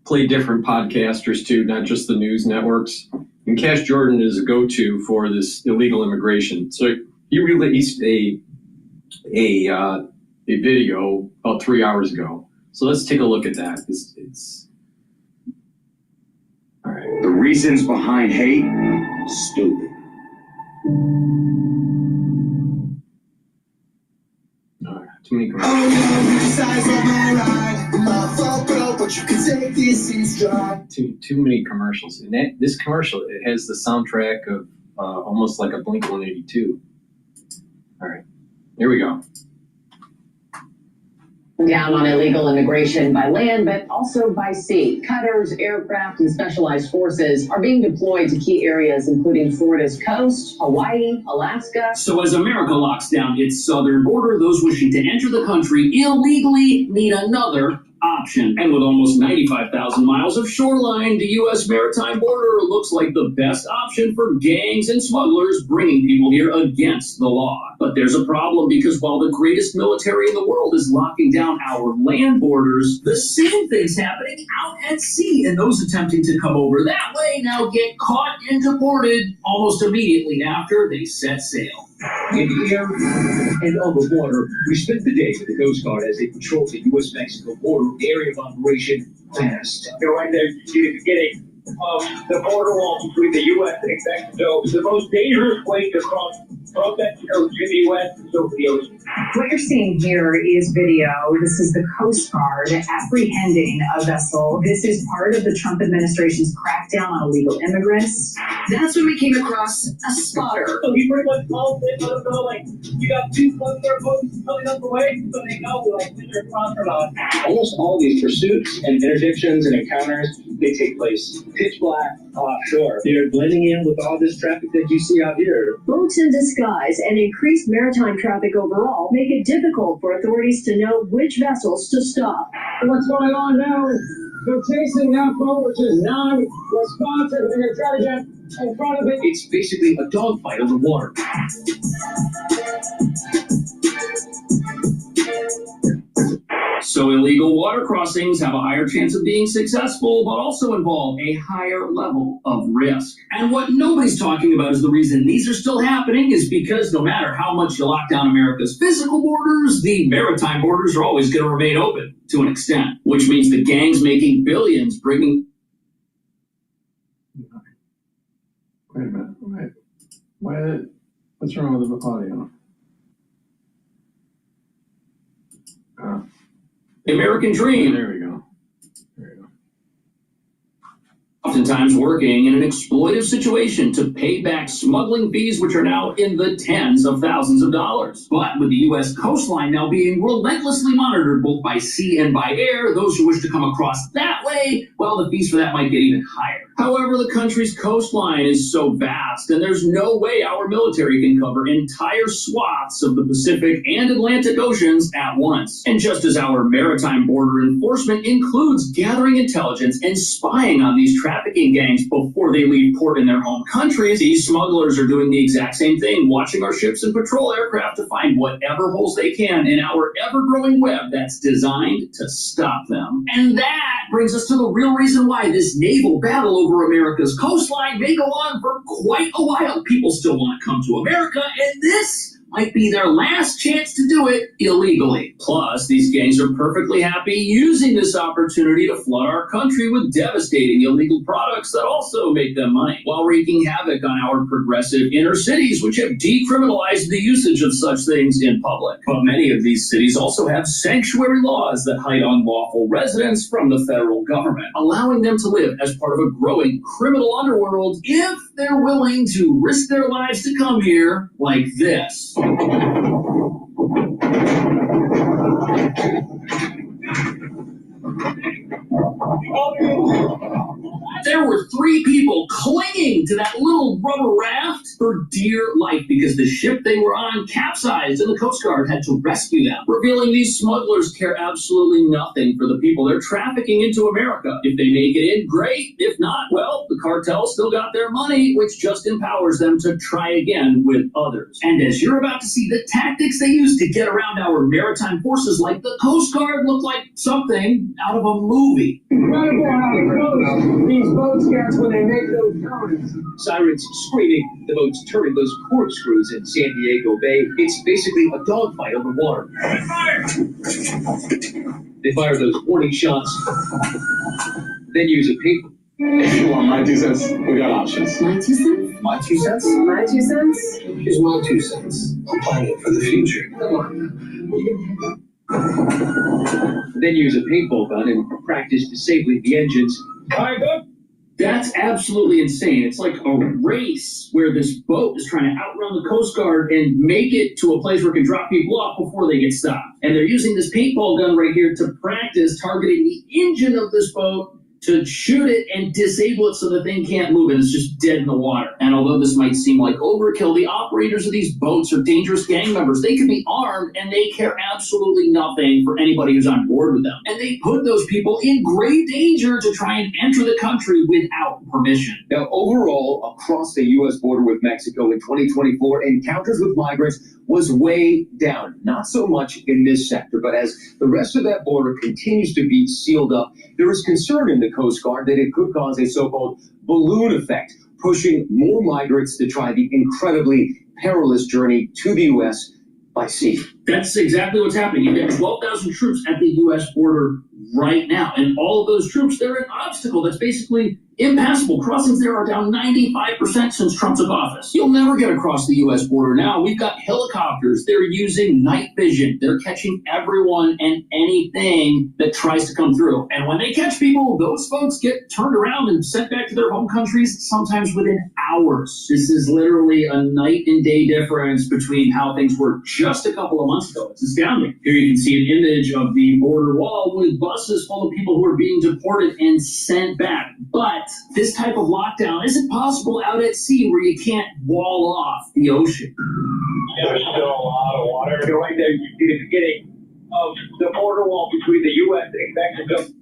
S3: play different podcasters too, not just the news networks. And Cash Jordan is a go-to for this illegal immigration. So he released a video about 3 hours ago. So let's take a look at that. It's all right.
S11: The reasons behind hate, stupid.
S3: Too many commercials. Too many commercials. And this commercial, it has the soundtrack of almost like a Blink-182. All right, here we go.
S12: Down on illegal immigration by land, but also by sea. Cutters, aircraft, and specialized forces are being deployed to key areas, including Florida's coast, Hawaii, Alaska.
S13: So as America locks down its southern border, those wishing to enter the country illegally need another option. And with almost 95,000 miles of shoreline, the U.S. maritime border looks like the best option for gangs and smugglers bringing people here against the law. But there's a problem, because while the greatest military in the world is locking down our land borders, the same thing's happening out at sea. And those attempting to come over that way now get caught and deported almost immediately after they set sail.
S14: In the air and on the water, we spent the day with the Coast Guard as they patrolled the U.S.-Mexico border, the area of operation fast.
S15: Right there, you get it. The border wall between the U.S. and Mexico is the most dangerous place to cross from Mexico to the U.S. and over the ocean.
S16: What you're seeing here is video. This is the Coast Guard apprehending a vessel. This is part of the Trump administration's crackdown on illegal immigrants.
S17: That's when we came across a spotter.
S15: So he pretty much called it, let them know, like, you got 2 boats coming up the way, so they know, like, when you're crossing on.
S18: Almost all these pursuits and interdictions and encounters
S14: they take place pitch black offshore. They're blending in with all this traffic that you see out here.
S18: Boats in disguise and increased maritime traffic overall make it difficult for authorities to know which vessels to stop.
S15: What's going on now? They're chasing that boat, which is non-responsive. They're going to try to get in front of it.
S14: It's basically a dogfight on the water.
S13: So illegal water crossings have a higher chance of being successful, but also involve a higher level of risk. And what nobody's talking about is the reason these are still happening is because no matter how much you lock down America's physical borders, the maritime borders are always going to remain open to an extent, which means the gangs making billions bringing...
S19: Wait a minute, wait. What's wrong with the audio?
S13: The American dream.
S19: There we go.
S13: Oftentimes working in an exploitive situation to pay back smuggling fees, which are now in the tens of thousands of dollars. But with the U.S. coastline now being relentlessly monitored both by sea and by air, those who wish to come across that way, well, the fees for that might get even higher. However, the country's coastline is so vast, and there's no way our military can cover entire swaths of the Pacific and Atlantic Oceans at once. And just as our maritime border enforcement includes gathering intelligence and spying on these trafficking gangs before they leave port in their home countries, these smugglers are doing the exact same thing, watching our ships and patrol aircraft to find whatever holes they can in our ever-growing web that's designed to stop them. And that brings us to the real reason why this naval battle over America's coastline may go on for quite a while. People still want to come to America, and this might be their last chance to do it illegally. Plus, these gangs are perfectly happy using this opportunity to flood our country with devastating illegal products that also make them money, while wreaking havoc on our progressive inner cities, which have decriminalized the usage of such things in public. But many of these cities also have sanctuary laws that hide unlawful residents from the federal government, allowing them to live as part of a growing criminal underworld if they're willing to risk their lives to come here like this. There were 3 people clinging to that little rubber raft for dear life because the ship they were on capsized and the Coast Guard had to rescue them, revealing these smugglers care absolutely nothing for the people they're trafficking into America. If they make it in, great. If not, well, the cartel still got their money, which just empowers them to try again with others. And as you're about to see, the tactics they use to get around our maritime forces like the Coast Guard look like something out of a movie.
S15: Incredible how close these boats get when they make those turns.
S14: Sirens screaming, the boats turning those corkscrews in San Diego Bay. It's basically a dogfight on the water. They fire those warning shots, then use a paper.
S10: If you want my 2 cents, we got options.
S18: My 2 cents?
S10: My 2 cents?
S18: My 2 cents?
S14: Here's my 2 cents. I'm planning for the future. Come on. Then use a paintball gun and practice disabling the engines.
S15: All right, go.
S13: That's absolutely insane. It's like a race where this boat is trying to outrun the Coast Guard and make it to a place where it can drop people off before they get stopped. And they're using this paintball gun right here to practice targeting the engine of this boat to shoot it and disable it so the thing can't move and it's just dead in the water. And although this might seem like overkill, the operators of these boats are dangerous gang members. They can be armed and they care absolutely nothing for anybody who's on board with them. And they put those people in great danger to try and enter the country without permission.
S14: Now, overall, across the U.S. border with Mexico in 2024, encounters with migrants was way down. Not so much in this sector, but as the rest of that border continues to be sealed up, there is concern in the Coast Guard that it could cause a so-called balloon effect, pushing more migrants to try the incredibly perilous journey to the U.S. by sea.
S13: That's exactly what's happening. You've got 12,000 troops at the U.S. border right now. And all of those troops, they're an obstacle that's basically Impassable crossings there are down 95% since Trump took office. You'll never get across the U.S. border now. We've got helicopters. They're using night vision. They're catching everyone and anything that tries to come through. And when they catch people, those folks get turned around and sent back to their home countries, sometimes within hours. This is literally a night and day difference between how things were just a couple of months ago. It's astounding. Here you can see an image of the border wall with buses full of people who are being deported and sent back. But this type of lockdown isn't possible out at sea where you can't wall off the ocean.
S15: There's still a lot of water. You're right there. You see the beginning of the border wall between the U.S. and Mexico.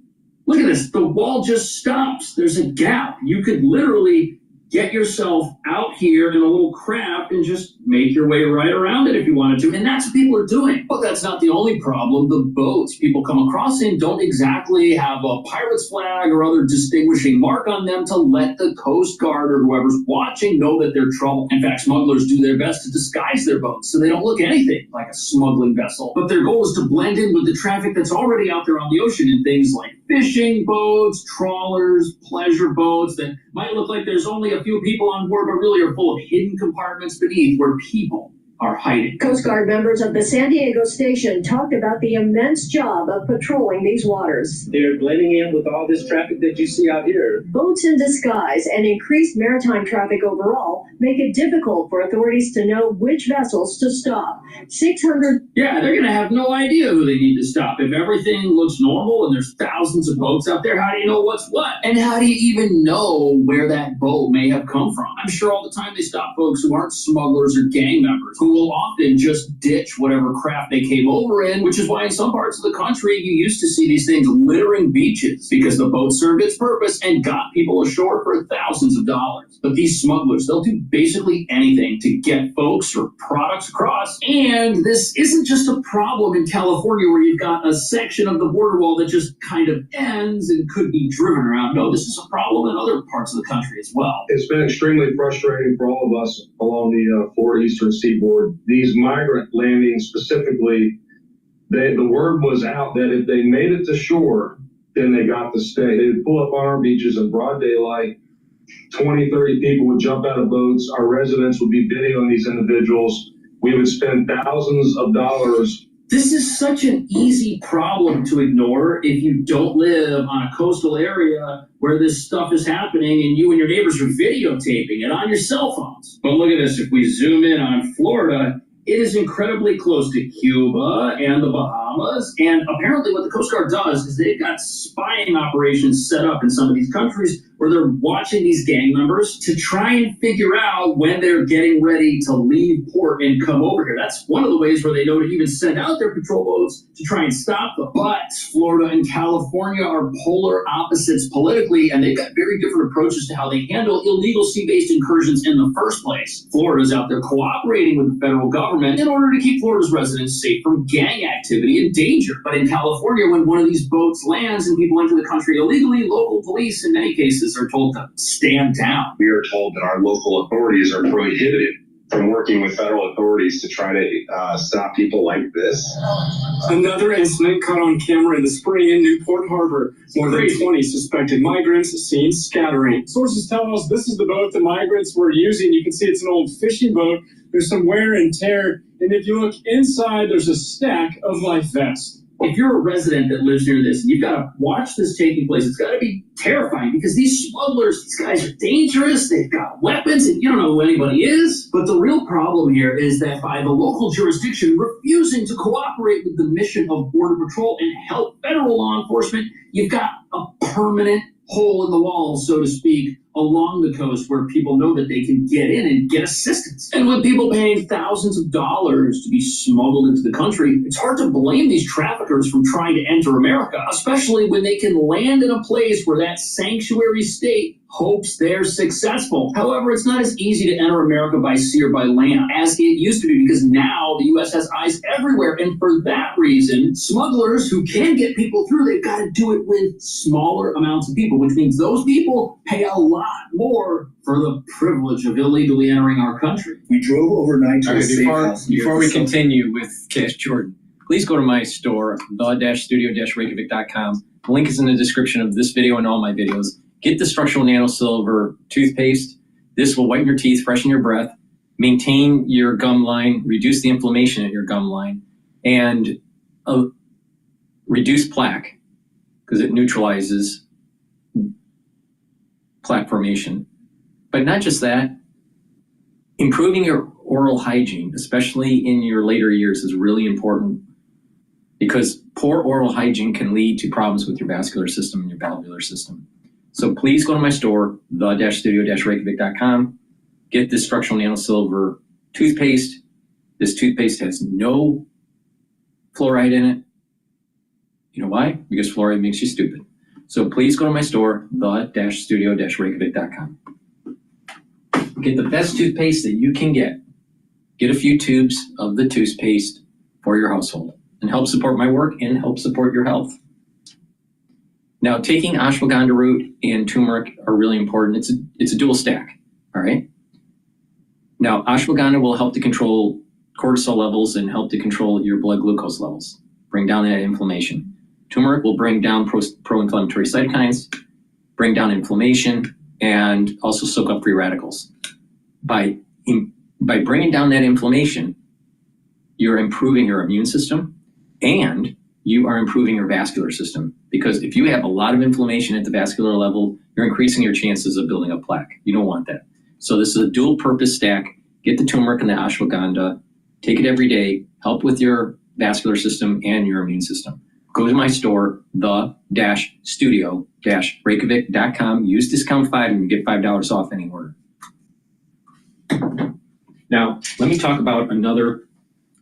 S13: Look at this. The wall just stops. There's a gap. You could literally get yourself out here in a little craft and just make your way right around it if you wanted to. And that's what people are doing. But that's not the only problem. The boats people come across in don't exactly have a pirate's flag or other distinguishing mark on them to let the Coast Guard or whoever's watching know that they're trouble. In fact, smugglers do their best to disguise their boats so they don't look anything like a smuggling vessel. But their goal is to blend in with the traffic that's already out there on the ocean in things like fishing boats, trawlers, pleasure boats that might look like there's only a few people on board, but really are full of hidden compartments beneath where people are hiding.
S18: Coast Guard members of the San Diego station talked about the immense job of patrolling these waters.
S15: They're blending in with all this traffic that you see out here.
S18: Boats in disguise and increased maritime traffic overall make it difficult for authorities to know which vessels to stop. 600.
S13: Yeah, they're going to have no idea who they need to stop. If everything looks normal and there's thousands of boats out there, how do you know what's what? And how do you even know where that boat may have come from? I'm sure all the time they stop folks who aren't smugglers or gang members, who will often just ditch whatever craft they came over in, which is why in some parts of the country you used to see these things littering beaches because the boat served its purpose and got people ashore for thousands of dollars. But these smugglers, they'll do basically anything to get folks or products across. And this isn't just a problem in California where you've got a section of the border wall that just kind of ends and could be driven around. No, this is a problem in other parts of the country as well.
S20: It's been extremely frustrating for all of us along the Florida Eastern Seaboard. These migrant landings specifically, the word was out that if they made it to shore, then they got to stay. They would pull up on our beaches in broad daylight. 20, 30 people would jump out of boats. Our residents would be videoing these individuals. We would spend thousands of dollars.
S13: This is such an easy problem to ignore if you don't live on a coastal area where this stuff is happening and you and your neighbors are videotaping it on your cell phones. But look at this. If we zoom in on Florida, it is incredibly close to Cuba and the Bahamas. And apparently what the Coast Guard does is they've got spying operations set up in some of these countries where they're watching these gang members to try and figure out when they're getting ready to leave port and come over here. That's one of the ways where they know to even send out their patrol boats to try and stop them. But Florida and California are polar opposites politically, and they've got very different approaches to how they handle illegal sea-based incursions in the first place. Florida's out there cooperating with the federal government in order to keep Florida's residents safe from gang activity and danger. But in California, when one of these boats lands and people enter the country illegally, local police in many cases are told to stand down.
S21: We are told that our local authorities are prohibited from working with federal authorities to try to stop people like this.
S22: Another incident caught on camera in the spring in Newport Harbor. More than 20 suspected migrants seen scattering. Sources tell us this is the boat the migrants were using. You can see it's an old fishing boat. There's some wear and tear. And if you look inside, there's a stack of life vests.
S13: If you're a resident that lives near this and you've got to watch this taking place, it's got to be terrifying because these smugglers, these guys are dangerous. They've got weapons and you don't know who anybody is. But the real problem here is that by the local jurisdiction refusing to cooperate with the mission of Border Patrol and help federal law enforcement, you've got a permanent hole in the wall, so to speak, along the coast where people know that they can get in and get assistance. And with people paying thousands of dollars to be smuggled into the country, it's hard to blame these traffickers from trying to enter America, especially when they can land in a place where that sanctuary state hopes they're successful. However, it's not as easy to enter America by sea or by land as it used to be because now the U.S. has eyes everywhere. And for that reason, smugglers who can get people through, they've got to do it with smaller amounts of people, which means those people pay a lot more for the privilege of illegally entering our country.
S14: We drove overnight to a safe house.
S3: Before we continue with Cash Jordan, please go to my store, the-studio-reykjavik.com. The link is in the description of this video and all my videos. get the structural nanosilver toothpaste. This will whiten your teeth, freshen your breath, maintain your gum line, reduce the inflammation in your gum line, and reduce plaque because it neutralizes plaque formation. But not just that, improving your oral hygiene, especially in your later years, is really important because poor oral hygiene can lead to problems with your vascular system and your valvular system. So please go to my store, the-studio-reykjavik.com, get this structural nanosilver toothpaste. This toothpaste has no fluoride in it. You know why? Because fluoride makes you stupid. So please go to my store, the-studio-reykjavik.com. Get the best toothpaste that you can get. Get a few tubes of the toothpaste for your household and help support my work and help support your health. Now, taking ashwagandha root and turmeric are really important. It's a dual stack, all right? Now, ashwagandha will help to control cortisol levels and help to control your blood glucose levels, bring down that inflammation. Turmeric will bring down pro-inflammatory cytokines, bring down inflammation, and also soak up free radicals. By bringing down that inflammation, you're improving your immune system and you are improving your vascular system. Because if you have a lot of inflammation at the vascular level, you're increasing your chances of building up plaque. You don't want that. So this is a dual purpose stack. Get the turmeric and the ashwagandha, take it every day, help with your vascular system and your immune system. Go to my store, the-studio-reykjavik.com, use discount 5 and you get $5 off any order. Now, let me talk about another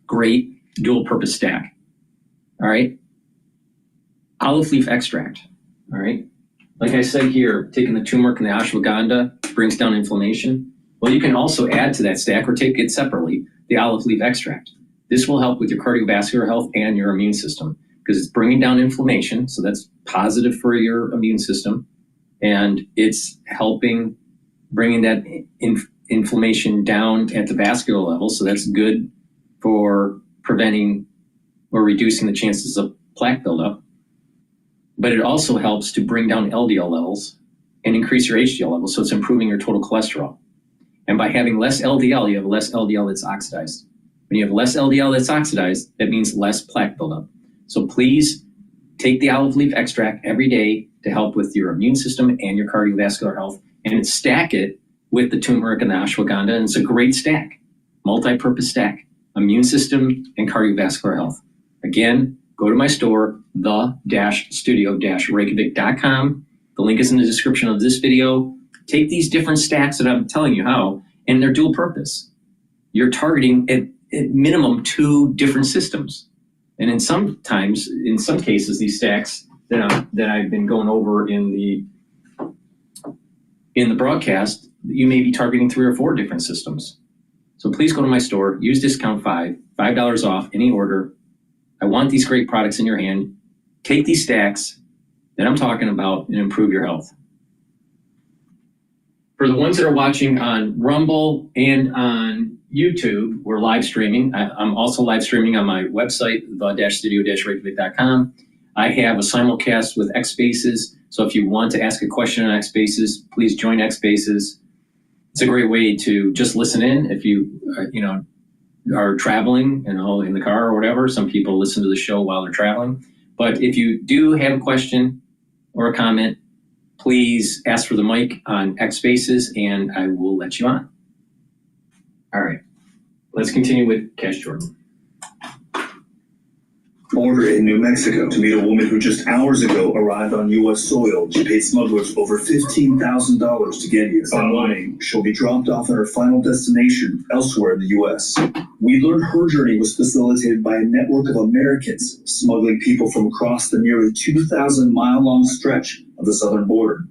S3: great dual purpose stack. All right. Olive leaf extract. All right. Like I said here, taking the turmeric and the ashwagandha brings down inflammation. Well, you can also add to that stack or take it separately, the olive leaf extract. This will help with your cardiovascular health and your immune system because it's bringing down inflammation. So that's positive for your immune system. And it's helping bringing that inflammation down at the vascular level. So that's good for preventing or reducing the chances of plaque buildup. But it also helps to bring down LDL levels and increase your HDL levels. So it's improving your total cholesterol. And by having less LDL, you have less LDL that's oxidized. When you have less LDL that's oxidized, that means less plaque buildup. So please take the olive leaf extract every day to help with your immune system and your cardiovascular health, and stack it with the turmeric and the ashwagandha. And it's a great stack, multi-purpose stack, immune system and cardiovascular health. Again, go to my store, the-studio-reykjavik.com. The link is in the description of this video. Take these different stacks that I'm telling you how, and they're dual purpose. You're targeting at minimum 2 different systems. And in some cases, these stacks that I've been going over in the broadcast, you may be targeting 3 or 4 different systems. So please go to my store, use discount $5 off any order. I want these great products in your hand. Take these stacks that I'm talking about and improve your health. For the ones that are watching on Rumble and on YouTube, we're live streaming. I'm also live streaming on my website, the-studio-reykjavik.com. I have a simulcast with X Spaces. So if you want to ask a question on X Spaces, please join X Spaces. It's a great way to just listen in if you, are traveling, in the car or whatever. Some people listen to the show while they're traveling. But if you do have a question or a comment, please ask for the mic on X Spaces and I will let you on. All right, let's continue with Cash Jordan.
S1: Border in New Mexico to meet a woman who just hours ago arrived on U.S. soil. She paid smugglers over $15,000 to get here. Following, she'll be dropped off at her final destination elsewhere in the U.S. We learned her journey was facilitated by a network of Americans smuggling people from across the nearly 2,000-mile-long stretch of the southern border.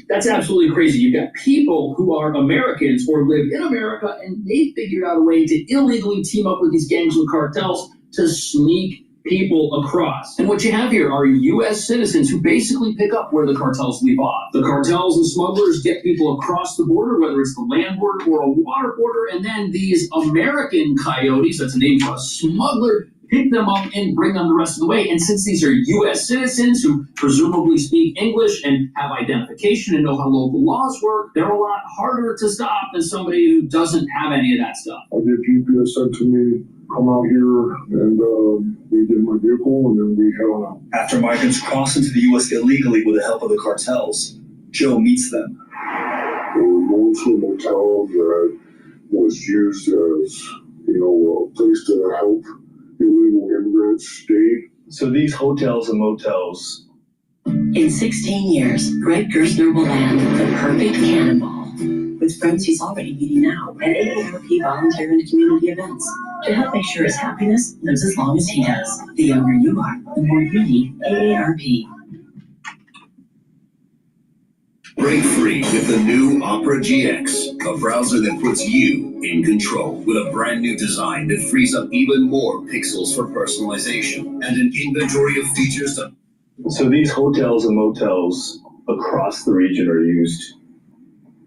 S13: That's absolutely crazy. You've got people who are Americans or live in America, and they figured out a way to illegally team up with these gangs and cartels to sneak people across. And what you have here are U.S. citizens who basically pick up where the cartels leave off. The cartels and smugglers get people across the border, whether it's the land border or a water border, and then these American coyotes, that's a name for a smuggler, pick them up and bring them the rest of the way. And since these are U.S. citizens who presumably speak English and have identification and know how local laws work, they're a lot harder to stop than somebody who doesn't have any of that stuff.
S2: I get GPS sent to me, come out here, and we get in my vehicle, and then we head on out.
S1: After migrants cross into the U.S. illegally with the help of the cartels, Joe meets them.
S2: We were going to a motel that was used as, a place to help illegal immigrants stay.
S1: So these hotels and motels.
S4: In 16 years, Greg Gerstner will land the perfect cannonball with friends he's already meeting now at AARP volunteer and community events to help make sure his happiness lives as long as he does. The younger you are, the more you need AARP.
S23: Break free with the new Opera GX, a browser that puts you in control with a brand new design that frees up even more pixels for personalization and an inventory of features to...
S1: So these hotels and motels across the region are used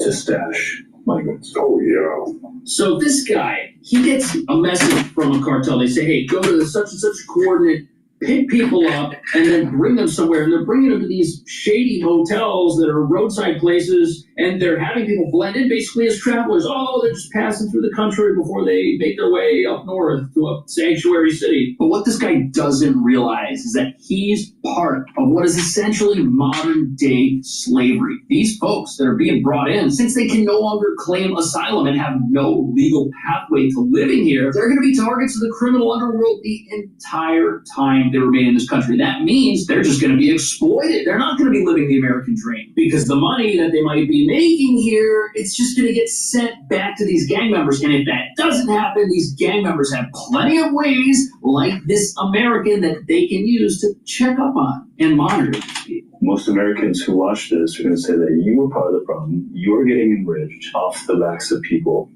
S1: to stash migrants.
S2: Oh, yeah.
S13: So this guy, he gets a message from a cartel. They say, hey, go to such and such coordinate, pick people up, and then bring them somewhere. And they're bringing them to these shady hotels that are roadside places, and they're having people blend in basically as travelers. Oh, they're just passing through the country before they make their way up north to a sanctuary city. But what this guy doesn't realize is that he's part of what is essentially modern day slavery. These folks that are being brought in, since they can no longer claim asylum and have no legal pathway to living here, they're going to be targets of the criminal underworld the entire time they remain in this country. That means they're just going to be exploited. They're not going to be living the American dream because the money that they might be making here, it's just going to get sent back to these gang members. And if that doesn't happen, these gang members have plenty of ways, like this American, that they can use to check up on and monitor these people.
S1: Most Americans who watch this are going to say that you are part of the problem. You are getting enriched off the backs of people.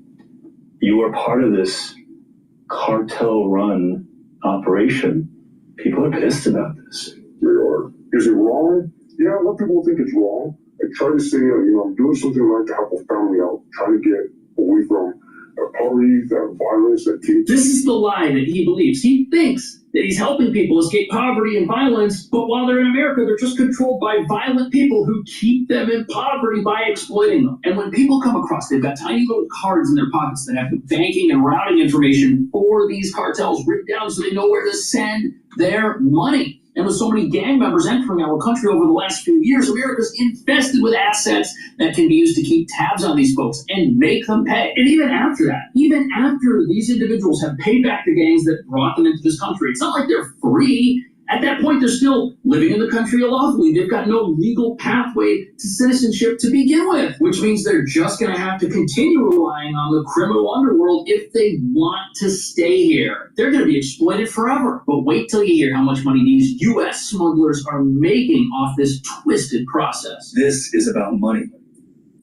S1: You are part of this cartel-run operation. People are pissed about this.
S2: They are. Is it wrong? Yeah, a lot of people think it's wrong. I try to say, I'm doing something right to help a family out, trying to get away from poverty, that violence, that kids.
S13: This is the lie that he believes. He thinks that he's helping people escape poverty and violence, but while they're in America, they're just controlled by violent people who keep them in poverty by exploiting them. And when people come across, they've got tiny little cards in their pockets that have the banking and routing information for these cartels written down so they know where to send their money. And with so many gang members entering our country over the last few years, America's infested with assets that can be used to keep tabs on these folks and make them pay. And even after that, even after these individuals have paid back the gangs that brought them into this country, it's not like they're free. At that point, they're still living in the country illegally. They've got no legal pathway to citizenship to begin with, which means they're just going to have to continue relying on the criminal underworld if they want to stay here. They're going to be exploited forever. But wait till you hear how much money these U.S. smugglers are making off this twisted process.
S1: This is about money.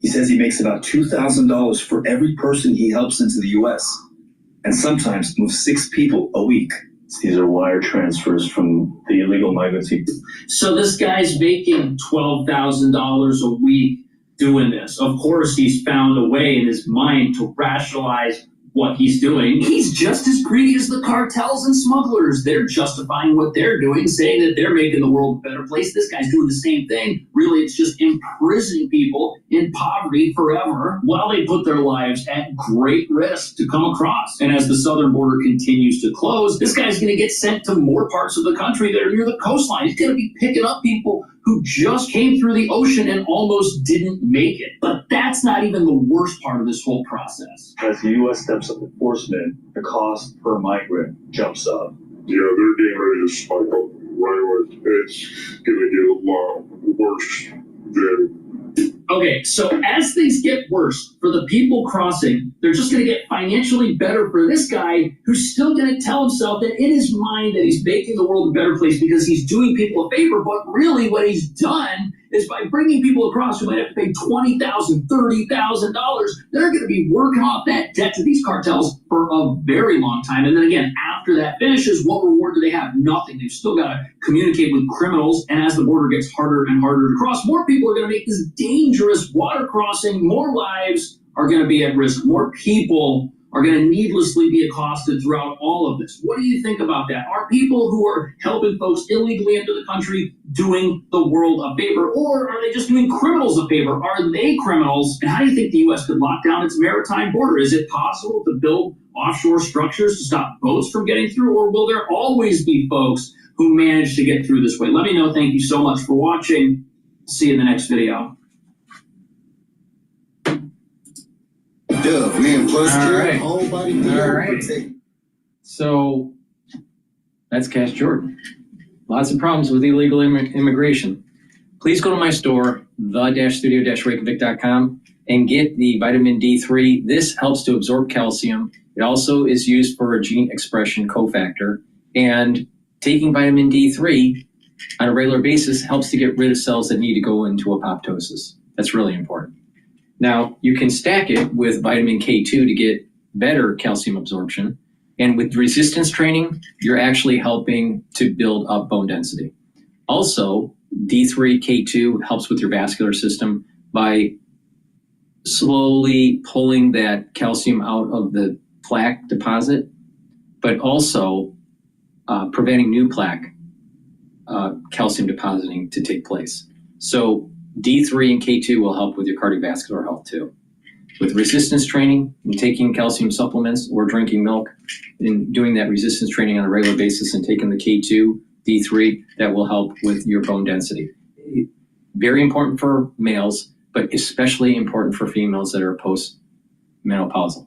S1: He says he makes about $2,000 for every person he helps into the U.S. and sometimes moves 6 people a week. These are wire transfers from the illegal migrants.
S13: So this guy's making $12,000 a week doing this. Of course, he's found a way in his mind to rationalize what he's doing. He's just as greedy as the cartels and smugglers. They're justifying what they're doing, saying that they're making the world a better place. This guy's doing the same thing. Really, it's just imprisoning people in poverty forever while they put their lives at great risk to come across. And as the southern border continues to close, this guy's going to get sent to more parts of the country that are near the coastline. He's going to be picking up people who just came through the ocean and almost didn't make it. But that's not even the worst part of this whole process.
S1: As the U.S. steps up enforcement, the cost per migrant jumps up.
S2: Yeah, they're getting ready to spike up right away. It's going to get a lot worse than...
S13: Okay, so as things get worse for the people crossing, they're just going to get financially better for this guy who's still going to tell himself that in his mind that he's making the world a better place because he's doing people a favor, but really what he's done is by bringing people across who might have to pay $20,000, $30,000, they're going to be working off that debt to these cartels for a very long time. And then again, after that finishes, what reward do they have? Nothing. They've still got to communicate with criminals. And as the border gets harder and harder to cross, more people are going to make this dangerous water crossing. More lives are going to be at risk. More people are going to needlessly be accosted throughout all of this. What do you think about that? Are people who are helping folks illegally enter the country doing the world a favor, or are they just doing criminals a favor? Are they criminals? And how do you think the U.S. could lock down its maritime border? Is it possible to build offshore structures to stop boats from getting through, or will there always be folks who manage to get through this way? Let me know. Thank you so much for watching. See you in the next video.
S3: All right. So that's Cash Jordan. Lots of problems with illegal immigration. Please go to my store, the-studio-reykjavik.com, and get the vitamin D3. This helps to absorb calcium. It also is used for a gene expression cofactor. And taking vitamin D3 on a regular basis helps to get rid of cells that need to go into apoptosis. That's really important. Now, you can stack it with vitamin K2 to get better calcium absorption. And with resistance training, you're actually helping to build up bone density. Also, D3, K2 helps with your vascular system by slowly pulling that calcium out of the plaque deposit, but also preventing new plaque calcium depositing to take place. So D3 and K2 will help with your cardiovascular health too. With resistance training and taking calcium supplements or drinking milk and doing that resistance training on a regular basis and taking the K2, D3, that will help with your bone density. Very important for males, but especially important for females that are post-menopausal.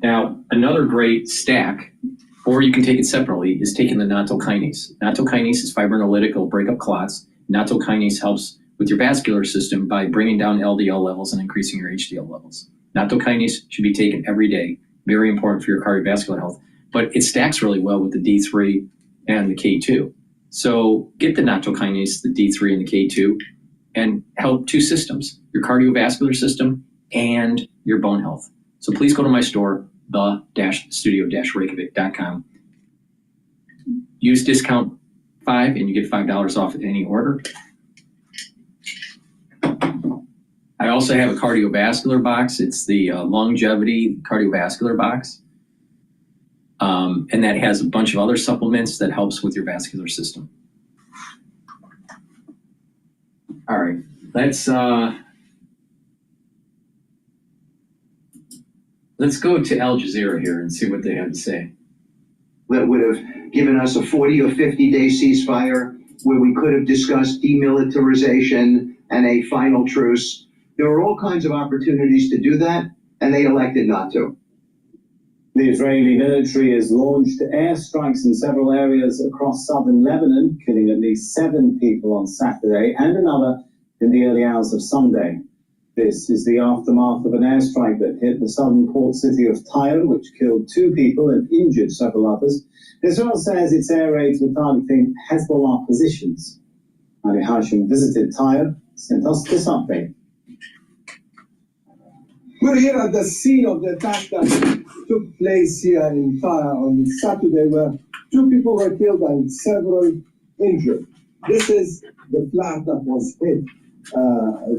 S3: Now, another great stack, or you can take it separately, is taking the nattokinase. Nattokinase is fibrinolytic, it'll break up clots. Nattokinase helps with your vascular system by bringing down LDL levels and increasing your HDL levels. Nattokinase should be taken every day. Very important for your cardiovascular health. But it stacks really well with the D3 and the K2. So get the nattokinase, the D3 and the K2, and help two systems, your cardiovascular system and your bone health. So please go to my store, the-studio-reykjavik.com. Use discount 5 and you get $5 off any order. I also have a cardiovascular box. It's the longevity cardiovascular box. And that has a bunch of other supplements that helps with your vascular system. All right, let's go to Al Jazeera here and see what they have to say.
S11: That would have given us a 40 or 50-day ceasefire where we could have discussed demilitarization and a final truce. There were all kinds of opportunities to do that, and they elected not to.
S5: The Israeli military has launched airstrikes in several areas across southern Lebanon, killing at least 7 people on Saturday and another in the early hours of Sunday. This is the aftermath of an airstrike that hit the southern port city of Tyre, which killed 2 people and injured several others. Israel says its air raids were targeting Hezbollah positions. Ali Hashim visited Tyre, sent us this update.
S6: We're here at the scene of the attack that took place here in Tyre on Saturday, where 2 people were killed and several injured. This is the flat that was hit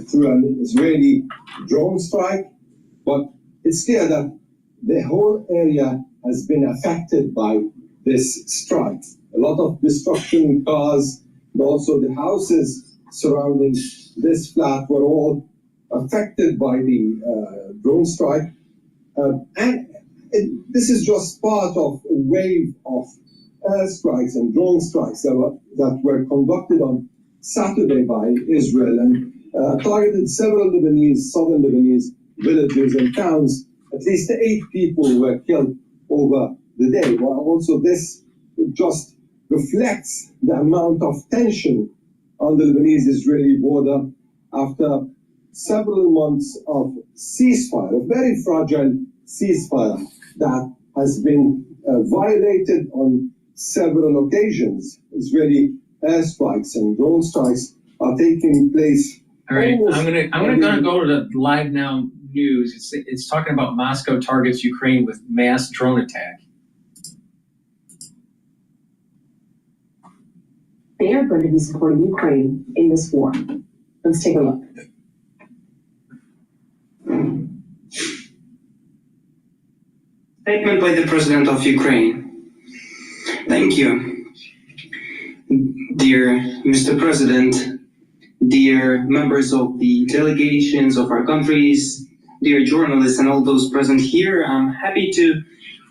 S6: through an Israeli drone strike, but it's clear that the whole area has been affected by this strike. A lot of destruction in cars, but also the houses surrounding this flat were all affected by the drone strike. This is just part of a wave of airstrikes and drone strikes that were conducted on Saturday by Israel and targeted several southern Lebanese villages and towns. At least 8 people were killed over the day. Well, also this just reflects the amount of tension on the Lebanese-Israeli border after several months of ceasefire, a very fragile ceasefire that has been violated on several occasions. Israeli airstrikes and drone strikes are taking place.
S3: All right, I'm gonna go to the Live Now news. It's talking about Moscow targets Ukraine with mass drone attack.
S4: They are going to be supporting Ukraine in this war. Let's take a look.
S7: Statement by the President of Ukraine. Thank you. Dear Mr. President, dear members of the delegations of our countries, dear journalists and all those present here, I'm happy to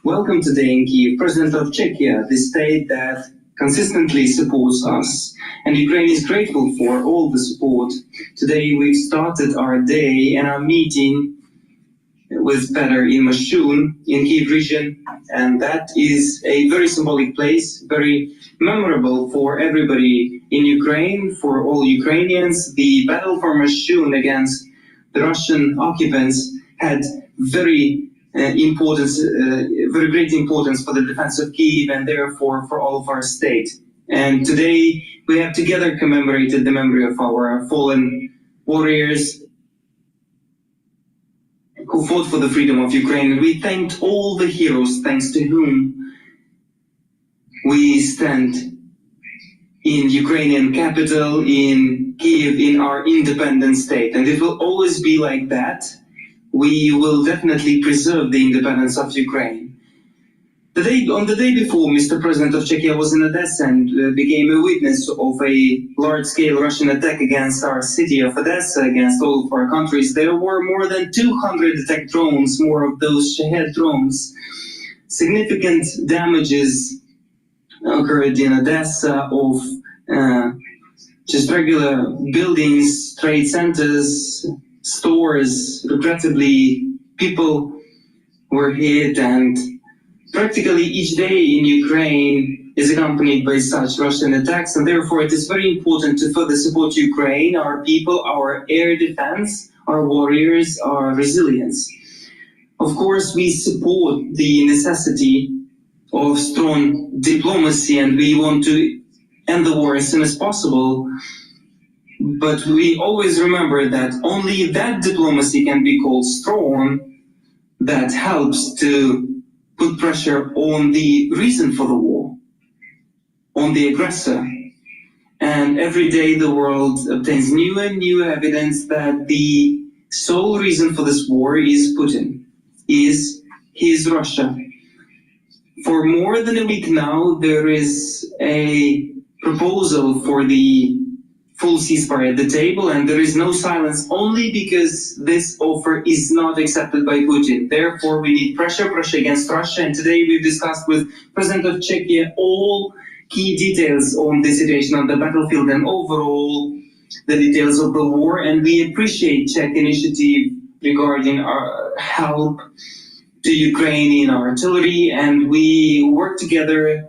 S7: welcome today in Kyiv President of Czechia, the state that consistently supports us. And Ukraine is grateful for all the support. Today we've started our day and our meeting with Petr in Mashun in Kyiv region, and that is a very symbolic place, very memorable for everybody in Ukraine, for all Ukrainians. The battle for Mashun against the Russian occupants had very great importance for the defense of Kyiv and therefore for all of our state. And today we have together commemorated the memory of our fallen warriors who fought for the freedom of Ukraine. We thanked all the heroes thanks to whom we stand in Ukrainian capital, in Kyiv, in our independent state. And it will always be like that. We will definitely preserve the independence of Ukraine. On the day before, Mr. President of Czechia was in Odessa and became a witness of a large-scale Russian attack against our city of Odessa, against all of our countries. There were more than 200 attack drones, more of those Shahed drones. Significant damages occurred in Odessa of just regular buildings, trade centers, stores. Regrettably, people were hit, and practically each day in Ukraine is accompanied by such Russian attacks, and therefore it is very important to further support Ukraine, our people, our air defense, our warriors, our resilience. Of course, we support the necessity of strong diplomacy, and we want to end the war as soon as possible. But we always remember that only that diplomacy can be called strong that helps to put pressure on the reason for the war, on the aggressor. And every day the world obtains new and new evidence that the sole reason for this war is Putin, is Russia. For more than a week now, there is a proposal for the full ceasefire at the table, and there is no silence only because this offer is not accepted by Putin. Therefore, we need pressure against Russia, and today we've discussed with President of Czechia all key details on the situation on the battlefield and overall the details of the war, and we appreciate Czech initiative regarding our help to Ukraine in artillery, and we work together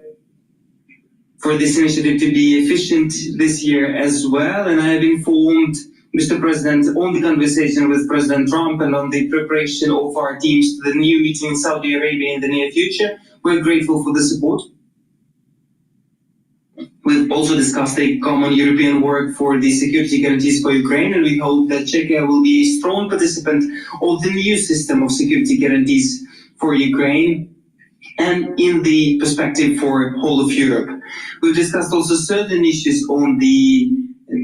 S7: for this initiative to be efficient this year as well. And I have informed Mr. President on the conversation with President Trump and on the preparation of our teams to the new meeting in Saudi Arabia in the near future. We're grateful for the support. We've also discussed a common European work for the security guarantees for Ukraine, and we hope that Czechia will be a strong participant of the new system of security guarantees for Ukraine and in the perspective for whole of Europe. We've discussed also certain issues on the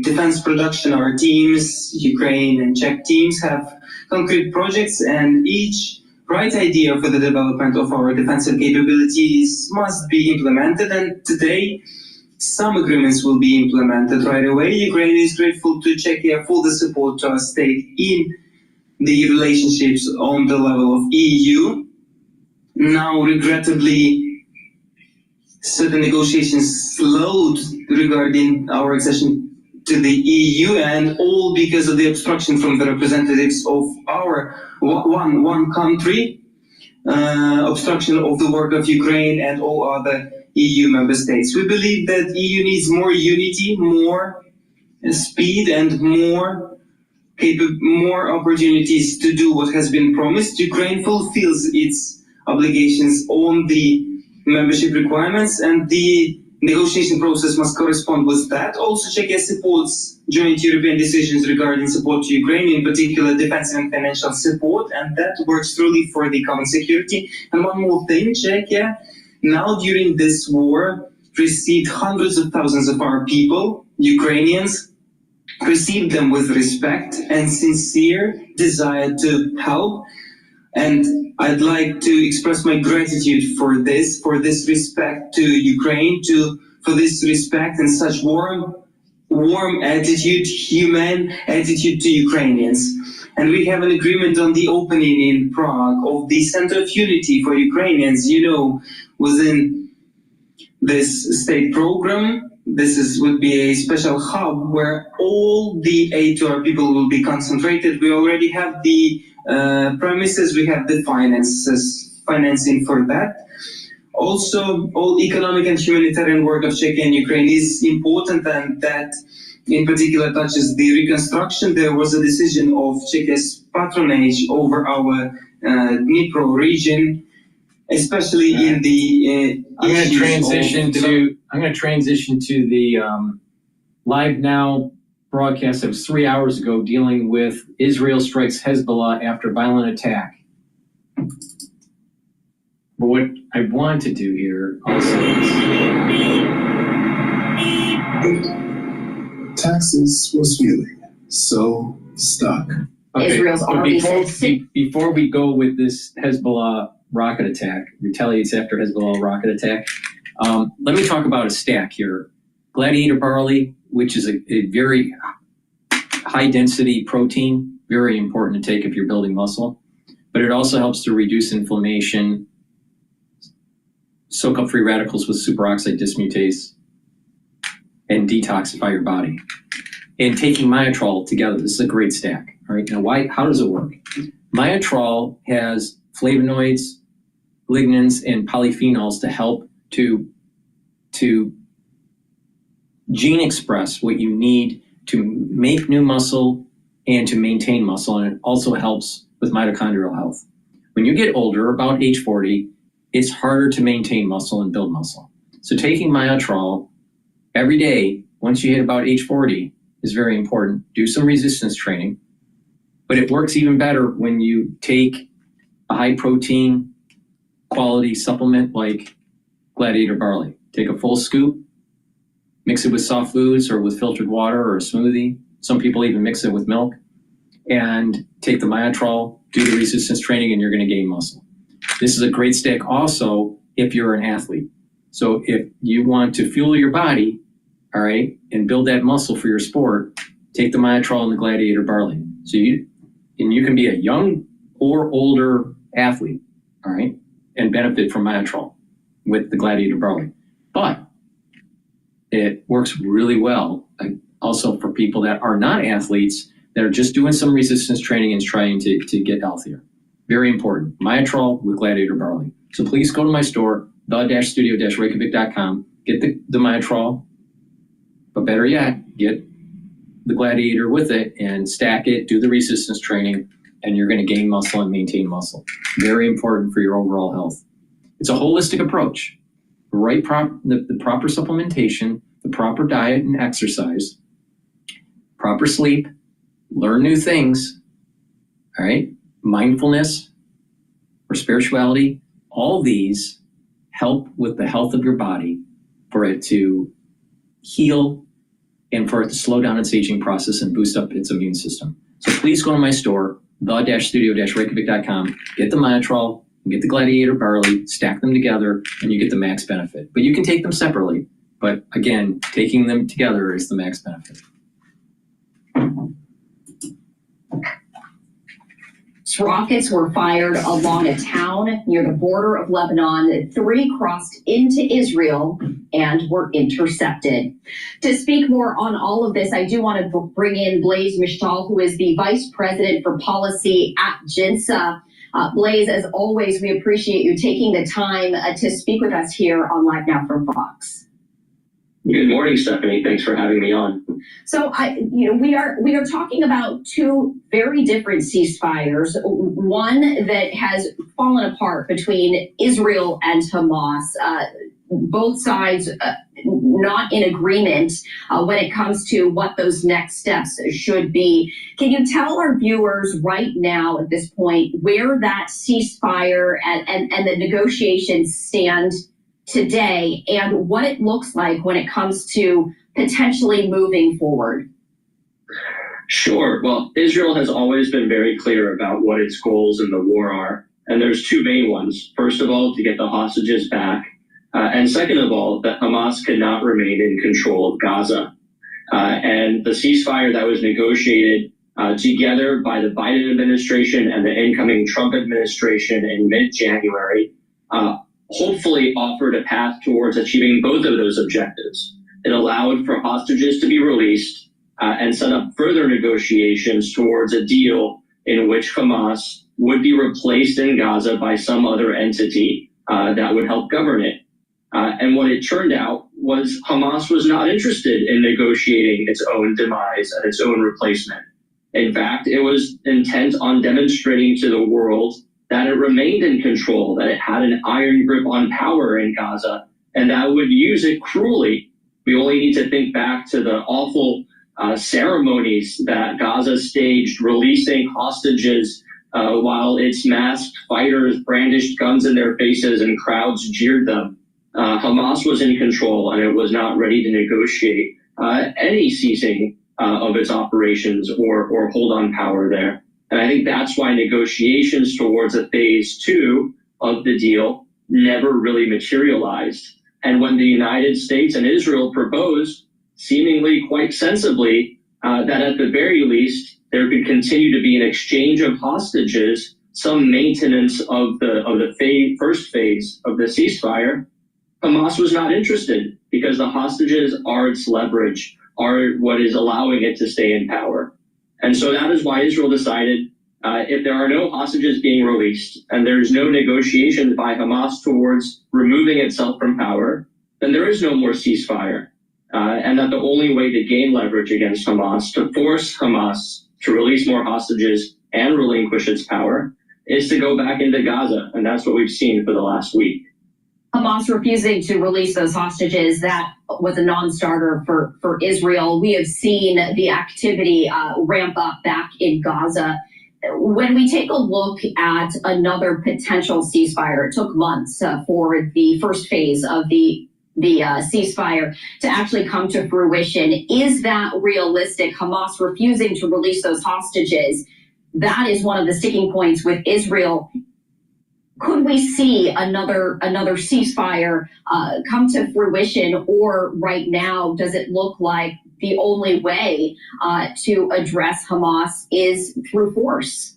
S7: defense production. Our teams, Ukraine and Czech teams, have concrete projects, and each right idea for the development of our defensive capabilities must be implemented, and today some agreements will be implemented right away. Ukraine is grateful to Czechia for the support to our state in the relationships on the level of EU. Now, regrettably, certain negotiations slowed regarding our accession to the EU, and all because of the obstruction from the representatives of our one country, obstruction of the work of Ukraine and all other EU member states. We believe that EU needs more unity, more speed, and more opportunities to do what has been promised. Ukraine fulfills its obligations on the membership requirements, and the negotiation process must correspond with that. Also, Czechia supports joint European decisions regarding support to Ukraine, in particular defensive and financial support, and that works truly for the common security. And one more thing, Czechia, now during this war, received hundreds of thousands of our people, Ukrainians, received them with respect and sincere desire to help. And I'd like to express my gratitude for this respect to Ukraine, for this respect and such warm attitude, human attitude to Ukrainians. And we have an agreement on the opening in Prague of the Center of Unity for Ukrainians, within this state program. This would be a special hub where all the A2R people will be concentrated. We already have the premises, we have the financing for that. Also, all economic and humanitarian work of Czechia and Ukraine is important, and that in particular touches the reconstruction. There was a decision of Czechia's patronage over our Dnipro region, especially in the
S3: I'm going to transition to the live now broadcast that was 3 hours ago dealing with Israel strikes Hezbollah after violent attack. But what I want to do here also is
S1: Texas was feeling so stuck.
S3: Okay,
S8: Israel's army
S3: before we go with this Hezbollah rocket attack, retaliates after Hezbollah rocket attack, let me talk about a stack here. Gladiator barley, which is a very high density protein, very important to take if you're building muscle, but it also helps to reduce inflammation, soak up free radicals with superoxide dismutase, and detoxify your body. And taking Myotrol together, this is a great stack. All right, now how does it work? Myotrol has flavonoids, lignans, and polyphenols to help to gene express what you need to make new muscle and to maintain muscle, and it also helps with mitochondrial health. When you get older, about age 40, it's harder to maintain muscle and build muscle. So taking Myotrol every day, once you hit about age 40, is very important. Do some resistance training, but it works even better when you take a high protein quality supplement like Gladiator barley. Take a full scoop, mix it with soft foods or with filtered water or a smoothie. Some people even mix it with milk, and take the Myotrol, do the resistance training, and you're going to gain muscle. This is a great stack also if you're an athlete. So if you want to fuel your body, all right, and build that muscle for your sport, take the Myotrol and the Gladiator barley. So you can be a young or older athlete, all right, and benefit from Myotrol with the Gladiator barley. But it works really well also for people that are not athletes that are just doing some resistance training and trying to get healthier. Very important. Myotrol with Gladiator barley. So please go to my store, the-studio-reykjavik.com, get the Myotrol, but better yet, get the Gladiator with it and stack it, do the resistance training, and you're going to gain muscle and maintain muscle. Very important for your overall health. It's a holistic approach. The proper supplementation, the proper diet and exercise, proper sleep, learn new things, all right? Mindfulness or spirituality, all these help with the health of your body for it to heal and for it to slow down its aging process and boost up its immune system. So please go to my store, the-studio-reykjavik.com, get the Myotrol, and get the Gladiator barley, stack them together, and you get the max benefit. But you can take them separately. But again, taking them together is the max benefit.
S8: Rockets were fired along a town near the border of Lebanon. 3 crossed into Israel and were intercepted. To speak more on all of this, I do want to bring in Blaise Mishtal, who is the Vice President for Policy at GINSA. Blaise, as always, we appreciate you taking the time to speak with us here on Live Now from Fox.
S9: Good morning, Stephanie. Thanks for having me on.
S8: So, we are talking about 2 very different ceasefires. One that has fallen apart between Israel and Hamas. Both sides not in agreement when it comes to what those next steps should be. Can you tell our viewers right now at this point where that ceasefire and the negotiations stand today and what it looks like when it comes to potentially moving forward?
S9: Sure. Well, Israel has always been very clear about what its goals in the war are. And there's two main ones. First of all, to get the hostages back. And second of all, that Hamas cannot remain in control of Gaza. And the ceasefire that was negotiated together by the Biden administration and the incoming Trump administration in mid-January hopefully offered a path towards achieving both of those objectives. It allowed for hostages to be released and set up further negotiations towards a deal in which Hamas would be replaced in Gaza by some other entity that would help govern it. And what it turned out was Hamas was not interested in negotiating its own demise and its own replacement. In fact, it was intent on demonstrating to the world that it remained in control, that it had an iron grip on power in Gaza, and that it would use it cruelly. We only need to think back to the awful ceremonies that Gaza staged, releasing hostages while its masked fighters brandished guns in their faces and crowds jeered them. Hamas was in control, and it was not ready to negotiate any ceasing of its operations or hold on power there. And I think that's why negotiations towards a phase 2 of the deal never really materialized. And when the United States and Israel proposed, seemingly quite sensibly, that at the very least there could continue to be an exchange of hostages, some maintenance of the first phase of the ceasefire, Hamas was not interested because the hostages are its leverage, are what is allowing it to stay in power. And so that is why Israel decided if there are no hostages being released and there's no negotiations by Hamas towards removing itself from power, then there is no more ceasefire. And that the only way to gain leverage against Hamas, to force Hamas to release more hostages and relinquish its power, is to go back into Gaza. And that's what we've seen for the last week.
S8: Hamas refusing to release those hostages, that was a non-starter for Israel. We have seen the activity ramp up back in Gaza. When we take a look at another potential ceasefire, it took months for the first phase of the ceasefire to actually come to fruition. Is that realistic? Hamas refusing to release those hostages, that is one of the sticking points with Israel. Could we see another ceasefire come to fruition, or right now does it look like the only way to address Hamas is through force?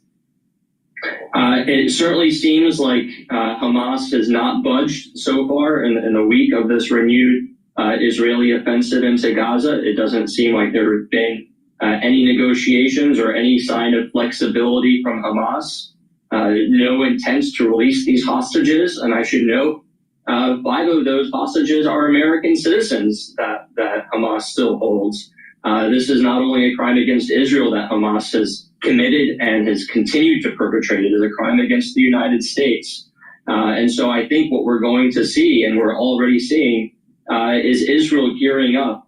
S9: It certainly seems like Hamas has not budged so far in the week of this renewed Israeli offensive into Gaza. It doesn't seem like there have been any negotiations or any sign of flexibility from Hamas. No intent to release these hostages, and I should note 5 of those hostages are American citizens that Hamas still holds. This is not only a crime against Israel that Hamas has committed and has continued to perpetrate, it is a crime against the United States. And so I think what we're going to see, and we're already seeing, is Israel gearing up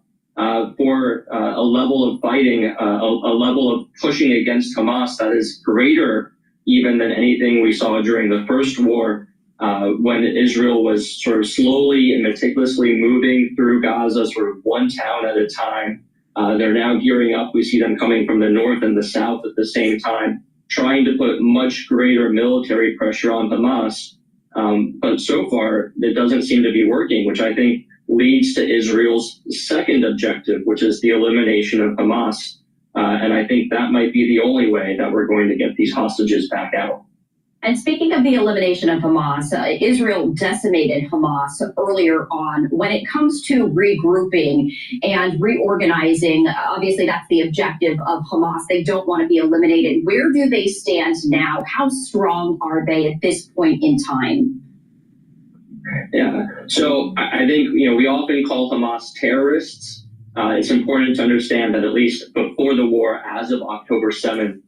S9: for a level of fighting, a level of pushing against Hamas that is greater even than anything we saw during the first war, when Israel was sort of slowly and meticulously moving through Gaza, sort of one town at a time. They're now gearing up. We see them coming from the north and the south at the same time, trying to put much greater military pressure on Hamas. But so far, it doesn't seem to be working, which I think leads to Israel's second objective, which is the elimination of Hamas. And I think that might be the only way that we're going to get these hostages back out.
S8: And speaking of the elimination of Hamas, Israel decimated Hamas earlier on. When it comes to regrouping and reorganizing, obviously that's the objective of Hamas. They don't want to be eliminated. Where do they stand now? How strong are they at this point in time?
S9: Yeah, so I think, we often call Hamas terrorists. It's important to understand that at least before the war, as of October 7th,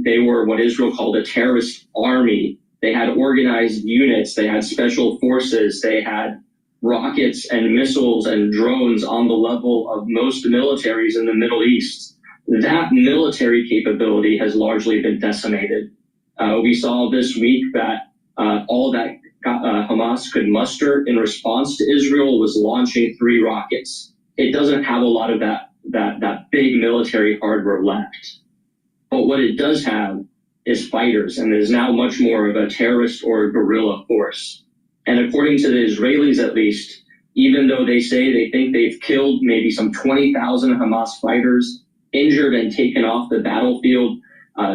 S9: they were what Israel called a terrorist army. They had organized units, they had special forces, they had rockets and missiles and drones on the level of most militaries in the Middle East. That military capability has largely been decimated. We saw this week that all that Hamas could muster in response to Israel was launching 3 rockets. It doesn't have a lot of that that big military hardware left. But what it does have is fighters, and it is now much more of a terrorist or a guerrilla force. And according to the Israelis, at least, even though they say they think they've killed maybe some 20,000 Hamas fighters, injured and taken off the battlefield,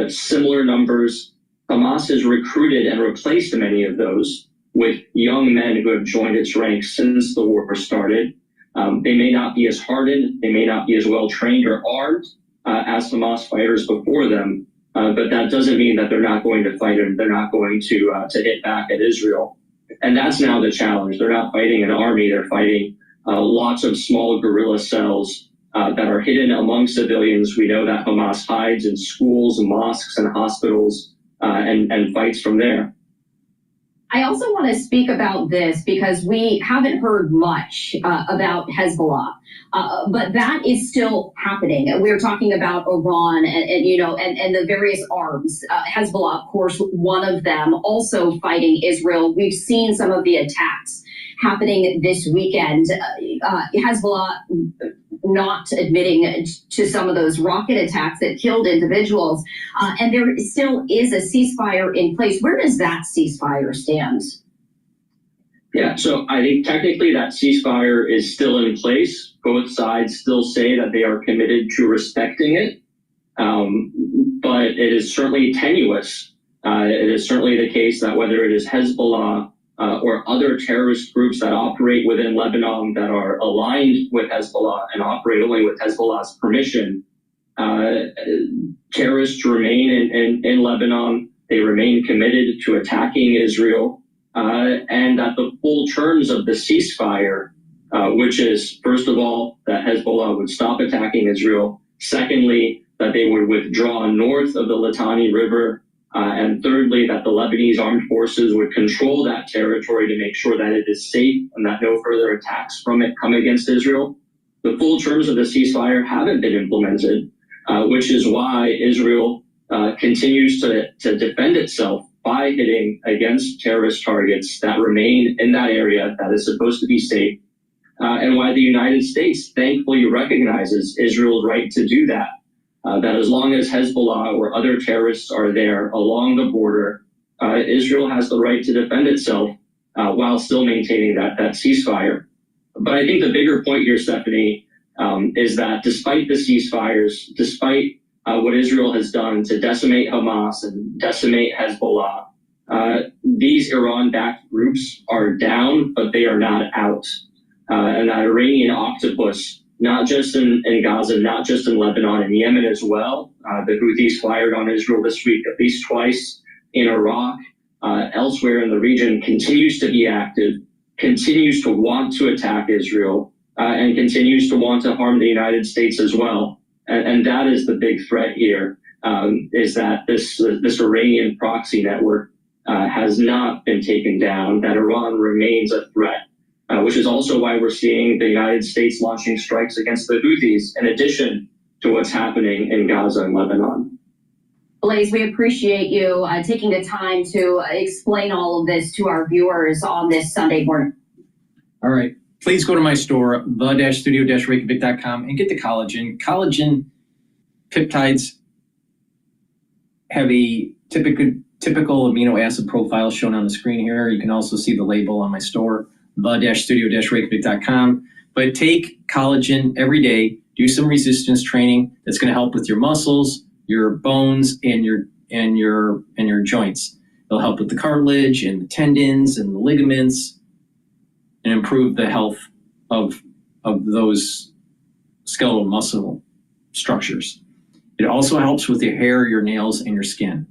S9: similar numbers, Hamas has recruited and replaced many of those with young men who have joined its ranks since the war started. They may not be as hardened, they may not be as well trained or armed as Hamas fighters before them, but that doesn't mean that they're not going to fight and they're not going to hit back at Israel. And that's now the challenge. They're not fighting an army, they're fighting lots of small guerrilla cells that are hidden among civilians. We know that Hamas hides in schools and mosques and hospitals and fights from there.
S8: I also want to speak about this because we haven't heard much about Hezbollah, but that is still happening. We're talking about Iran and the various arms. Hezbollah, of course, one of them, also fighting Israel. We've seen some of the attacks happening this weekend. Hezbollah not admitting to some of those rocket attacks that killed individuals. And there still is a ceasefire in place. Where does that ceasefire stand?
S9: Yeah, so I think technically that ceasefire is still in place. Both sides still say that they are committed to respecting it. But it is certainly tenuous. It is certainly the case that whether it is Hezbollah or other terrorist groups that operate within Lebanon that are aligned with Hezbollah and operate only with Hezbollah's permission, terrorists remain in Lebanon. They remain committed to attacking Israel, and that the full terms of the ceasefire, which is, first of all, that Hezbollah would stop attacking Israel. Secondly, that they would withdraw north of the Litani River. And thirdly, that the Lebanese armed forces would control that territory to make sure that it is safe and that no further attacks from it come against Israel. The full terms of the ceasefire haven't been implemented, which is why Israel continues to defend itself by hitting against terrorist targets that remain in that area that is supposed to be safe, and why the United States thankfully recognizes Israel's right to do that. That as long as Hezbollah or other terrorists are there along the border, Israel has the right to defend itself while still maintaining that ceasefire. But I think the bigger point here, Stephanie, is that despite the ceasefires, despite what Israel has done to decimate Hamas and decimate Hezbollah, these Iran-backed groups are down, but they are not out. And that Iranian octopus, not just in Gaza, not just in Lebanon and Yemen as well. The Houthis fired on Israel this week at least twice. In Iraq, elsewhere in the region, continues to be active, continues to want to attack Israel, and continues to want to harm the United States as well. And that is the big threat here, is that this Iranian proxy network has not been taken down, that Iran remains a threat. Which is also why we're seeing the United States launching strikes against the Houthis, in addition to what's happening in Gaza and Lebanon.
S8: Blaze, we appreciate you taking the time to explain all of this to our viewers on this Sunday morning.
S3: All right. Please go to my store, the-studio-reykjavik.com, and get the collagen. Collagen peptides have a typical amino acid profile shown on the screen here. You can also see the label on my store, the-studio-reykjavik.com. But take collagen every day. Do some resistance training. That's going to help with your muscles, your bones, and your joints. It'll help with the cartilage and the tendons and the ligaments, and improve the health of those skeletal muscle structures. It also helps with your hair, your nails, and your skin.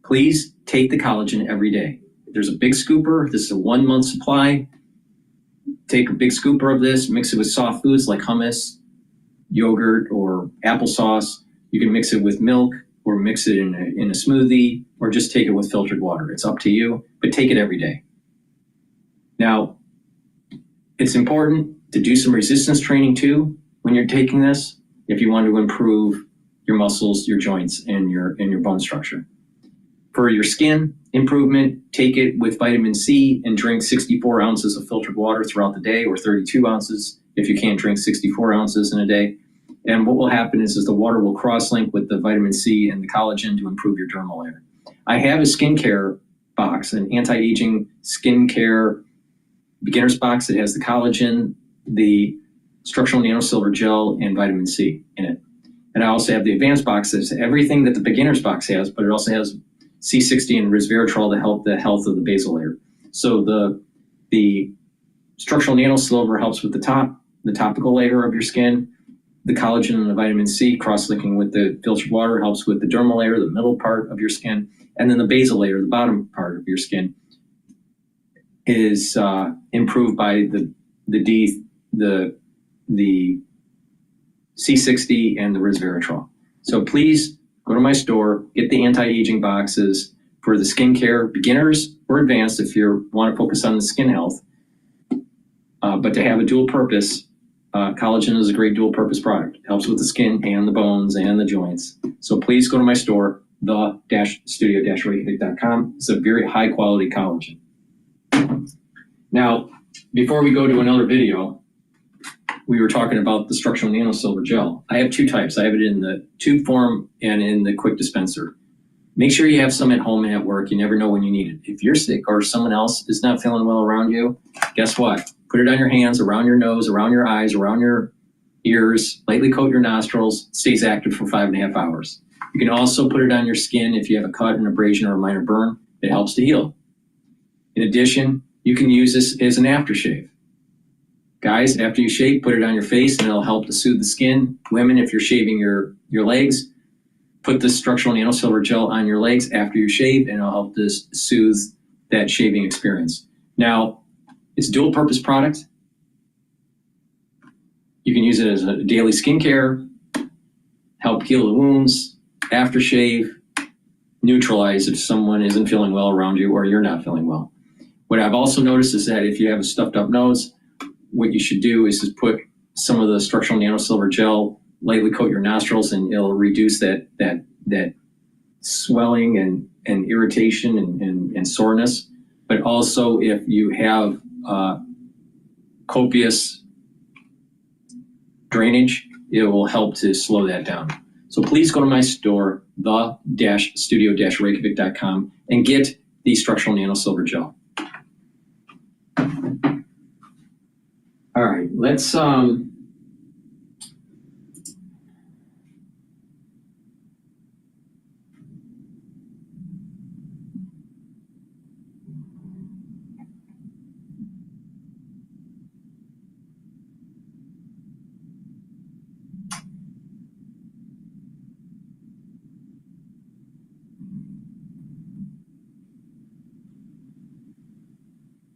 S3: Please take the collagen every day. There's a big scooper. This is a 1 month supply. Take a big scooper of this, mix it with soft foods like hummus, yogurt, or applesauce. You can mix it with milk or mix it in a smoothie, or just take it with filtered water. It's up to you, but take it every day. Now, it's important to do some resistance training too when you're taking this, if you want to improve your muscles, your joints, and your bone structure. For your skin improvement, take it with vitamin C and drink 64 ounces of filtered water throughout the day, or 32 ounces if you can't drink 64 ounces in a day. And what will happen is the water will cross-link with the vitamin C and the collagen to improve your dermal layer. I have a skincare box, an anti-aging skincare beginner's box that has the collagen, the structural nanosilver gel, and vitamin C in it. And I also have the advanced box that's everything that the beginner's box has, but it also has C60 and resveratrol to help the health of the basal layer. So the structural nanosilver helps with the topical layer of your skin. The collagen and the vitamin C cross-linking with the filtered water helps with the dermal layer, the middle part of your skin, and then the basal layer, the bottom part of your skin, is improved by the C60 and the resveratrol. So please go to my store, get the anti-aging boxes for the skincare beginners or advanced if you want to focus on the skin health. But to have a dual purpose, collagen is a great dual purpose product. It helps with the skin and the bones and the joints. So please go to my store, the-studio-reykjavik.com. It's a very high quality collagen. Now, before we go to another video, we were talking about the structural nanosilver gel. I have two types. I have it in the tube form and in the quick dispenser. Make sure you have some at home and at work. You never know when you need it. If you're sick or someone else is not feeling well around you, guess what? Put it on your hands, around your nose, around your eyes, around your ears, lightly coat your nostrils, stays active for 5.5 hours. You can also put it on your skin if you have a cut, an abrasion, or a minor burn. It helps to heal. In addition, you can use this as an aftershave. Guys, after you shave, put it on your face and it'll help to soothe the skin. Women, if you're shaving your legs, put the structural nanosilver gel on your legs after you shave and it'll help to soothe that shaving experience. Now, it's a dual purpose product. You can use it as a daily skincare, help heal the wounds, aftershave, neutralize if someone isn't feeling well around you or you're not feeling well. What I've also noticed is that if you have a stuffed up nose, what you should do is just put some of the structural nanosilver gel, lightly coat your nostrils, and it'll reduce that swelling and irritation and soreness. But also if you have copious drainage, it will help to slow that down. So please go to my store, the-studio-reykjavik.com, and get the structural nanosilver gel. All right, let's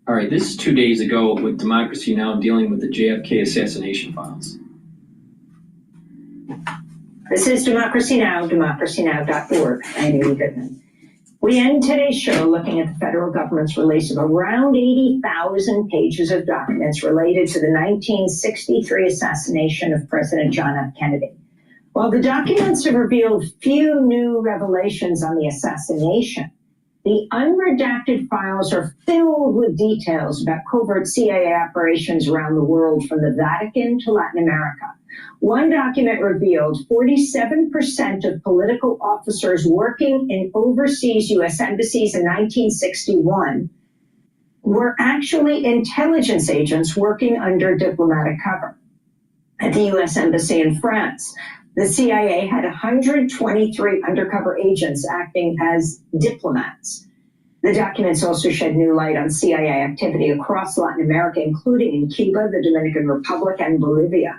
S3: all right, this is 2 days ago with Democracy Now! Dealing with the JFK assassination files.
S12: This is Democracy Now!, democracynow.org. I'm Amy Goodman. We end today's show looking at the federal government's release of around 80,000 pages of documents related to the 1963 assassination of President John F. Kennedy. While the documents have revealed few new revelations on the assassination, the unredacted files are filled with details about covert CIA operations around the world, from the Vatican to Latin America. One document revealed 47% of political officers working in overseas U.S. embassies in 1961 were actually intelligence agents working under diplomatic cover. At the U.S. Embassy in France, the CIA had 123 undercover agents acting as diplomats. The documents also shed new light on CIA activity across Latin America, including in Cuba, the Dominican Republic, and Bolivia.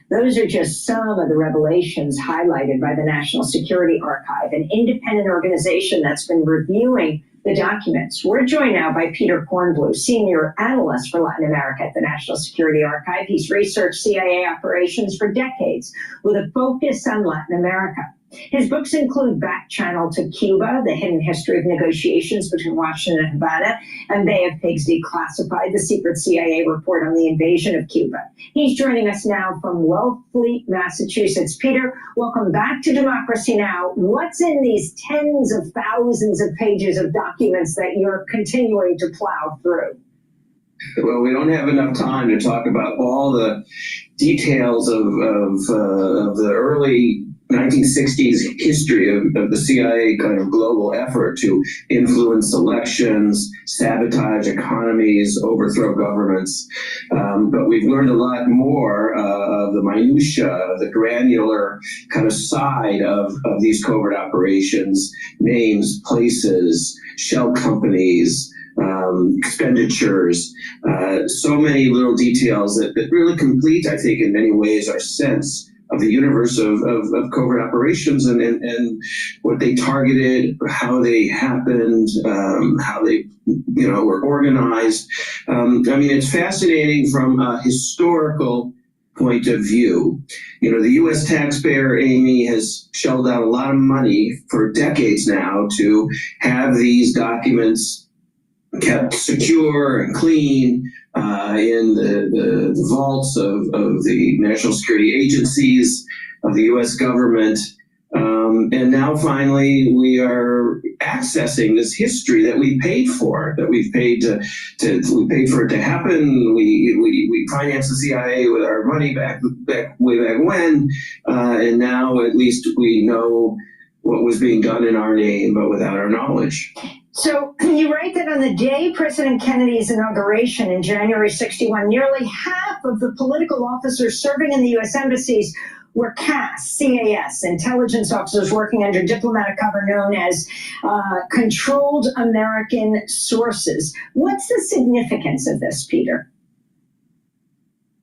S12: Those are just some of the revelations highlighted by the National Security Archive, an independent organization that's been reviewing the documents. We're joined now by Peter Kornblue, senior analyst for Latin America at the National Security Archive. He's researched CIA operations for decades with a focus on Latin America. His books include Back Channel to Cuba, The Hidden History of Negotiations Between Washington and Havana, and Bay of Pigs Declassified, the secret CIA report on the invasion of Cuba. He's joining us now from Wellfleet, Massachusetts. Peter, welcome back to Democracy Now! What's in these tens of thousands of pages of documents that you're continuing to plow through?
S3: Well, we don't have enough time to talk about all the details of the early 1960s history of the CIA kind of global effort to influence elections, sabotage economies, overthrow governments. But we've learned a lot more of the minutia, the granular kind of side of these covert operations, names, places, shell companies, expenditures, so many little details that really complete, I think, in many ways, our sense of the universe of covert operations and what they targeted, how they happened, how they were organized. I mean, it's fascinating from a historical point of view. The U.S. taxpayer, Amy, has shelled out a lot of money for decades now to have these documents kept secure and clean in the vaults of the national security agencies of the U.S. government. And now finally we are accessing this history that we paid for, that we've paid we paid for it to happen. We financed the CIA with our money way back when, and now at least we know what was being done in our name, but without our knowledge.
S12: So you write that on the day President Kennedy's inauguration in January '61, nearly half of the political officers serving in the U.S. embassies were CAS, C-A-S, intelligence officers working under diplomatic cover known as controlled American sources. What's the significance of this, Peter?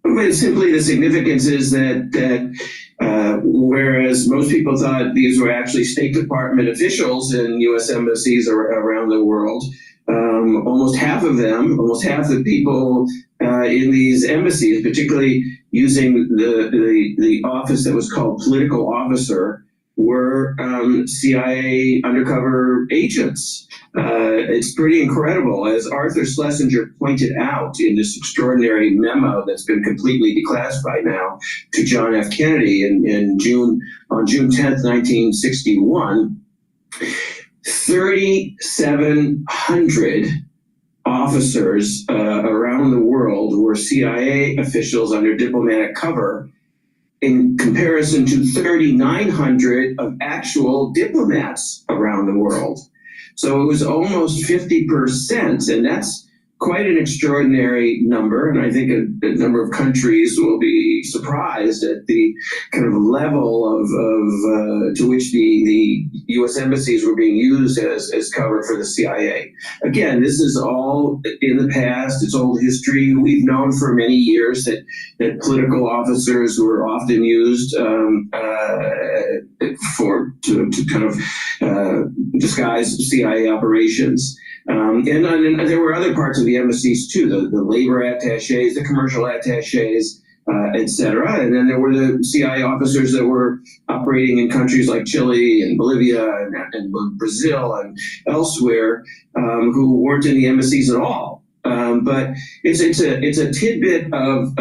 S3: Well, simply the significance is that whereas most people thought these were actually State Department officials in U.S. embassies around the world, almost half the people in these embassies, particularly using the office that was called political officer, were CIA undercover agents. It's pretty incredible. As Arthur Schlesinger pointed out in this extraordinary memo that's been completely declassified now to John F. Kennedy on June 10th, 1961, 3,700 officers around the world were CIA officials under diplomatic cover, in comparison to 3,900 of actual diplomats around the world. So it was almost 50%, and that's quite an extraordinary number. And I think a number of countries will be surprised at the kind of level of to which the U.S. embassies were being used as cover for the CIA. Again, this is all in the past. It's old history. We've known for many years that political officers were often used to kind of disguise CIA operations. And there were other parts of the embassies too, the labor attachés, the commercial attachés, et cetera. And then there were the CIA officers that were operating in countries like Chile and Bolivia and Brazil and elsewhere, who weren't in the embassies at all. But it's a tidbit of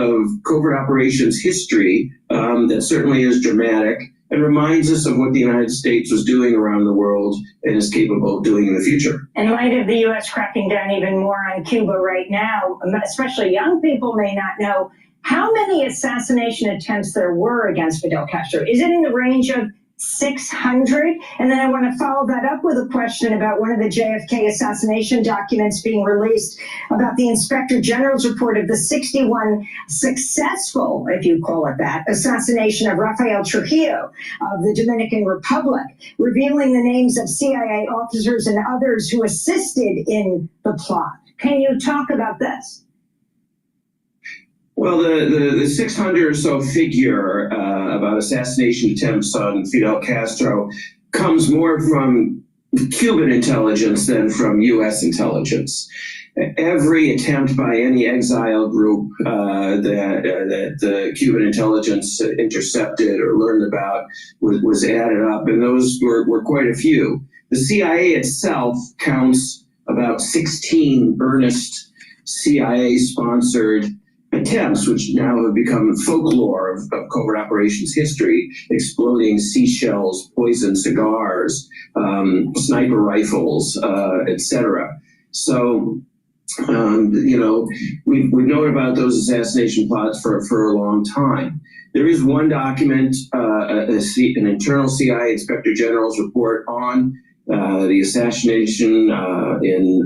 S3: covert operations history that certainly is dramatic and reminds us of what the United States was doing around the world and is capable of doing in the future.
S12: In light of the U.S. cracking down even more on Cuba right now, especially young people may not know how many assassination attempts there were against Fidel Castro. Is it in the range of 600? And then I want to follow that up with a question about one of the JFK assassination documents being released about the Inspector General's report of the 61 successful, if you call it that, assassination of Rafael Trujillo of the Dominican Republic, revealing the names of CIA officers and others who assisted in the plot. Can you talk about this?
S3: Well, the 600 or so figure about assassination attempts on Fidel Castro comes more from Cuban intelligence than from U.S. intelligence. Every attempt by any exile group that the Cuban intelligence intercepted or learned about was added up, and those were quite a few. The CIA itself counts about 16 earnest CIA-sponsored attempts, which now have become folklore of covert operations history, exploding seashells, poisoned cigars, sniper rifles, etc. So
S16: we've known about those assassination plots for a long time. There is one document, an internal CIA Inspector General's report on the assassination in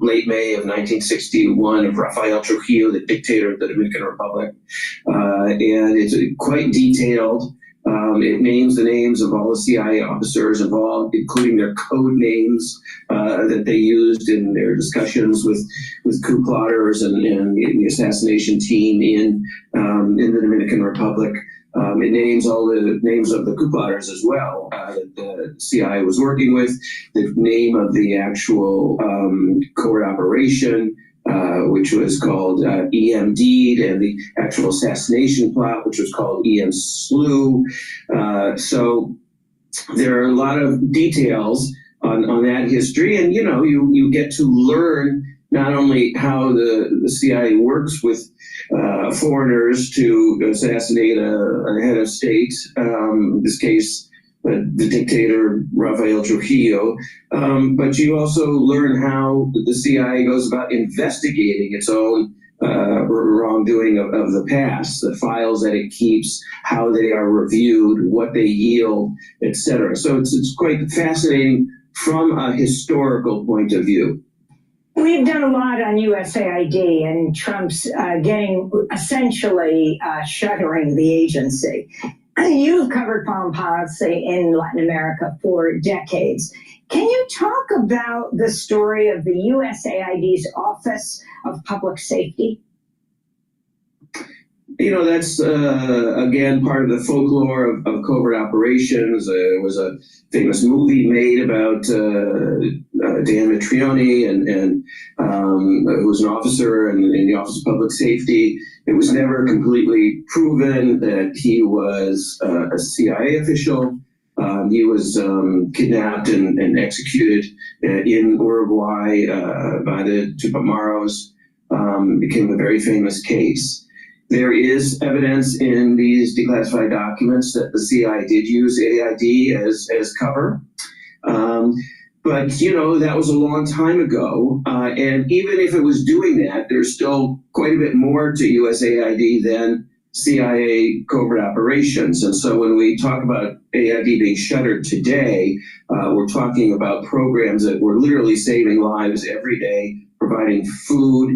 S16: late May of 1961 of Rafael Trujillo, the dictator of the Dominican Republic. And it's quite detailed. It names the names of all the CIA officers involved, including their code names that they used in their discussions with coup plotters and the assassination team in the Dominican Republic. It names all the names of the coup plotters as well that the CIA was working with, the name of the actual covert operation, which was called EMD, and the actual assassination plot, which was called EM Slew. So there are a lot of details on that history, and you get to learn not only how the CIA works with foreigners to assassinate a head of state, in this case, the dictator Rafael Trujillo, but you also learn how the CIA goes about investigating its own wrongdoing of the past, the files that it keeps, how they are reviewed, what they yield, etc. So it's quite fascinating from a historical point of view.
S12: We've done a lot on USAID and Trump's essentially shuttering the agency. You've covered foreign policy in Latin America for decades. Can you talk about the story of the USAID's Office of Public Safety?
S16: That's, again, part of the folklore of covert operations. There was a famous movie made about Dan Mitrione, and who was an officer in the Office of Public Safety. It was never completely proven that he was a CIA official. He was kidnapped and executed in Uruguay by the Tupamaros. Became a very famous case. There is evidence in these declassified documents that the CIA did use AID as cover. But, that was a long time ago. And even if it was doing that, there's still quite a bit more to USAID than CIA covert operations. And so when we talk about AID being shuttered today, we're talking about programs that were literally saving lives every day, providing food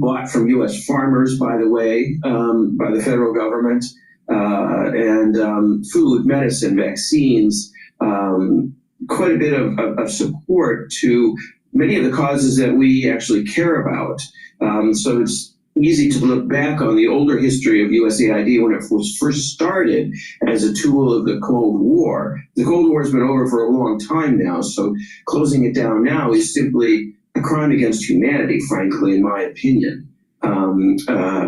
S16: bought from U.S. farmers, by the way, by the federal government, and food, medicine, vaccines, quite a bit of support to many of the causes that we actually care about. So it's easy to look back on the older history of USAID when it was first started as a tool of the Cold War. The Cold War has been over for a long time now, so closing it down now is simply a crime against humanity, frankly, in my opinion,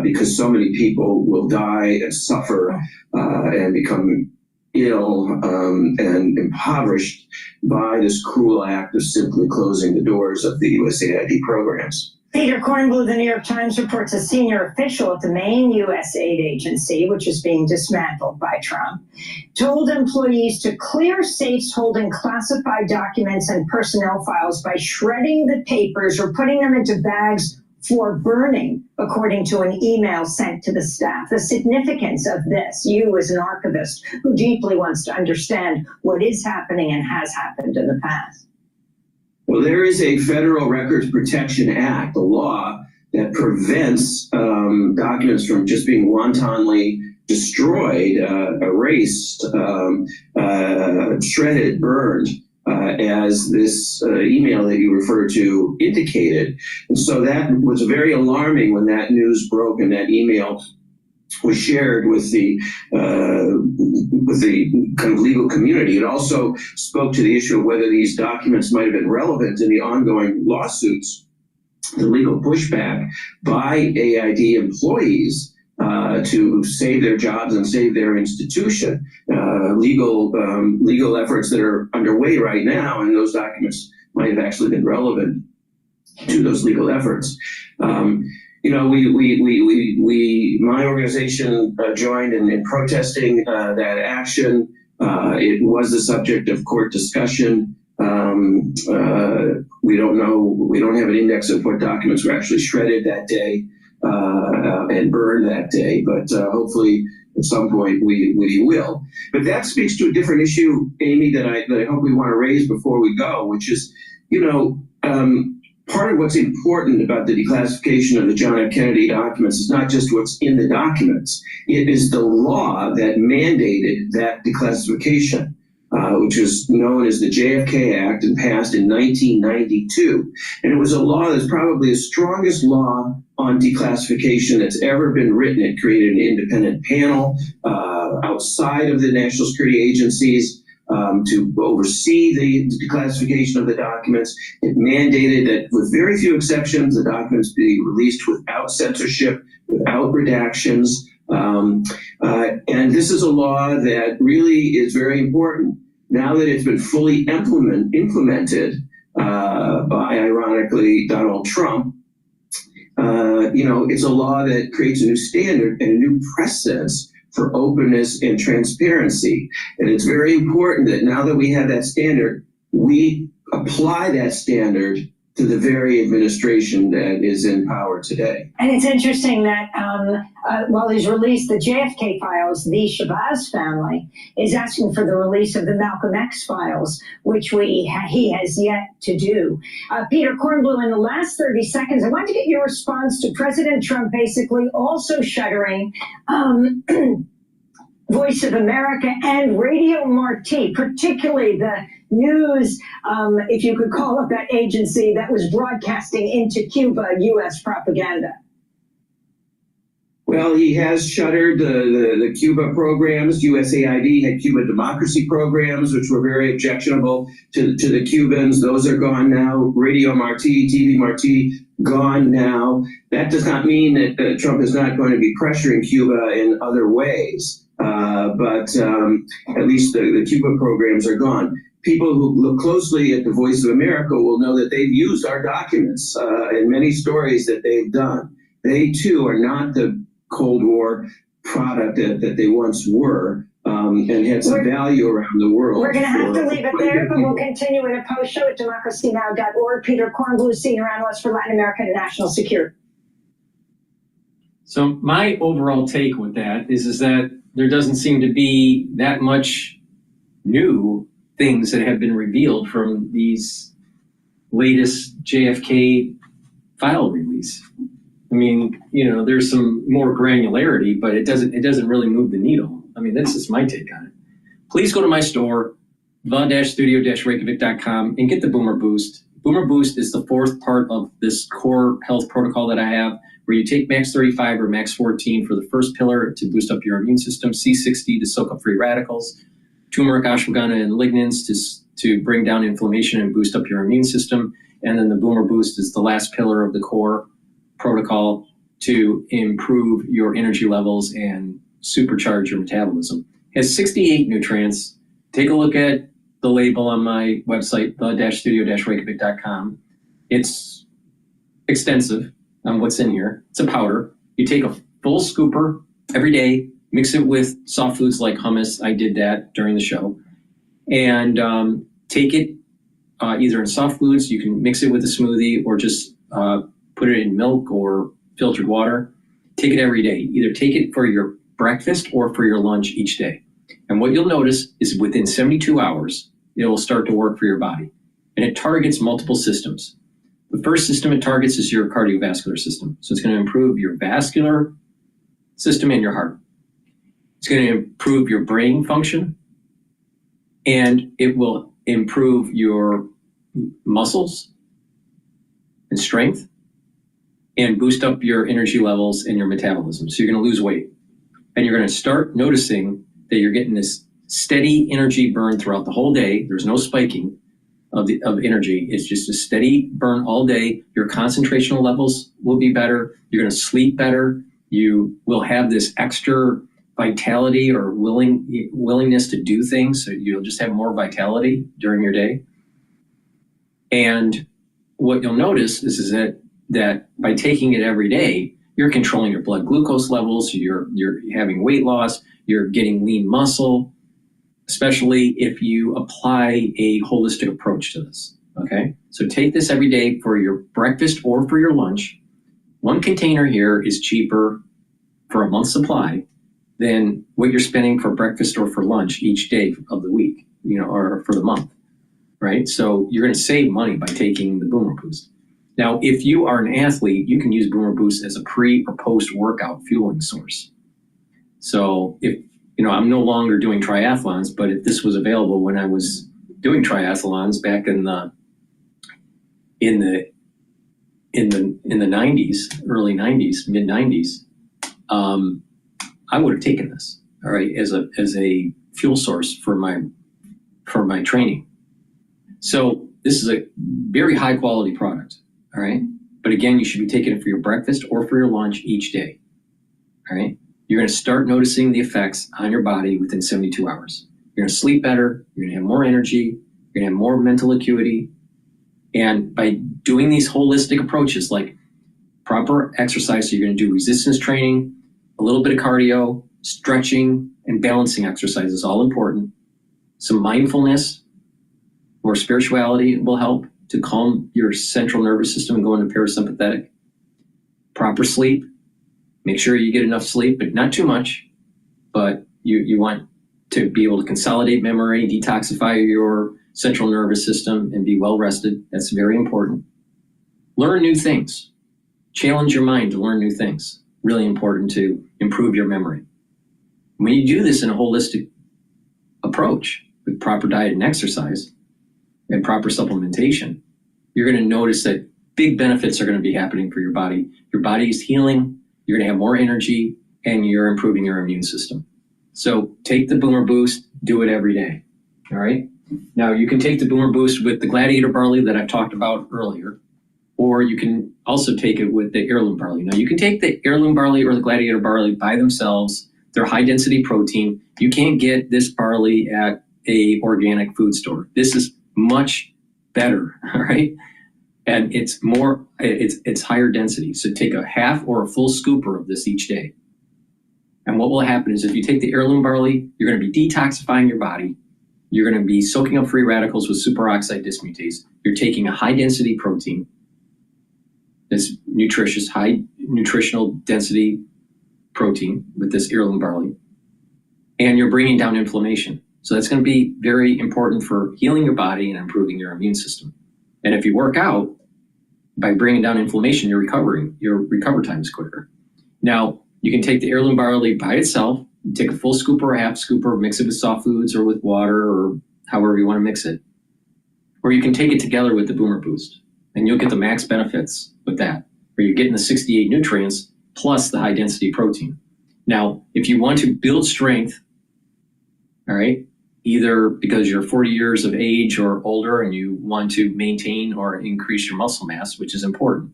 S16: because so many people will die and suffer and become ill and impoverished by this cruel act of simply closing the doors of the USAID programs.
S12: Peter Kornblue, the New York Times, reports a senior official at the main U.S. aid agency, which is being dismantled by Trump, told employees to clear safes holding classified documents and personnel files by shredding the papers or putting them into bags for burning, according to an email sent to the staff. The significance of this, you as an archivist who deeply wants to understand what is happening and has happened in the past.
S16: Well, there is a Federal Records Protection Act, a law that prevents documents from just being wantonly destroyed, erased, shredded, burned, as this email that you referred to indicated. And so that was very alarming when that news broke and that email was shared with the kind of legal community. It also spoke to the issue of whether these documents might have been relevant in the ongoing lawsuits, the legal pushback by AID employees to save their jobs and save their institution. Legal efforts that are underway right now, and those documents might have actually been relevant to those legal efforts. My organization joined in protesting that action. It was the subject of court discussion. We
S14: we don't know, we don't have an index of what documents were actually shredded that day and burned that day, but hopefully at some point we will. But that speaks to a different issue, Amy, that I hope we want to raise before we go, which is, part of what's important about the declassification of the John F. Kennedy documents is not just what's in the documents. It is the law that mandated that declassification, which was known as the JFK Act and passed in 1992. And it was a law that's probably the strongest law on declassification that's ever been written. It created an independent panel outside of the national security agencies to oversee the declassification of the documents. It mandated that, with very few exceptions, the documents be released without censorship, without redactions. And this is a law that really is very important. Now that it's been fully implemented by, ironically, Donald Trump, it's a law that creates a new standard and a new precedence for openness and transparency. And it's very important that now that we have that standard, we apply that standard to the very administration that is in power today.
S12: And it's interesting that while he's released the JFK files, the Shabazz family is asking for the release of the Malcolm X files, which he has yet to do. Peter Kornblue, in the last 30 seconds, I want to get your response to President Trump basically also shuttering Voice of America and Radio Marti, particularly the news, if you could call it that agency that was broadcasting into Cuba U.S. propaganda.
S14: Well, he has shuttered the Cuba programs. USAID had Cuba democracy programs, which were very objectionable to the Cubans. Those are gone now. Radio Marti, TV Marti, gone now. That does not mean that Trump is not going to be pressuring Cuba in other ways. But at least the Cuba programs are gone. People who look closely at the Voice of America will know that they've used our documents in many stories that they've done. They, too, are not the Cold War product that they once were, and had some value around the world.
S12: We're going to have to leave it there, but we'll continue in a post show at democracynow.org. Peter Kornblue, Senior Analyst for Latin America and National Security.
S3: So my overall take with that is that there doesn't seem to be that much new things that have been revealed from these latest JFK file release. I mean, there's some more granularity, but it doesn't really move the needle. I mean, that's just my take on it. Please go to my store, the-studio-reykjavik.com, and get the Boomer Boost. Boomer Boost is the fourth part of this core health protocol that I have, where you take Max 35 or Max 14 for the first pillar to boost up your immune system, C60 to soak up free radicals, turmeric, ashwagandha, and lignans to bring down inflammation and boost up your immune system. And then the Boomer Boost is the last pillar of the core protocol to improve your energy levels and supercharge your metabolism. It has 68 nutrients. Take a look at the label on my website, the-studio-reykjavik.com. It's extensive on what's in here. It's a powder. You take a full scooper every day, mix it with soft foods like hummus. I did that during the show. And take it either in soft foods. You can mix it with a smoothie or just put it in milk or filtered water. Take it every day. Either take it for your breakfast or for your lunch each day. And what you'll notice is within 72 hours, it will start to work for your body. And it targets multiple systems. The first system it targets is your cardiovascular system. So it's going to improve your vascular system and your heart. It's going to improve your brain function. And it will improve your muscles and strength and boost up your energy levels and your metabolism. So you're going to lose weight. And you're going to start noticing that you're getting this steady energy burn throughout the whole day. There's no spiking of energy. It's just a steady burn all day. Your concentrational levels will be better. You're going to sleep better. You will have this extra vitality or willingness to do things. So you'll just have more vitality during your day. And what you'll notice is that by taking it every day, you're controlling your blood glucose levels, you're having weight loss, you're getting lean muscle, especially if you apply a holistic approach to this, okay? So take this every day for your breakfast or for your lunch. One container here is cheaper for a month's supply than what you're spending for breakfast or for lunch each day of the week, or for the month, right? So you're going to save money by taking the Boomer Boost. Now, if you are an athlete, you can use Boomer Boost as a pre or post workout fueling source. So if, I'm no longer doing triathlons, but if this was available when I was doing triathlons back in the 90s, early 90s, mid 90s, I would have taken this, all right, as a fuel source for my training. So this is a very high quality product, all right? But again, you should be taking it for your breakfast or for your lunch each day, all right? You're gonna start noticing the effects on your body within 72 hours. You're gonna sleep better, you're gonna have more energy, you're gonna have more mental acuity. And by doing these holistic approaches like proper exercise, so you're gonna do resistance training, a little bit of cardio, stretching, and balancing exercises, all important. Some mindfulness or spirituality will help to calm your central nervous system and go into parasympathetic. Proper sleep. Make sure you get enough sleep, but not too much. But you want to be able to consolidate memory, detoxify your central nervous system, and be well rested. That's very important. Learn new things. Challenge your mind to learn new things. Really important to improve your memory. When you do this in a holistic approach with proper diet and exercise and proper supplementation, you're going to notice that big benefits are going to be happening for your body. Your body is healing, you're going to have more energy, and you're improving your immune system. So take the Boomer Boost, do it every day, all right? Now you can take the Boomer Boost with the Gladiator barley that I've talked about earlier, or you can also take it with the heirloom barley. Now you can take the heirloom barley or the Gladiator barley by themselves. They're high density protein. You can't get this barley at a organic food store. This is much better, all right? And it's more, it's higher density. So take a half or a full scooper of this each day. And what will happen is if you take the heirloom barley, you're going to be detoxifying your body. You're going to be soaking up free radicals with superoxide dismutase. You're taking a high density protein, this nutritious, high nutritional density protein with this heirloom barley, and you're bringing down inflammation. So that's going to be very important for healing your body and improving your immune system. And if you work out, by bringing down inflammation, your recovery time is quicker. Now, you can take the heirloom barley by itself, take a full scoop or a half scooper, mix it with soft foods or with water or however you want to mix it. Or you can take it together with the Boomer Boost, and you'll get the max benefits with that, where you're getting the 68 nutrients plus the high density protein. Now, if you want to build strength, all right, either because you're 40 years of age or older and you want to maintain or increase your muscle mass, which is important,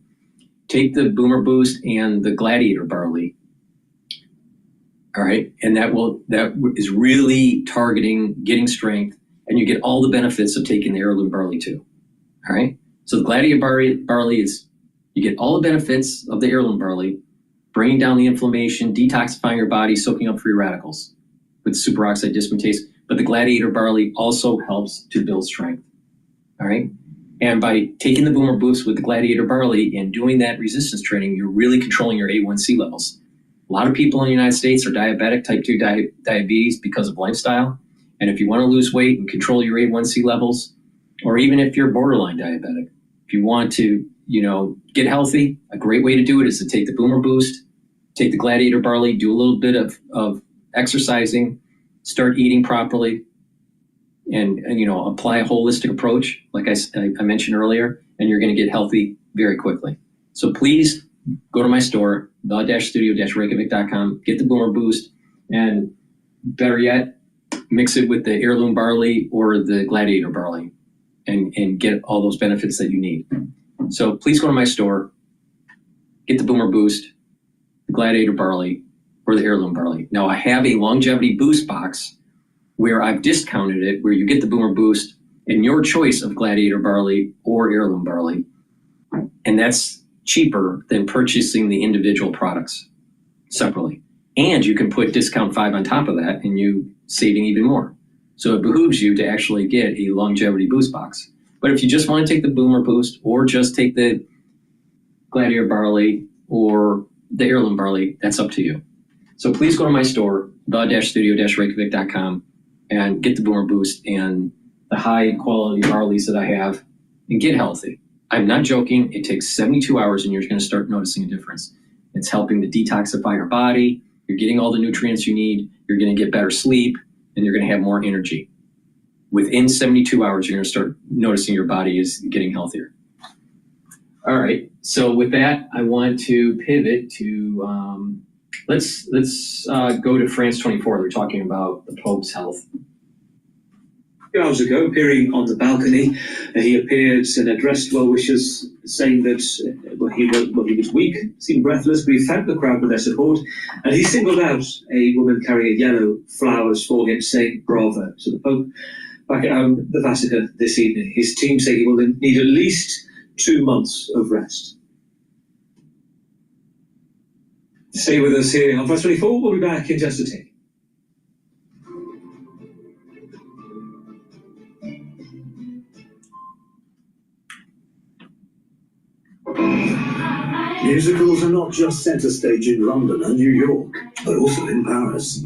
S3: take the Boomer Boost and the Gladiator barley. All right, and that is really targeting getting strength, and you get all the benefits of taking the heirloom barley too. All right, so the Gladiator barley is, you get all the benefits of the heirloom barley, bringing down the inflammation, detoxifying your body, soaking up free radicals with superoxide dismutase. But the Gladiator barley also helps to build strength. All right, and by taking the Boomer Boost with the Gladiator barley and doing that resistance training, you're really controlling your A1C levels. A lot of people in the United States are diabetic, type 2 diabetes because of lifestyle. And if you want to lose weight and control your A1C levels, or even if you're borderline diabetic, if you want to, get healthy, a great way to do it is to take the Boomer Boost, take the Gladiator barley, do a little bit of exercising, start eating properly, and apply a holistic approach, like I mentioned earlier, and you're going to get healthy very quickly. So please go to my store, the-studio-reykjavik.com, get the Boomer Boost, and better yet, mix it with the heirloom barley or the Gladiator barley and get all those benefits that you need. So please go to my store, get the Boomer Boost, the Gladiator barley, or the heirloom barley. Now I have a longevity boost box where I've discounted it, where you get the Boomer Boost and your choice of Gladiator barley or heirloom barley. And that's cheaper than purchasing the individual products separately. And you can put discount 5 on top of that and you saving even more. So it behooves you to actually get a longevity boost box. But if you just want to take the Boomer Boost or just take the Gladiator barley or the heirloom barley, that's up to you. So please go to my store, the-studio-reykjavik.com, and get the Boomer Boost and the high quality barleys that I have and get healthy. I'm not joking. It takes 72 hours and you're going to start noticing a difference. It's helping to detoxify your body. You're getting all the nutrients you need. You're going to get better sleep and you're going to have more energy. Within 72 hours, you're going to start noticing your body is getting healthier. All right. So with that, I want to pivot to, let's go to France 24. They're talking about the Pope's health.
S10: A few hours ago, appearing on the balcony, he appeared and addressed well-wishers, saying that he was weak, seemed breathless, but he thanked the crowd for their support, and he singled out a woman carrying yellow flowers for him, saying bravo. So the Pope, back at home, the Vatican this evening, his team say he will need at least 2 months of rest. Stay with us here on France 24. We'll be back in just a tick.
S17: Musicals are not just centre stage in London and New York, but also in Paris.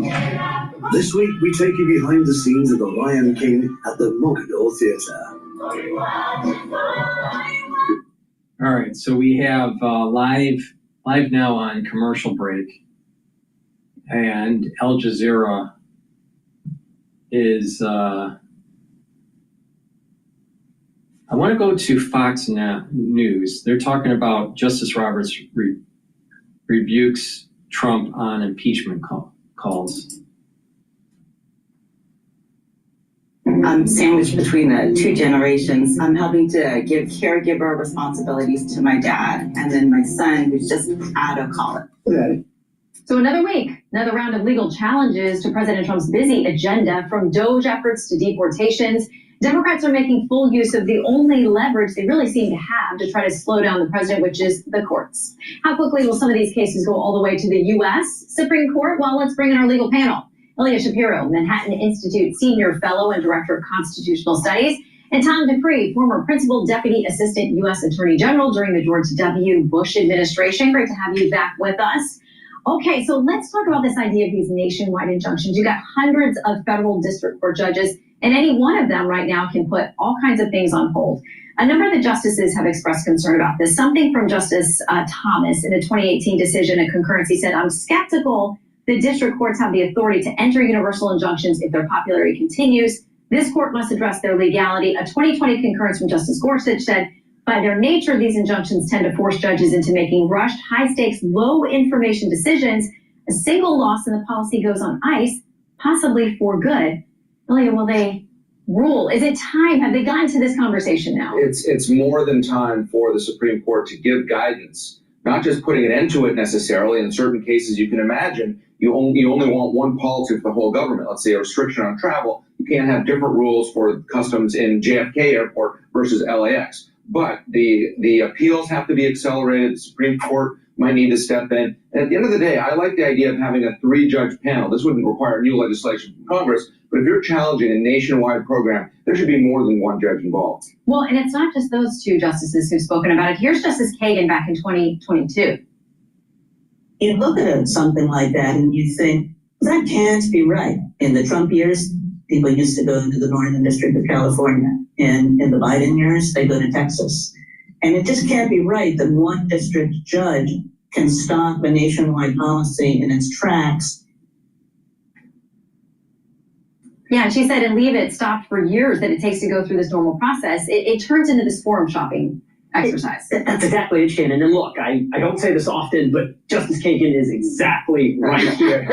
S17: This week, we take you behind the scenes of The Lion King at the Mogador Theatre.
S3: All right, so we have live now on commercial break, and Al Jazeera is. I want to go to Fox News. They're talking about Justice Roberts rebukes Trump on impeachment calls.
S19: I'm sandwiched between the two generations. I'm helping to give caregiver responsibilities to my dad and then my son, who's just out of college. Okay.
S8: So another week, another round of legal challenges to President Trump's busy agenda, from DOJ efforts to deportations. Democrats are making full use of the only leverage they really seem to have to try to slow down the president, which is the courts. How quickly will some of these cases go all the way to the U.S. Supreme Court? Well, let's bring in our legal panel. Ilya Shapiro, Manhattan Institute Senior Fellow and Director of Constitutional Studies, and Tom Dupree, former Principal Deputy Assistant U.S. Attorney General during the George W. Bush administration. Great to have you back with us. Okay, so let's talk about this idea of these nationwide injunctions. You've got hundreds of federal district court judges, and any one of them right now can put all kinds of things on hold. A number of the justices have expressed concern about this. Something from Justice Thomas in a 2018 decision at concurrency said, I'm skeptical that district courts have the authority to enter universal injunctions if their popularity continues. This court must address their legality. A 2020 concurrence from Justice Gorsuch said, by their nature, these injunctions tend to force judges into making rushed, high-stakes, low-information decisions. A single loss and the policy goes on ice, possibly for good. Ilya, will they rule? Is it time? Have they gotten to this conversation now?
S24: It's more than time for the Supreme Court to give guidance, not just putting an end to it necessarily. In certain cases, you can imagine you only want one policy for the whole government. Let's say a restriction on travel. You can't have different rules for customs in JFK Airport versus LAX. But the appeals have to be accelerated. The Supreme Court might need to step in. And at the end of the day, I like the idea of having a 3-judge panel. This wouldn't require new legislation from Congress, but if you're challenging a nationwide program, there should be more than one judge involved.
S8: Well, and it's not just those two justices who've spoken about it. Here's Justice Kagan back in 2022.
S25: You look at something like that and you think, that can't be right. In the Trump years, people used to go to the Northern District of California. And in the Biden years, they go to Texas. And it just can't be right that one district judge can stop a nationwide policy in its tracks.
S8: Yeah, she said, and leave it stopped for years that it takes to go through this normal process. It turns into this forum shopping exercise.
S26: That's exactly it, Shannon. And look, I don't say this often, but Justice Kagan is exactly right here.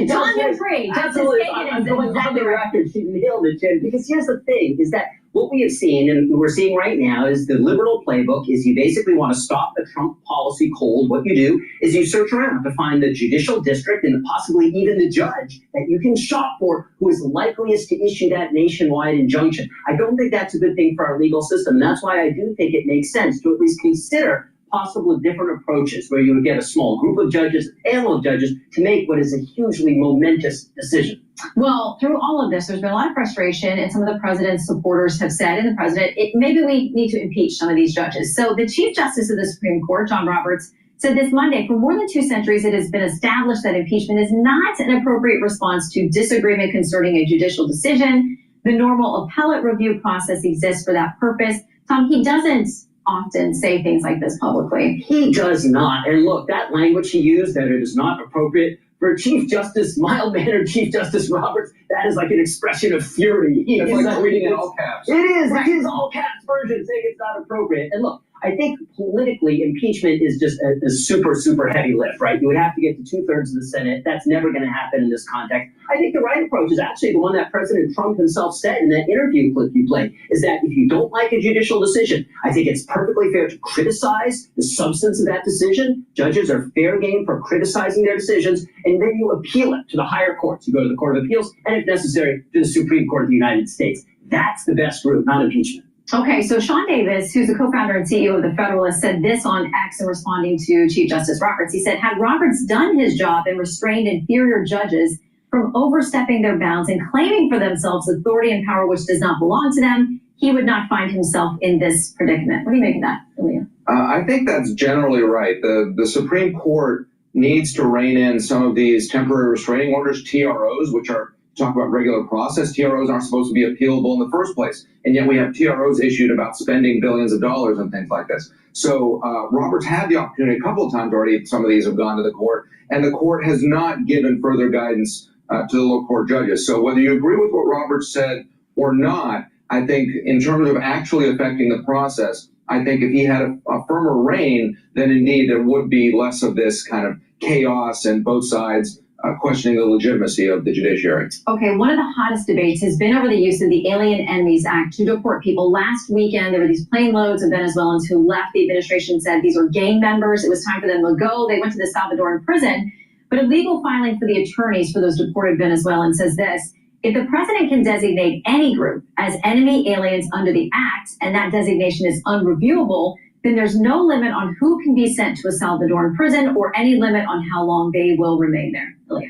S8: Tom Dupree, Justice Kagan
S26: I'm
S8: is
S26: going on
S8: exactly
S26: the
S8: right.
S26: record. She nailed it, Shannon. Because here's the thing, is that what we have seen, and we're seeing right now, is the liberal playbook is you basically want to stop the Trump policy cold. What you do is you search around to find the judicial district and possibly even the judge that you can shop for who is likeliest to issue that nationwide injunction. I don't think that's a good thing for our legal system. And that's why I do think it makes sense to at least consider possible different approaches where you would get a small group of judges, a panel of judges, to make what is a hugely momentous decision.
S8: Well, through all of this, there's been a lot of frustration, and some of the president's supporters have said, and the president, maybe we need to impeach some of these judges. So the Chief Justice of the Supreme Court, John Roberts, said this Monday, for more than 2 centuries, it has been established that impeachment is not an appropriate response to disagreement concerning a judicial decision. The normal appellate review process exists for that purpose. Tom, he doesn't often say things like this publicly.
S26: He does not. And look, that language he used, that it is not appropriate for Chief Justice, mild-mannered Chief Justice Roberts, that is like an expression of fury.
S24: It's like reading in all caps.
S26: It is.
S8: Right.
S26: It is all caps version saying it's not appropriate. And look, I think politically, impeachment is just a super, super heavy lift, right? You would have to get to 2/3 of the Senate. That's never going to happen in this context. I think the right approach is actually the one that President Trump himself said in that interview clip you played, is that if you don't like a judicial decision, I think it's perfectly fair to criticize the substance of that decision. Judges are fair game for criticizing their decisions, and then you appeal it to the higher courts. You go to the Court of Appeals, and if necessary, to the Supreme Court of the United States. That's the best route, not impeachment.
S8: Okay, so Sean Davis, who's the co-founder and CEO of The Federalist, said this on X in responding to Chief Justice Roberts. He said, had Roberts done his job and restrained inferior judges from overstepping their bounds and claiming for themselves authority and power which does not belong to them, he would not find himself in this predicament. What do you make of that, Ilya?
S24: I think that's generally right. The Supreme Court needs to rein in some of these temporary restraining orders, TROs, which are talk about regular process. TROs aren't supposed to be appealable in the first place, and yet we have TROs issued about spending billions of dollars and things like this. So Roberts had the opportunity a couple of times already. Some of these have gone to the court, and the court has not given further guidance to the lower court judges. So whether you agree with what Roberts said or not, I think in terms of actually affecting the process, I think if he had a firmer rein, then indeed there would be less of this kind of chaos and both sides questioning the legitimacy of the judiciary.
S8: Okay, one of the hottest debates has been over the use of the Alien Enemies Act to deport people. Last weekend, there were these plane loads of Venezuelans who left. The administration said these were gang members. It was time for them to go. They went to the Salvadoran prison. But a legal filing for the attorneys for those deported Venezuelans says this: if the president can designate any group as enemy aliens under the act, and that designation is unreviewable, then there's no limit on who can be sent to a Salvadoran prison or any limit on how long they will remain there. Ilya.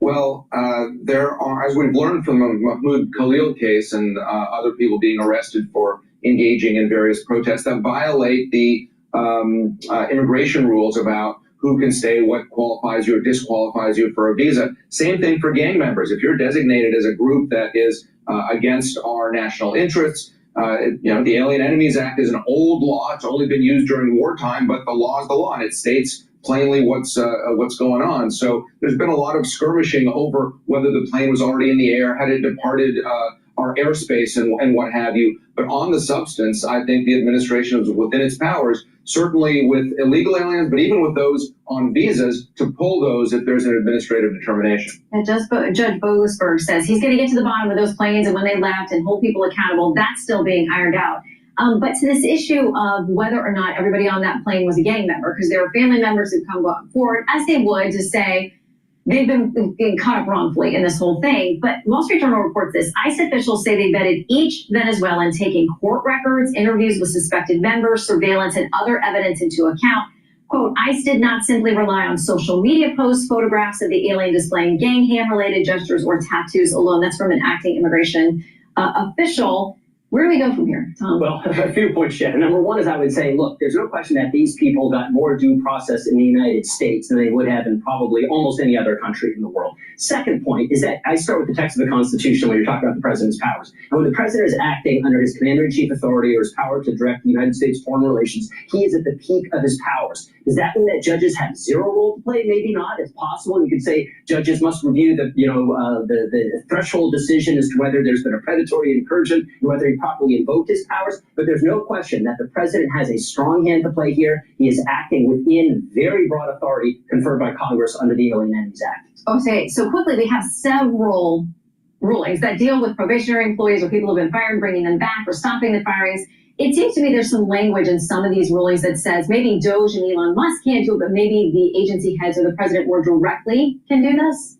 S24: Well, there are, as we've learned from the Mahmoud Khalil case and other people being arrested for engaging in various protests that violate the immigration rules about who can stay, what qualifies you or disqualifies you for a visa. Same thing for gang members. If you're designated as a group that is against our national interests, the Alien Enemies Act is an old law. It's only been used during wartime, but the law is the law, and it states plainly what's going on. So there's been a lot of skirmishing over whether the plane was already in the air, had it departed our airspace, and what have you. But on the substance, I think the administration is within its powers, certainly with illegal aliens, but even with those on visas, to pull those if there's an administrative determination.
S8: And Judge Boasberg says he's going to get to the bottom of those planes and when they left and hold people accountable. That's still being ironed out. But to this issue of whether or not everybody on that plane was a gang member, because there are family members who come forward, as they would, to say they've been caught up wrongfully in this whole thing. But Wall Street Journal reports this. ICE officials say they vetted each Venezuelan, taking court records, interviews with suspected members, surveillance, and other evidence into account. Quote, ICE did not simply rely on social media posts, photographs of the alien displaying gang hand-related gestures or tattoos alone. That's from an acting immigration official. Where do we go from here, Tom?
S26: Well, a few points, Jen. Number one is I would say, look, there's no question that these people got more due process in the United States than they would have in probably almost any other country in the world. Second point is that I start with the text of the Constitution when you're talking about the president's powers. And when the president is acting under his commander-in-chief authority or his power to direct the United States foreign relations, he is at the peak of his powers. Does that mean that judges have zero role to play? Maybe not. It's possible. You could say judges must review the threshold decision as to whether there's been a predatory incursion and whether he properly invoked his powers. But there's no question that the president has a strong hand to play here. He is acting within very broad authority conferred by Congress under the Alien Enemies Act.
S8: Okay, so quickly, we have several rulings that deal with probationary employees or people who have been fired, bringing them back or stopping the firings. It seems to me there's some language in some of these rulings that says maybe Doge and Elon Musk can't do it, but maybe the agency heads or the president more directly can do this?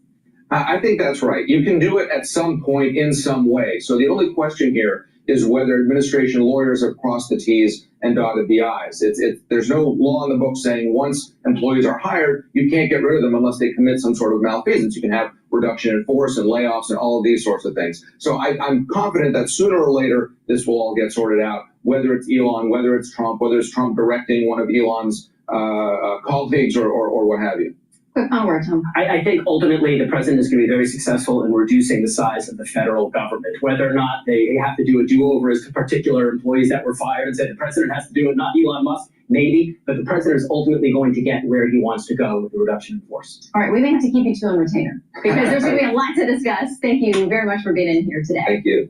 S24: I think that's right. You can do it at some point in some way. So the only question here is whether administration lawyers have crossed the T's and dotted the I's. There's no law in the book saying once employees are hired, you can't get rid of them unless they commit some sort of malfeasance. You can have reduction in force and layoffs and all of these sorts of things. So I'm confident that sooner or later, this will all get sorted out, whether it's Elon, whether it's Trump, whether it's Trump directing one of Elon's colleagues or what have you.
S8: Quick onward, Tom.
S26: I think ultimately the president is going to be very successful in reducing the size of the federal government. Whether or not they have to do a do-over as to particular employees that were fired and say the president has to do it, not Elon Musk, maybe, but the president is ultimately going to get where he wants to go with the reduction in force.
S8: All right, we may have to keep you two on retainer because there's going to be a lot to discuss. Thank you very much for being in here today.
S24: Thank you.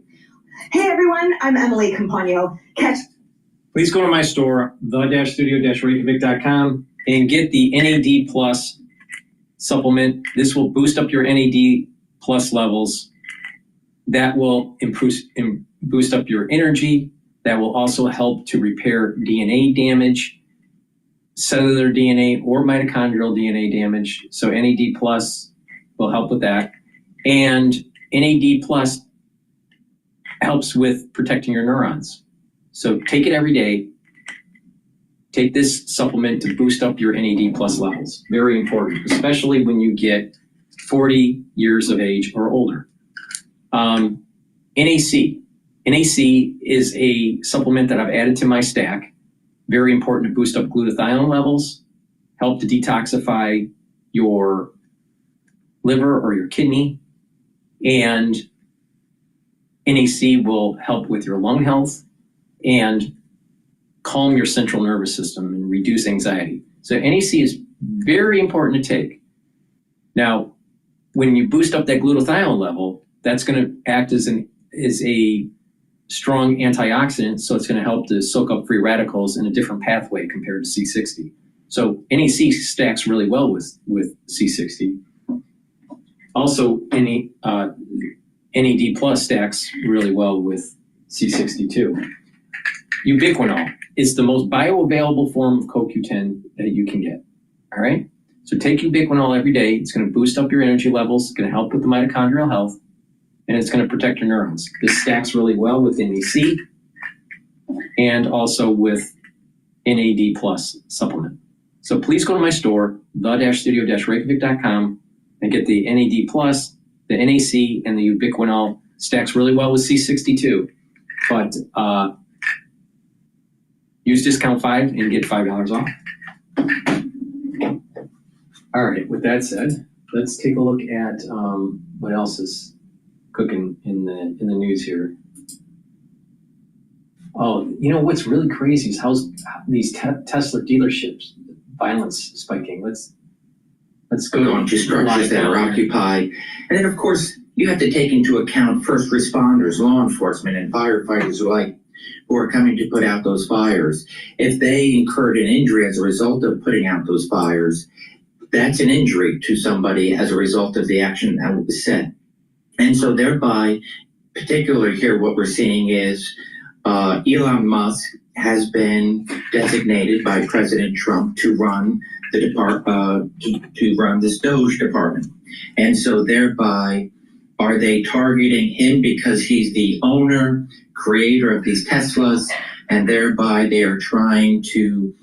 S15: Hey everyone, I'm Emily Campagno.
S3: Please go to my store, the-studio-reykjavik.com, and get the NAD Plus supplement. This will boost up your NAD Plus levels. That will boost up your energy. That will also help to repair DNA damage, cellular DNA or mitochondrial DNA damage. So NAD Plus will help with that. And NAD Plus helps with protecting your neurons. So take it every day. Take this supplement to boost up your NAD Plus levels. Very important, especially when you get 40 years of age or older. NAC. NAC is a supplement that I've added to my stack. Very important to boost up glutathione levels, help to detoxify your liver or your kidney, and NAC will help with your lung health and calm your central nervous system and reduce anxiety. So NAC is very important to take. Now, when you boost up that glutathione level, that's going to act as a strong antioxidant, so it's going to help to soak up free radicals in a different pathway compared to C60. So NAC stacks really well with C60. Also, NAD Plus stacks really well with C60 too. Ubiquinol is the most bioavailable form of CoQ10 that you can get. All right? So take ubiquinol every day. It's going to boost up your energy levels. It's going to help with the mitochondrial health, and it's going to protect your neurons. This stacks really well with NAC and also with NAD Plus supplement. So please go to my store, the-studio-reykjavik.com, and get the NAD Plus, the NAC, and the ubiquinol. Stacks really well with C62. But use discount 5 and get $5 off. All right, with that said, let's take a look at what else is cooking in the news here. Oh, you know what's really crazy is how these Tesla dealerships, violence spiking. Let's go
S18: on to structures that are occupied. And then, of course, you have to take into account first responders, law enforcement, and firefighters alike who are coming to put out those fires. If they incurred an injury as a result of putting out those fires, that's an injury to somebody as a result of the action that was set. And so thereby, particularly here, what we're seeing is Elon Musk has been designated by President Trump to run the to run this Doge department. And so thereby, are they targeting him because he's the owner, creator of these Teslas, and thereby they are trying to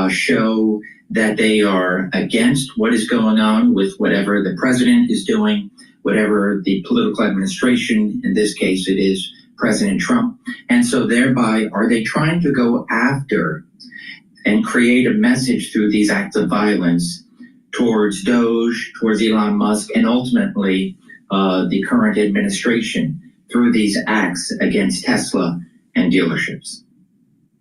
S18: show that they are against what is going on with whatever the president is doing, whatever the political administration, in this case it is President Trump. And so thereby, are they trying to go after and create a message through these acts of violence towards Doge, towards Elon Musk, and ultimately the current administration through these acts against Tesla and dealerships?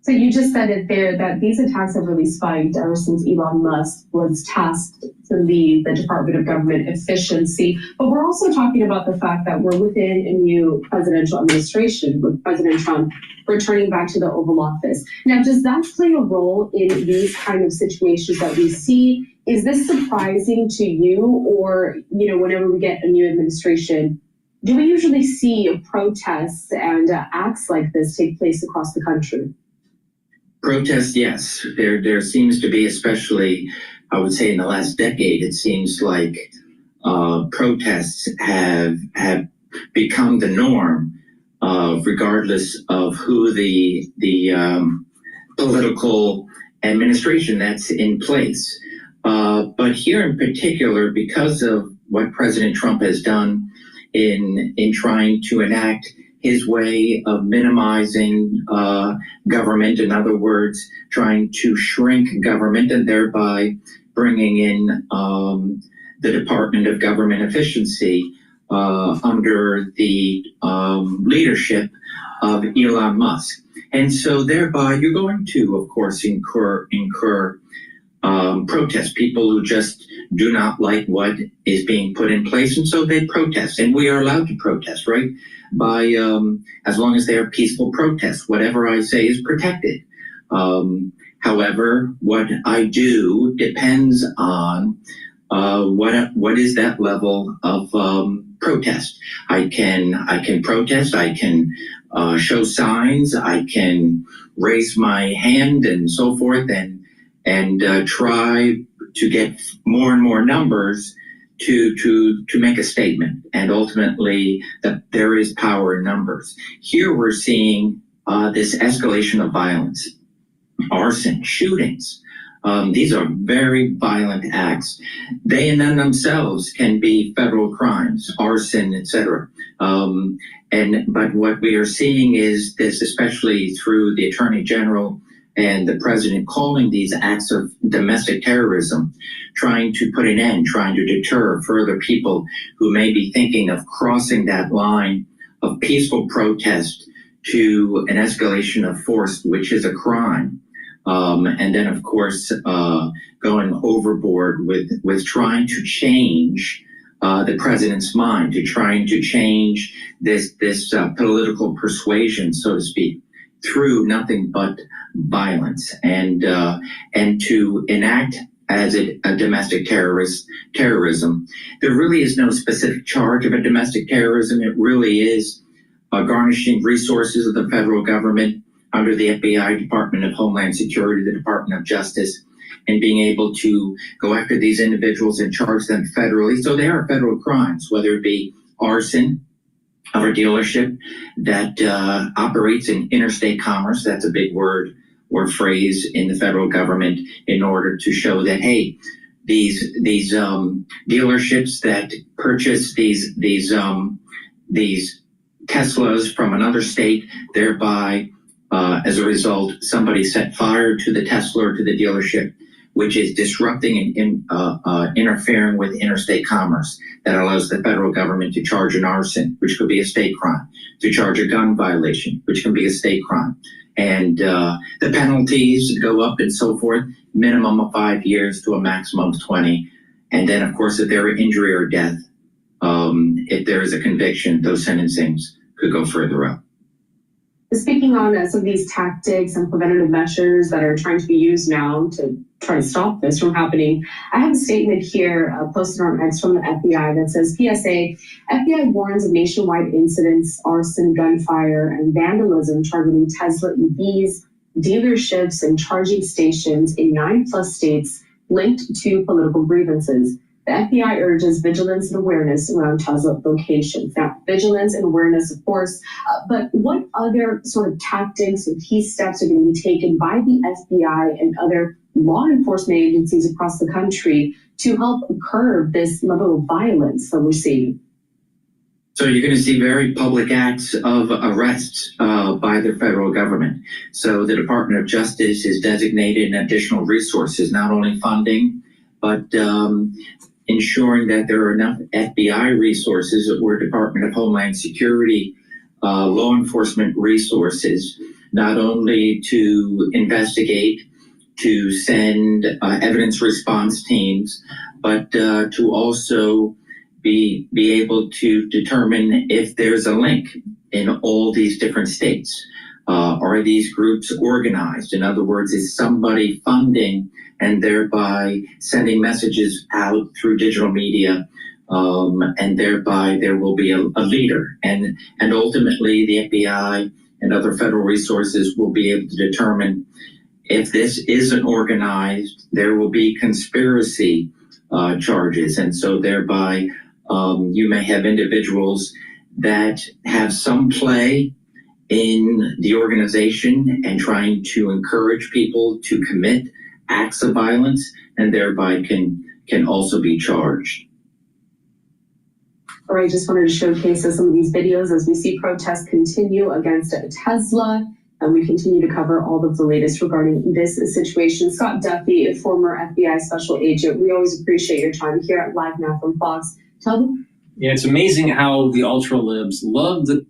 S20: So you just said it there that these attacks have really spiked ever since Elon Musk was tasked to lead the Department of Government Efficiency. But we're also talking about the fact that we're within a new presidential administration with President Trump returning back to the Oval Office. Now, does that play a role in these kind of situations that we see? Is this surprising to you? Or, whenever we get a new administration, do we usually see protests and acts like this take place across the country?
S18: Protests, yes. There seems to be, especially, I would say in the last decade, it seems like protests have become the norm regardless of who the political administration that's in place. But here in particular, because of what President Trump has done in trying to enact his way of minimizing government, in other words, trying to shrink government and thereby bringing in the Department of Government Efficiency under the leadership of Elon Musk. And so thereby you're going to, of course, incur protest, people who just do not like what is being put in place, and so they protest. And we are allowed to protest, right? By as long as they are peaceful protests. Whatever I say is protected. However, what I do depends on what is that level of protest. I can protest, I can show signs, I can raise my hand and so forth, and try to get more and more numbers to make a statement, and ultimately that there is power in numbers. Here we're seeing this escalation of violence, arson, shootings. These are very violent acts. They in and themselves can be federal crimes, arson, etc. But what we are seeing is this, especially through the Attorney General and the President, calling these acts of domestic terrorism, trying to put an end, trying to deter further people who may be thinking of crossing that line of peaceful protest to an escalation of force, which is a crime. And then, of course, going overboard with trying to change the president's mind, to trying to change this political persuasion, so to speak, through nothing but violence, and to enact as a domestic terrorism. There really is no specific charge of a domestic terrorism. It really is garnishing resources of the federal government under the FBI, Department of Homeland Security, the Department of Justice, and being able to go after these individuals and charge them federally. So they are federal crimes, whether it be arson of a dealership that operates in interstate commerce. That's a big word or phrase in the federal government in order to show that, hey, these dealerships that purchase these Teslas from another state, thereby as a result, somebody set fire to the Tesla or to the dealership, which is disrupting and interfering with interstate commerce. That allows the federal government to charge an arson, which could be a state crime, to charge a gun violation, which can be a state crime. And the penalties go up and so forth, minimum of 5 years to a maximum of 20. And then, of course, if there were injury or death, if there is a conviction, those sentencings could go further up.
S20: Speaking on some of these tactics and preventative measures that are trying to be used now to try to stop this from happening, I have a statement here posted on X from the FBI that says, PSA, FBI warns of nationwide incidents, arson, gunfire, and vandalism targeting Tesla EVs, dealerships, and charging stations in 9+ states linked to political grievances. The FBI urges vigilance and awareness around Tesla locations. Now, vigilance and awareness, of course, but what other sort of tactics or key steps are going to be taken by the FBI and other law enforcement agencies across the country to help curb this level of violence that we're seeing?
S18: So you're going to see very public acts of arrests by the federal government. So the Department of Justice is designated additional resources, not only funding, but ensuring that there are enough FBI resources or Department of Homeland Security law enforcement resources, not only to investigate, to send evidence response teams, but to also be able to determine if there's a link in all these different states. Are these groups organized? In other words, is somebody funding and thereby sending messages out through digital media, and thereby there will be a leader. And ultimately, the FBI and other federal resources will be able to determine if this isn't organized, there will be conspiracy charges. And so thereby, you may have individuals that have some play in the organization and trying to encourage people to commit acts of violence, and thereby can also be charged.
S20: All right, just wanted to showcase some of these videos as we see protests continue against Tesla, and we continue to cover all of the latest regarding this situation. Scott Duffy, a former FBI special agent, we always appreciate your time here at Live Now from Fox. Tell them.
S3: Yeah, it's amazing how the ultra libs love to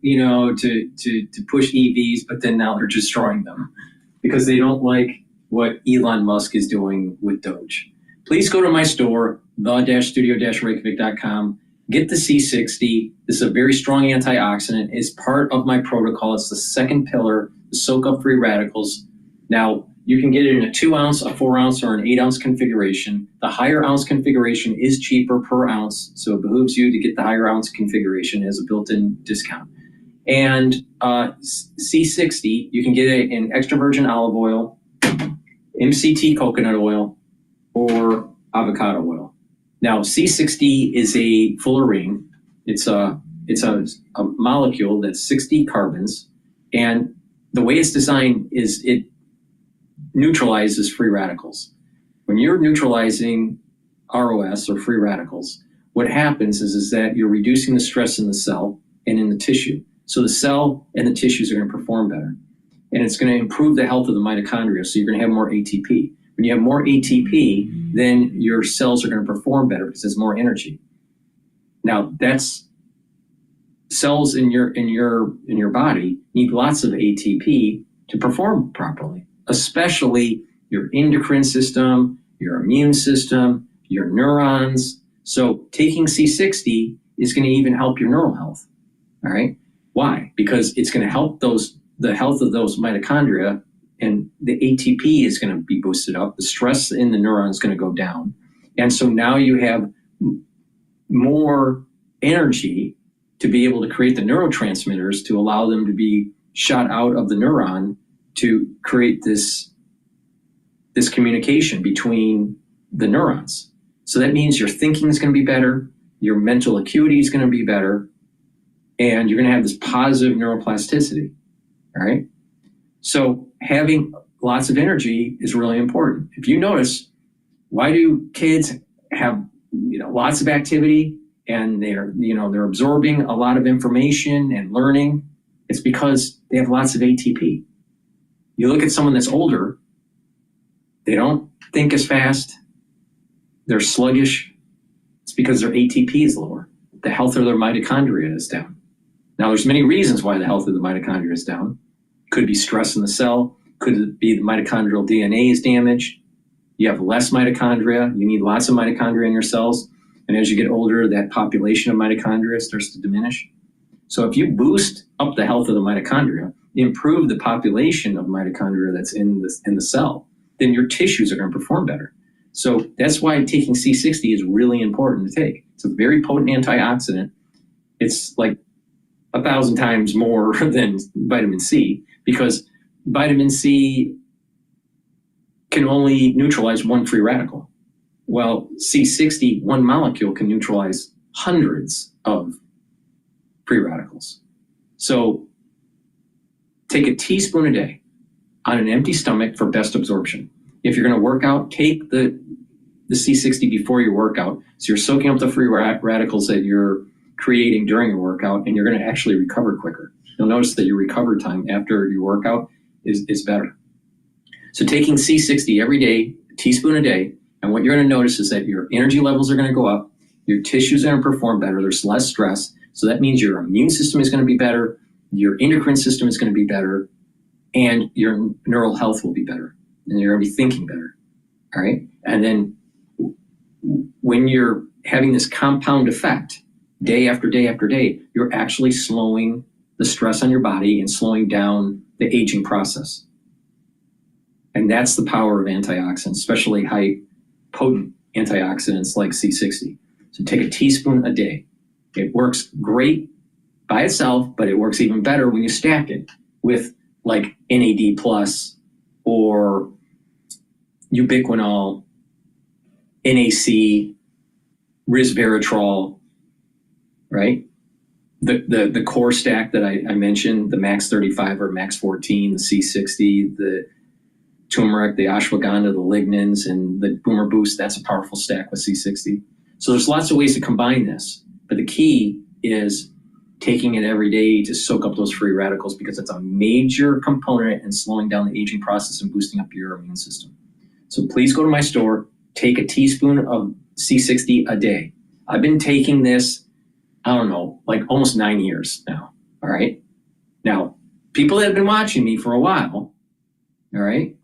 S3: push EVs, but then now they're destroying them because they don't like what Elon Musk is doing with Doge. Please go to my store, the-studio-reykjavik.com. Get the C60. This is a very strong antioxidant. It's part of my protocol. It's the second pillar to soak up free radicals. Now, you can get it in a 2 ounce, a 4 ounce, or an 8 ounce configuration. The higher ounce configuration is cheaper per ounce, so it behooves you to get the higher ounce configuration as a built-in discount. And C60, you can get it in extra virgin olive oil, MCT coconut oil, or avocado oil. Now, C60 is a fullerene. It's a molecule that's 60 carbons, and the way it's designed is it neutralizes free radicals. When you're neutralizing ROS or free radicals, what happens is that you're reducing the stress in the cell and in the tissue. So the cell and the tissues are going to perform better. And it's going to improve the health of the mitochondria, so you're going to have more ATP. When you have more ATP, then your cells are going to perform better because there's more energy. Now, that's cells in your body need lots of ATP to perform properly, especially your endocrine system, your immune system, your neurons. So taking C60 is going to even help your neural health. All right. Why? Because it's going to help the health of those mitochondria, and the ATP is going to be boosted up. The stress in the neuron is going to go down. And so now you have more energy to be able to create the neurotransmitters to allow them to be shot out of the neuron to create this communication between the neurons. So that means your thinking is going to be better, your mental acuity is going to be better, and you're going to have this positive neuroplasticity. All right. So having lots of energy is really important. If you notice, why do kids have lots of activity and they're absorbing a lot of information and learning? It's because they have lots of ATP. You look at someone that's older, they don't think as fast, they're sluggish. It's because their ATP is lower. The health of their mitochondria is down. Now, there's many reasons why the health of the mitochondria is down. Could be stress in the cell. Could it be the mitochondrial DNA is damaged? You have less mitochondria. You need lots of mitochondria in your cells. And as you get older, that population of mitochondria starts to diminish. So if you boost up the health of the mitochondria, improve the population of mitochondria that's in the cell, then your tissues are going to perform better. So that's why taking C60 is really important to take. It's a very potent antioxidant. It's like 1,000 times more than vitamin C, because vitamin C can only neutralize one free radical. Well, C60, one molecule, can neutralize hundreds of free radicals. So take a teaspoon a day on an empty stomach for best absorption. If you're going to work out, take the C60 before your workout. So you're soaking up the free radicals that you're creating during your workout, and you're going to actually recover quicker. You'll notice that your recovery time after your workout is better. So taking C60 every day, a teaspoon a day, and what you're going to notice is that your energy levels are going to go up, your tissues are going to perform better, there's less stress. So that means your immune system is going to be better, your endocrine system is going to be better, and your neural health will be better, and you're going to be thinking better. All right. And then when you're having this compound effect, day after day after day, you're actually slowing the stress on your body and slowing down the aging process. And that's the power of antioxidants, especially high potent antioxidants like C60. So take a teaspoon a day. It works great by itself, but it works even better when you stack it with like NAD plus or ubiquinol, NAC, resveratrol, right? the core stack that I mentioned, the Max 35 or Max 14, the C60, the turmeric, the ashwagandha, the lignans, and the boomer boost, that's a powerful stack with C60. So there's lots of ways to combine this, but the key is taking it every day to soak up those free radicals, because it's a major component in slowing down the aging process and boosting up your immune system. So please go to my store, take a teaspoon of C60 a day. I've been taking this, I don't know, like almost 9 years now, all right? Now, people that have been watching me for a while, all right,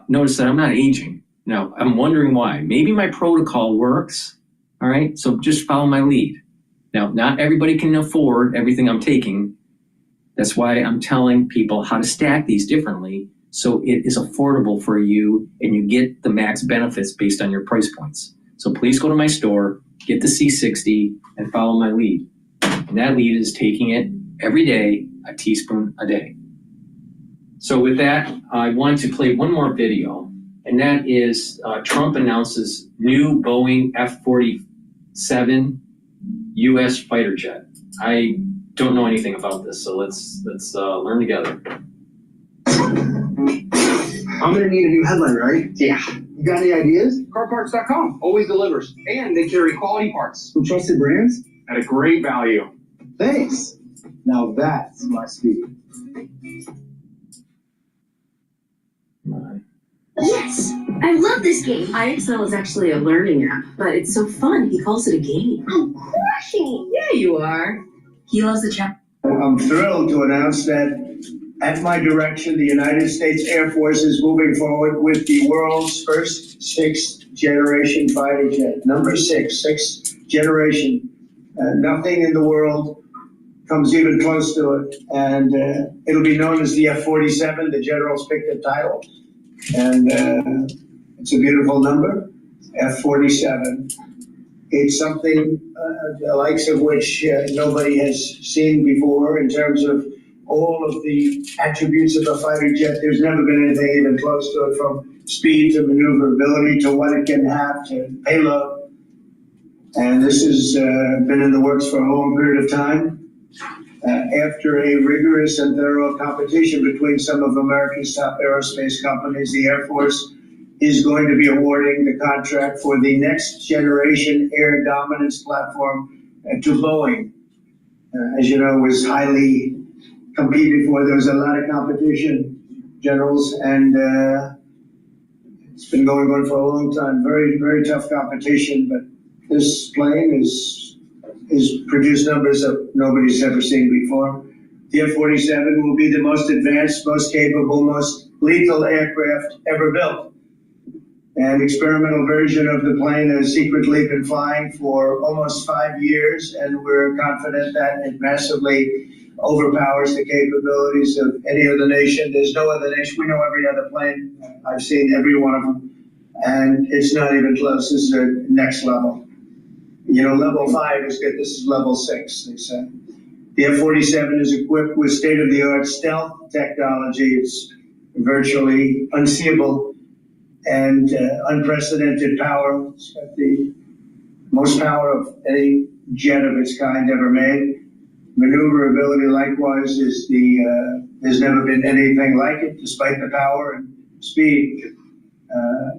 S3: notice that I'm not aging. Now, I'm wondering why. Maybe my protocol works, all right? So just follow my lead. Now, not everybody can afford everything I'm taking. That's why I'm telling people how to stack these differently so it is affordable for you and you get the max benefits based on your price points. So please go to my store, get the C60, and follow my lead. And that lead is taking it every day, a teaspoon a day. So with that, I want to play one more video, and that is Trump announces new Boeing F-47 U.S. fighter jet. I don't know anything about this, so let's learn together.
S2: I'm gonna need a new headline, right? Yeah. You got any ideas? CarParts.com always delivers, and they carry quality parts from trusted brands at a great value. Thanks. Now that's my speed.
S4: Yes, I love this game. IXL is actually a learning app, but it's so fun. He calls it a game. I'm crushing it. Yeah, you are. He loves the chat.
S11: I'm thrilled to announce that at my direction, the United States Air Force is moving forward with the world's first sixth generation fighter jet. Number sixth generation. Nothing in the world comes even close to it. And it'll be known as the F-47. The generals picked the title. And it's a beautiful number, F-47. It's something the likes of which nobody has seen before in terms of all of the attributes of a fighter jet. There's never been anything even close to it, from speed to maneuverability to what it can have to payload. And this has been in the works for a long period of time. After a rigorous and thorough competition between some of America's top aerospace companies, the Air Force is going to be awarding the contract for the next generation air dominance platform to Boeing. As you know, was highly competed for. There was a lot of competition, generals, and it's been going on for a long time. Very, very tough competition, but this plane is produced numbers that nobody's ever seen before. The F-47 will be the most advanced, most capable, most lethal aircraft ever built. An experimental version of the plane has secretly been flying for almost 5 years, and we're confident that it massively overpowers the capabilities of any other nation. There's no other nation. We know every other plane. I've seen every one of them, and it's not even close. This is the next level. You know, level 5 is good. This is level 6, they say. The F-47 is equipped with state-of-the-art stealth technology. It's virtually unseeable and unprecedented power. It's got the most power of any jet of its kind ever made. Maneuverability, likewise, is there's never been anything like it, despite the power and speed.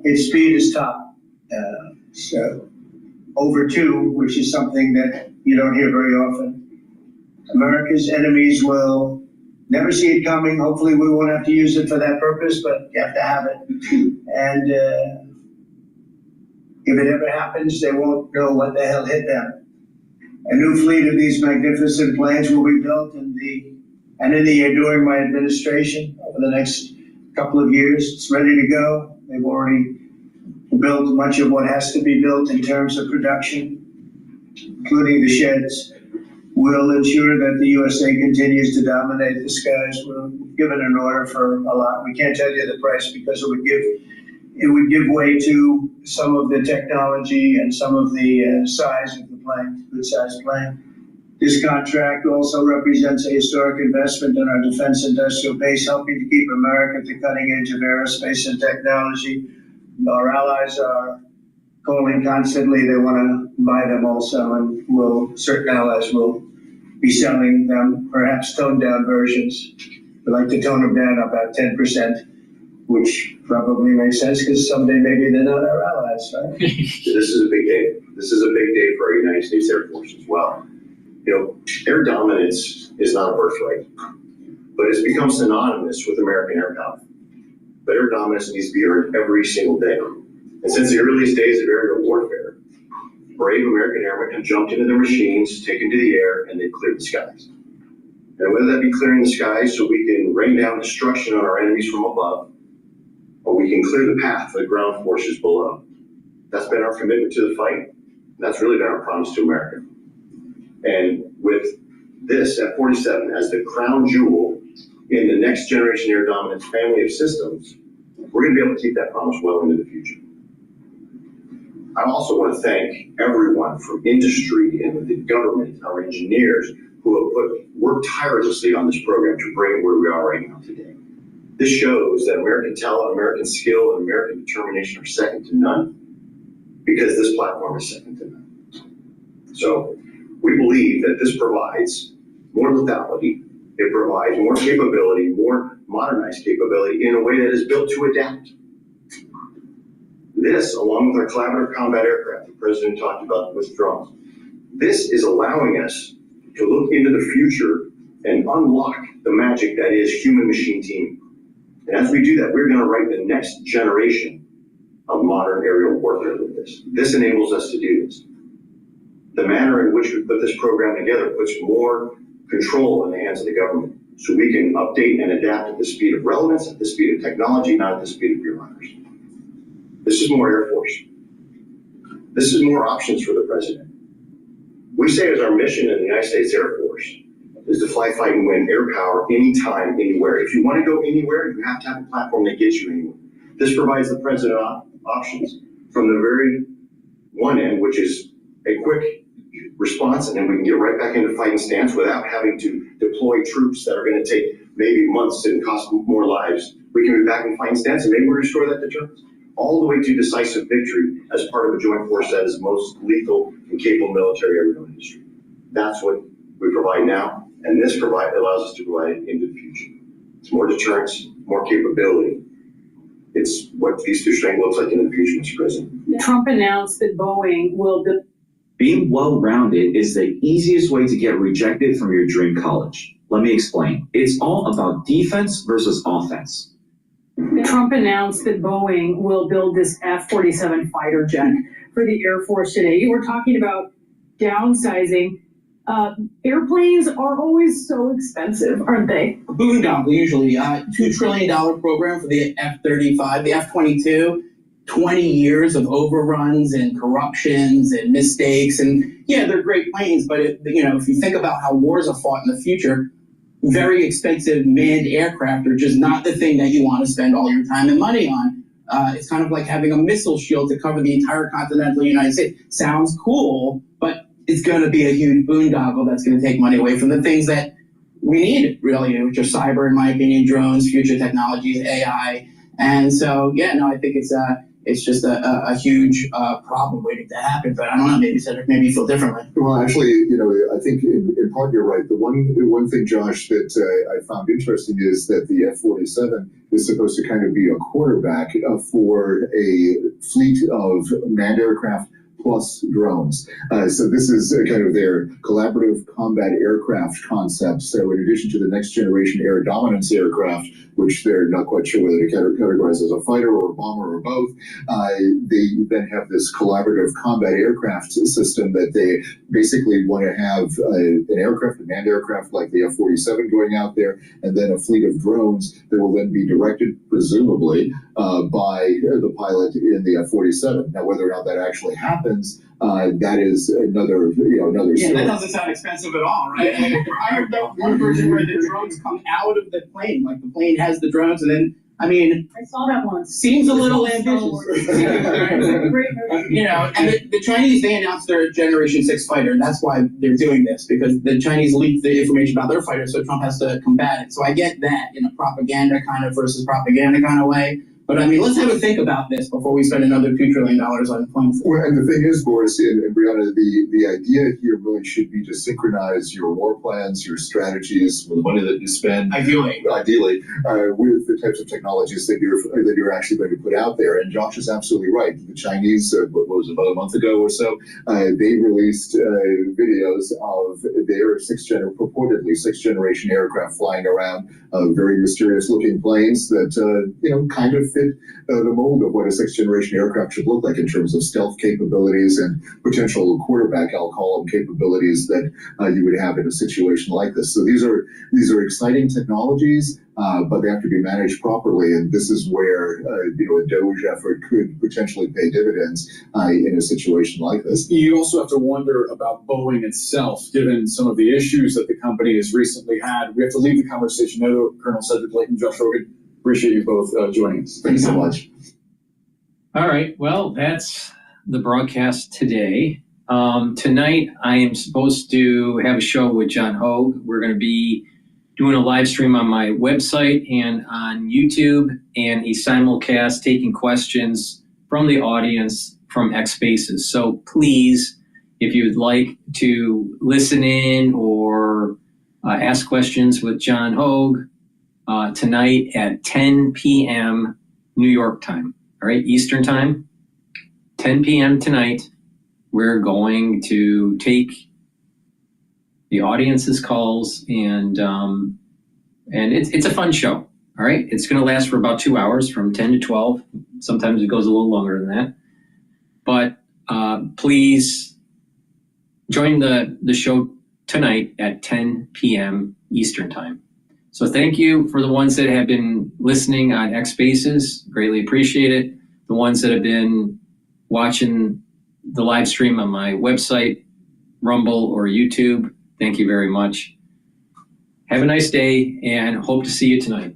S11: Its speed is top. So over 2, which is something that you don't hear very often. America's enemies will never see it coming. Hopefully we won't have to use it for that purpose, but you have to have it. And if it ever happens, they won't know what the hell hit them. A new fleet of these magnificent planes will be built in the year during my administration over the next couple of years. It's ready to go. They've already built much of what has to be built in terms of production, including the sheds. Will ensure that the USA continues to dominate the skies. We're given an order for a lot. We can't tell you the price because it would give way to some of the technology and some of the size of the plane, good sized plane. This contract also represents a historic investment in our defense industrial base, helping to keep America at the cutting edge of aerospace and technology. Our allies are calling constantly. They want to buy them also, and certain allies will be selling them, perhaps toned down versions. We'd like to tone them down about 10%, which probably makes sense because someday maybe they're not our allies, right?
S5: This is a big day. This is a big day for our United States Air Force as well. You know, air dominance is not a birthright, but it's become synonymous with American air power. But air dominance needs to be earned every single day. And since the earliest days of aerial warfare, brave American airmen have jumped into their machines, taken to the air, and they've cleared the skies. And whether that be clearing the skies so we can rain down destruction on our enemies from above, or we can clear the path for the ground forces below. That's been our commitment to the fight. And that's really been our promise to America. And with this F-47 as the crown jewel in the next generation air dominance family of systems, we're going to be able to keep that promise well into the future. I also want to thank everyone from industry and the government, our engineers, who have worked tirelessly on this program to bring it where we are right now today. This shows that American talent, American skill, and American determination are second to none, because this platform is second to none. So we believe that this provides more lethality, it provides more capability, more modernized capability in a way that is built to adapt. This, along with our collaborative combat aircraft the President talked about with drones, this is allowing us to look into the future and unlock the magic that is human-machine teaming. And as we do that, we're going to write the next generation of modern aerial warfare with this. This enables us to do this. The manner in which we put this program together puts more control in the hands of the government, so we can update and adapt at the speed of relevance, at the speed of technology, not at the speed of bureaucrats. This is more Air Force. This is more options for the President. We say as our mission in the United States Air Force is to fly, fight, and win air power anytime, anywhere. If you want to go anywhere, you have to have a platform that gets you anywhere. This provides the President options from the very one end, which is a quick response, and then we can get right back into fighting stance without having to deploy troops that are going to take maybe months and cost more lives. We can be back in fighting stance and maybe we restore that deterrence. All the way to decisive victory as part of a joint force that is the most lethal and capable military ever known in history. That's what we provide now, and this allows us to provide it into the future. It's more deterrence, more capability. It's what peace through strength looks like in the future, Mr. President.
S6: Trump announced that Boeing will build.
S13: Being well-rounded is the easiest way to get rejected from your dream college. Let me explain. It's all about defense versus offense.
S6: Trump announced that Boeing will build this F-47 fighter jet for the Air Force today. We're talking about downsizing. Airplanes are always so expensive, aren't they?
S21: Boondoggle, usually. $2 trillion program for the F-35, the F-22. 20 years of overruns and corruptions and mistakes. And yeah, they're great planes, but if you think about how wars are fought in the future, very expensive manned aircraft are just not the thing that you want to spend all your time and money on. It's kind of like having a missile shield to cover the entire continental United States. Sounds cool, but it's going to be a huge boondoggle that's going to take money away from the things that we need, really, which are cyber, in my opinion, drones, future technologies, AI. And so, yeah, no, I think it's just a huge problem waiting to happen. But I don't know, maybe Cedric, maybe you feel differently.
S22: Well, actually, I think in part you're right. The one thing, Josh, that I found interesting is that the F-47 is supposed to kind of be a quarterback for a fleet of manned aircraft plus drones. So this is kind of their collaborative combat aircraft concept. So in addition to the next generation air dominance aircraft, which they're not quite sure whether to categorize as a fighter or a bomber or both, they then have this collaborative combat aircraft system that they basically want to have an aircraft, a manned aircraft like the F-47 going out there, and then a fleet of drones that will then be directed, presumably, by the pilot in the F-47. Now, whether or not that actually happens, that is another story.
S21: Yeah, that doesn't sound expensive at all, right? I mean, I heard that one version where the drones come out of the plane, like the plane has the drones, and then, I mean,
S6: I saw that one.
S21: Seems a little ambitious. And the Chinese, they announced their Generation 6 fighter, and that's why they're doing this, because the Chinese leaked the information about their fighter, so Trump has to combat it. So I get that in a propaganda kind of versus propaganda kind of way. But I mean, let's have a think about this before we spend another $2 trillion on planes.
S22: Well, and the thing is, Boris and Brianna, the idea here really should be to synchronize your war plans, your strategies, with the money that you spend. Ideally, with the types of technologies that you're actually going to put out there. And Josh is absolutely right. The Chinese, what was it, about a month ago or so, they released videos of their purportedly sixth generation aircraft flying around, very mysterious looking planes that kind of fit the mold of what a sixth generation aircraft should look like in terms of stealth capabilities and potential quarterback, I'll call them, capabilities that you would have in a situation like this. So these are exciting technologies, but they have to be managed properly, and this is where a DOGE effort could potentially pay dividends in a situation like this.
S1: You also have to wonder about Boeing itself, given some of the issues that the company has recently had. We have to leave the conversation there, Colonel Cedric Lake and Josh Rogan. Appreciate you both joining us.
S22: Thanks so much.
S3: All right. Well, that's the broadcast today. Tonight, I am supposed to have a show with John Hogue. We're going to be doing a live stream on my website and on YouTube, and a simulcast taking questions from the audience from X Spaces. So please, if you would like to listen in or ask questions with John Hogue, tonight at 10 p.m. New York time, all right, Eastern time, 10 p.m. tonight, we're going to take the audience's calls, and it's a fun show, all right? It's going to last for about 2 hours, from 10 to 12. Sometimes it goes a little longer than that. But please join the show tonight at 10 p.m. Eastern time. So thank you for the ones that have been listening on X Spaces. Greatly appreciate it. The ones that have been watching the live stream on my website, Rumble, or YouTube, thank you very much. Have a nice day, and hope to see you tonight.